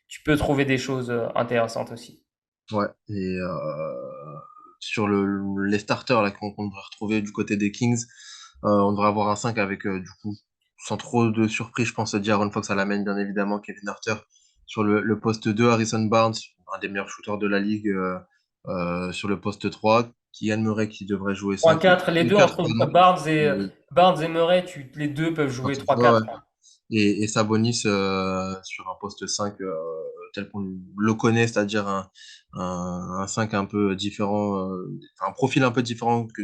Tu peux trouver des choses intéressantes aussi. Ouais. Et sur les starters là qu'on devrait retrouver du côté des Kings, on devrait avoir un 5 avec du coup, sans trop de surprise, je pense Aaron Fox à la main, bien évidemment, Kevin Harter sur le poste 2, Harrison Barnes, un des meilleurs shooters de la ligue sur le poste 3, Keegan Murray qui devrait jouer 5 3-4, les deux 4 entre pardon. Barnes et Murray, les deux peuvent jouer Ouais, ouais. 3-4. Et Sabonis sur un poste 5 tel qu'on le connaît, c'est-à-dire un 5 un peu différent, un profil un peu différent que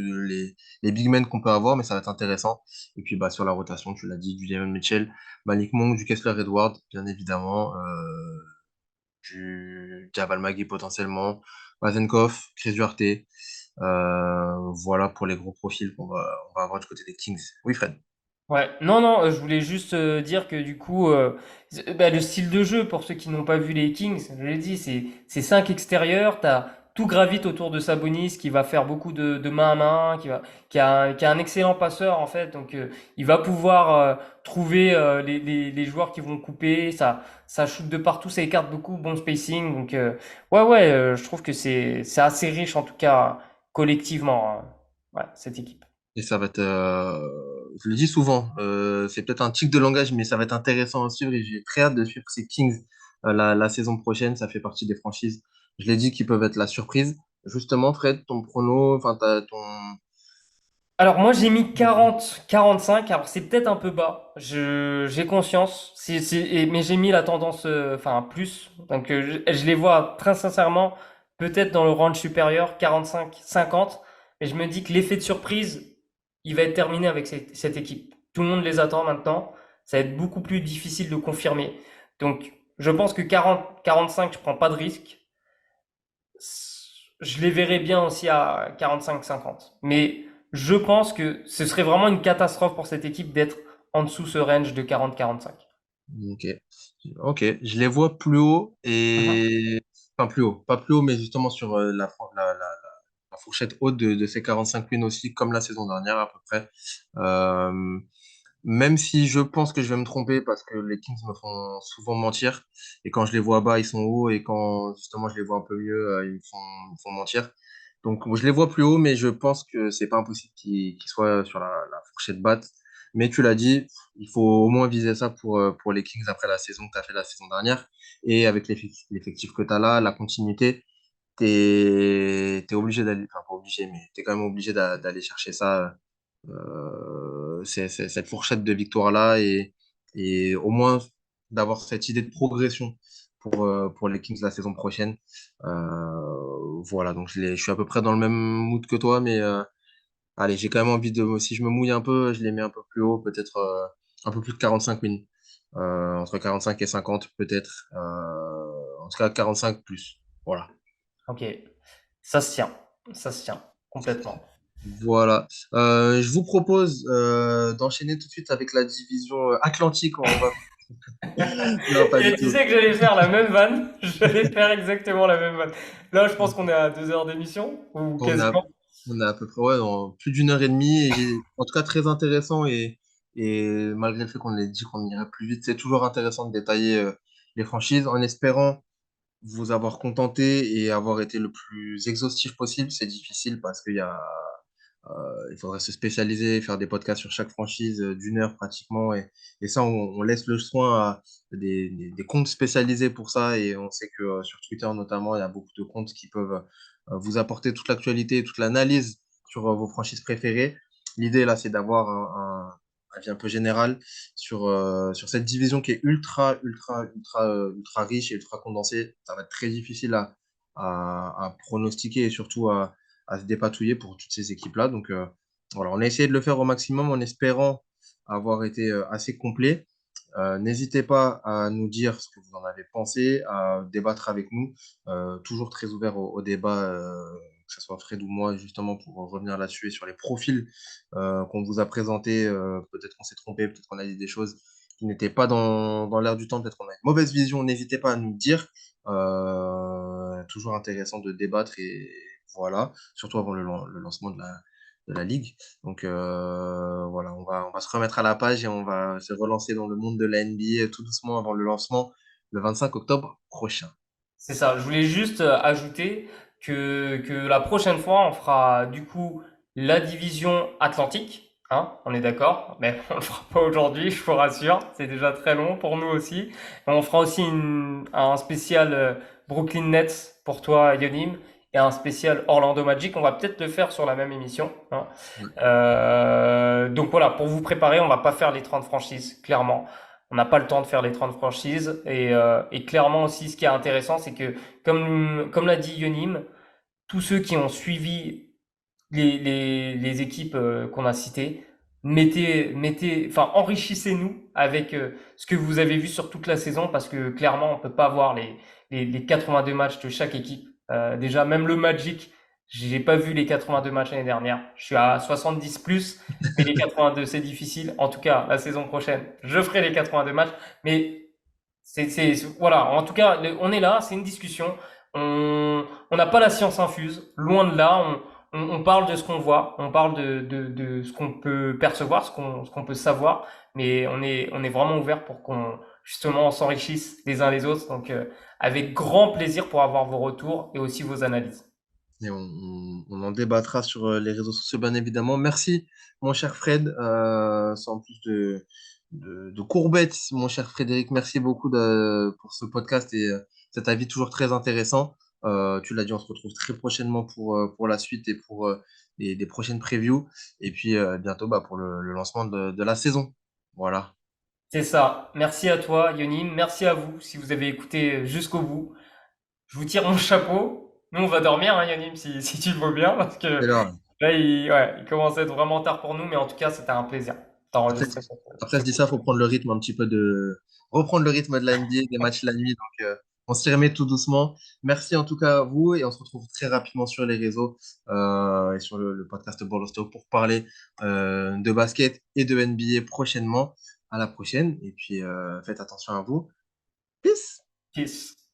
les big men qu'on peut avoir, mais ça va être intéressant. Et puis bah, sur la rotation, tu l'as dit, du Devin Mitchell, Malik Monk, du Kessler Edward, bien évidemment, du Javal Magui potentiellement, Mazenkov, Chris Duarte. Voilà pour les gros profils on va avoir du côté des Kings. Oui, Fred. Ouais, non, non, je voulais juste dire que du coup, bah, le style de jeu, pour ceux qui n'ont pas vu les Kings, je l'ai dit, c'est 5 extérieurs, tout gravite autour de Sabonis qui va faire beaucoup de main à main, qui a un excellent passeur en fait, donc il va pouvoir trouver les joueurs qui vont couper, ça shoot de partout, ça écarte beaucoup, bon spacing, donc ouais, je trouve que c'est assez riche en tout cas collectivement, hein, ouais, cette équipe. Et ça va être, je le dis souvent, c'est peut-être un tic de langage, mais ça va être intéressant à suivre et j'ai très hâte de suivre ces Kings la saison prochaine. Ça fait partie des franchises, je l'ai dit, qui peuvent être la surprise. Justement, Fred, ton prono, enfin, Alors moi j'ai mis 40, 45, alors c'est peut-être un peu bas, j'ai conscience, mais j'ai mis la tendance, enfin plus, donc je les vois très sincèrement peut-être dans le range supérieur, 45, 50, mais je me dis que l'effet de surprise, il va être terminé avec cette équipe. Tout le monde les attend maintenant, ça va être beaucoup plus difficile de confirmer. Donc je pense que 40, 45, je prends pas de risque, je les verrais bien aussi à 45-50. Mais je pense que ce serait vraiment une catastrophe pour cette équipe d'être en dessous ce range de 40-45. ok, ok, je les vois plus haut Mhm. et, enfin plus haut, pas plus haut, mais justement sur la fourchette haute de ces 45 wins aussi, comme la saison dernière à peu près. Euh, Même si je pense que je vais me tromper parce que les Kings me font souvent mentir. Et quand je les vois bas, ils sont hauts. Et quand justement je les vois un peu mieux, ils me font mentir. Donc je les vois plus haut, mais je pense que c'est pas impossible qu'ils soient sur la fourchette basse. Mais tu l'as dit, il faut au moins viser ça pour les Kings après la saison que tu as fait la saison dernière. Et avec l'effectif que tu as là, la continuité, t'es obligé d'aller, enfin pas obligé, mais t'es quand même obligé d'aller chercher ça cette fourchette de victoire-là et au moins d'avoir cette idée de progression pour les Kings la saison prochaine. Voilà, donc je suis à peu près dans le même mood que toi, mais allez, j'ai quand même envie si je me mouille un peu, je les mets un peu plus haut, peut-être un peu plus de 45 wins. Entre 45 et 50 peut-être. En tout cas, 45 plus. Voilà. Ok, ça se tient complètement. Voilà. Je vous propose d'enchaîner tout de suite avec la division Atlantique. On va... Non, pas du Et tu tout. sais que j'allais faire la même vanne, j'allais faire exactement la même vanne. Là, je pense qu'on est à 2 heures d'émission, ou On a, quasiment. on a à peu près ouais, dans plus d'une heure et demie. Et en tout cas, très intéressant. Et malgré le fait qu'on ait dit qu'on irait plus vite, c'est toujours intéressant de détailler les franchises en espérant vous avoir contenté et avoir été le plus exhaustif possible. C'est difficile parce il faudrait se spécialiser, faire des podcasts sur chaque franchise d'une heure pratiquement. Et ça, on laisse le soin à des comptes spécialisés pour ça. Et on sait que sur Twitter notamment, il y a beaucoup de comptes qui peuvent vous apporter toute l'actualité, toute l'analyse sur vos franchises préférées. L'idée là, c'est d'avoir un avis un peu général sur cette division qui est ultra riche et ultra condensée. Ça va être très difficile à pronostiquer et surtout à se dépatouiller pour toutes ces équipes-là. Donc voilà, on a essayé de le faire au maximum en espérant avoir été assez complet. N'hésitez pas à nous dire ce que vous en avez pensé, à débattre avec nous. Toujours très ouvert au débat que ce soit Fred ou moi, justement, pour revenir là-dessus et sur les profils qu'on vous a présentés. Peut-être qu'on s'est trompé, peut-être qu'on a dit des choses qui n'étaient pas dans l'air du temps, peut-être qu'on a une mauvaise vision. N'hésitez pas à nous le dire. Toujours intéressant de débattre et voilà, surtout avant le lancement de la ligue. Donc voilà, on va se remettre à la page et on va se relancer dans le monde de la NBA tout doucement avant le lancement le 25 octobre prochain. C'est ça. Je voulais juste ajouter que la prochaine fois, on fera du coup la division Atlantique. Hein, on est d'accord, mais on le fera pas aujourd'hui, je vous rassure. C'est déjà très long pour nous aussi. Et on fera aussi un spécial Brooklyn Nets pour toi, Yonim, et un spécial Orlando Magic. On va peut-être le faire sur la même émission. Hein. Ouais. Donc voilà, pour vous préparer, on va pas faire les 30 franchises, clairement. On n'a pas le temps de faire les 30 franchises. Et clairement aussi, ce qui est intéressant, c'est que, comme l'a dit Yonim, tous ceux qui ont suivi les équipes qu'on a citées, enfin, enrichissez-nous avec ce que vous avez vu sur toute la saison, parce que clairement, on peut pas voir les 82 matchs de chaque équipe. Déjà, même le Magic, j'ai pas vu les 82 matchs l'année dernière. Je suis à 70 plus, mais les 82, c'est difficile. En tout cas, la saison prochaine, je ferai les 82 matchs, mais voilà. En tout cas, on est là, c'est une discussion. On n'a pas la science infuse, loin de là. On parle de ce qu'on voit, on parle de ce qu'on peut percevoir, ce qu'on peut savoir, mais on est vraiment ouvert pour qu'on justement on s'enrichisse les uns les autres. Donc, avec grand plaisir pour avoir vos retours et aussi vos analyses. Et on en débattra sur les réseaux sociaux, bien évidemment. Merci, mon cher Fred. Sans plus de courbettes, mon cher Frédéric, merci beaucoup pour ce podcast et cet avis toujours très intéressant. Tu l'as dit, on se retrouve très prochainement pour la suite et pour des prochaines previews. Et puis bientôt bah, pour le lancement de la saison. Voilà. C'est ça. Merci à toi, Yonim. Merci à vous si vous avez écouté jusqu'au bout. Je vous tire mon chapeau. Nous, on va dormir, hein, Yonim, si tu le veux bien, parce que Et là, là, il commence à être vraiment tard pour nous, mais en tout cas, c'était un plaisir après, d'enregistrer après, je dis ça, il faut prendre le rythme un petit peu reprendre le rythme de la NBA, des matchs la nuit. Donc, on s'y remet tout doucement. Merci en tout cas à vous et on se retrouve très rapidement sur les réseaux et sur le podcast Ball of Talk pour parler de basket et de NBA prochainement. À la prochaine et puis faites attention à vous. Peace! Peace.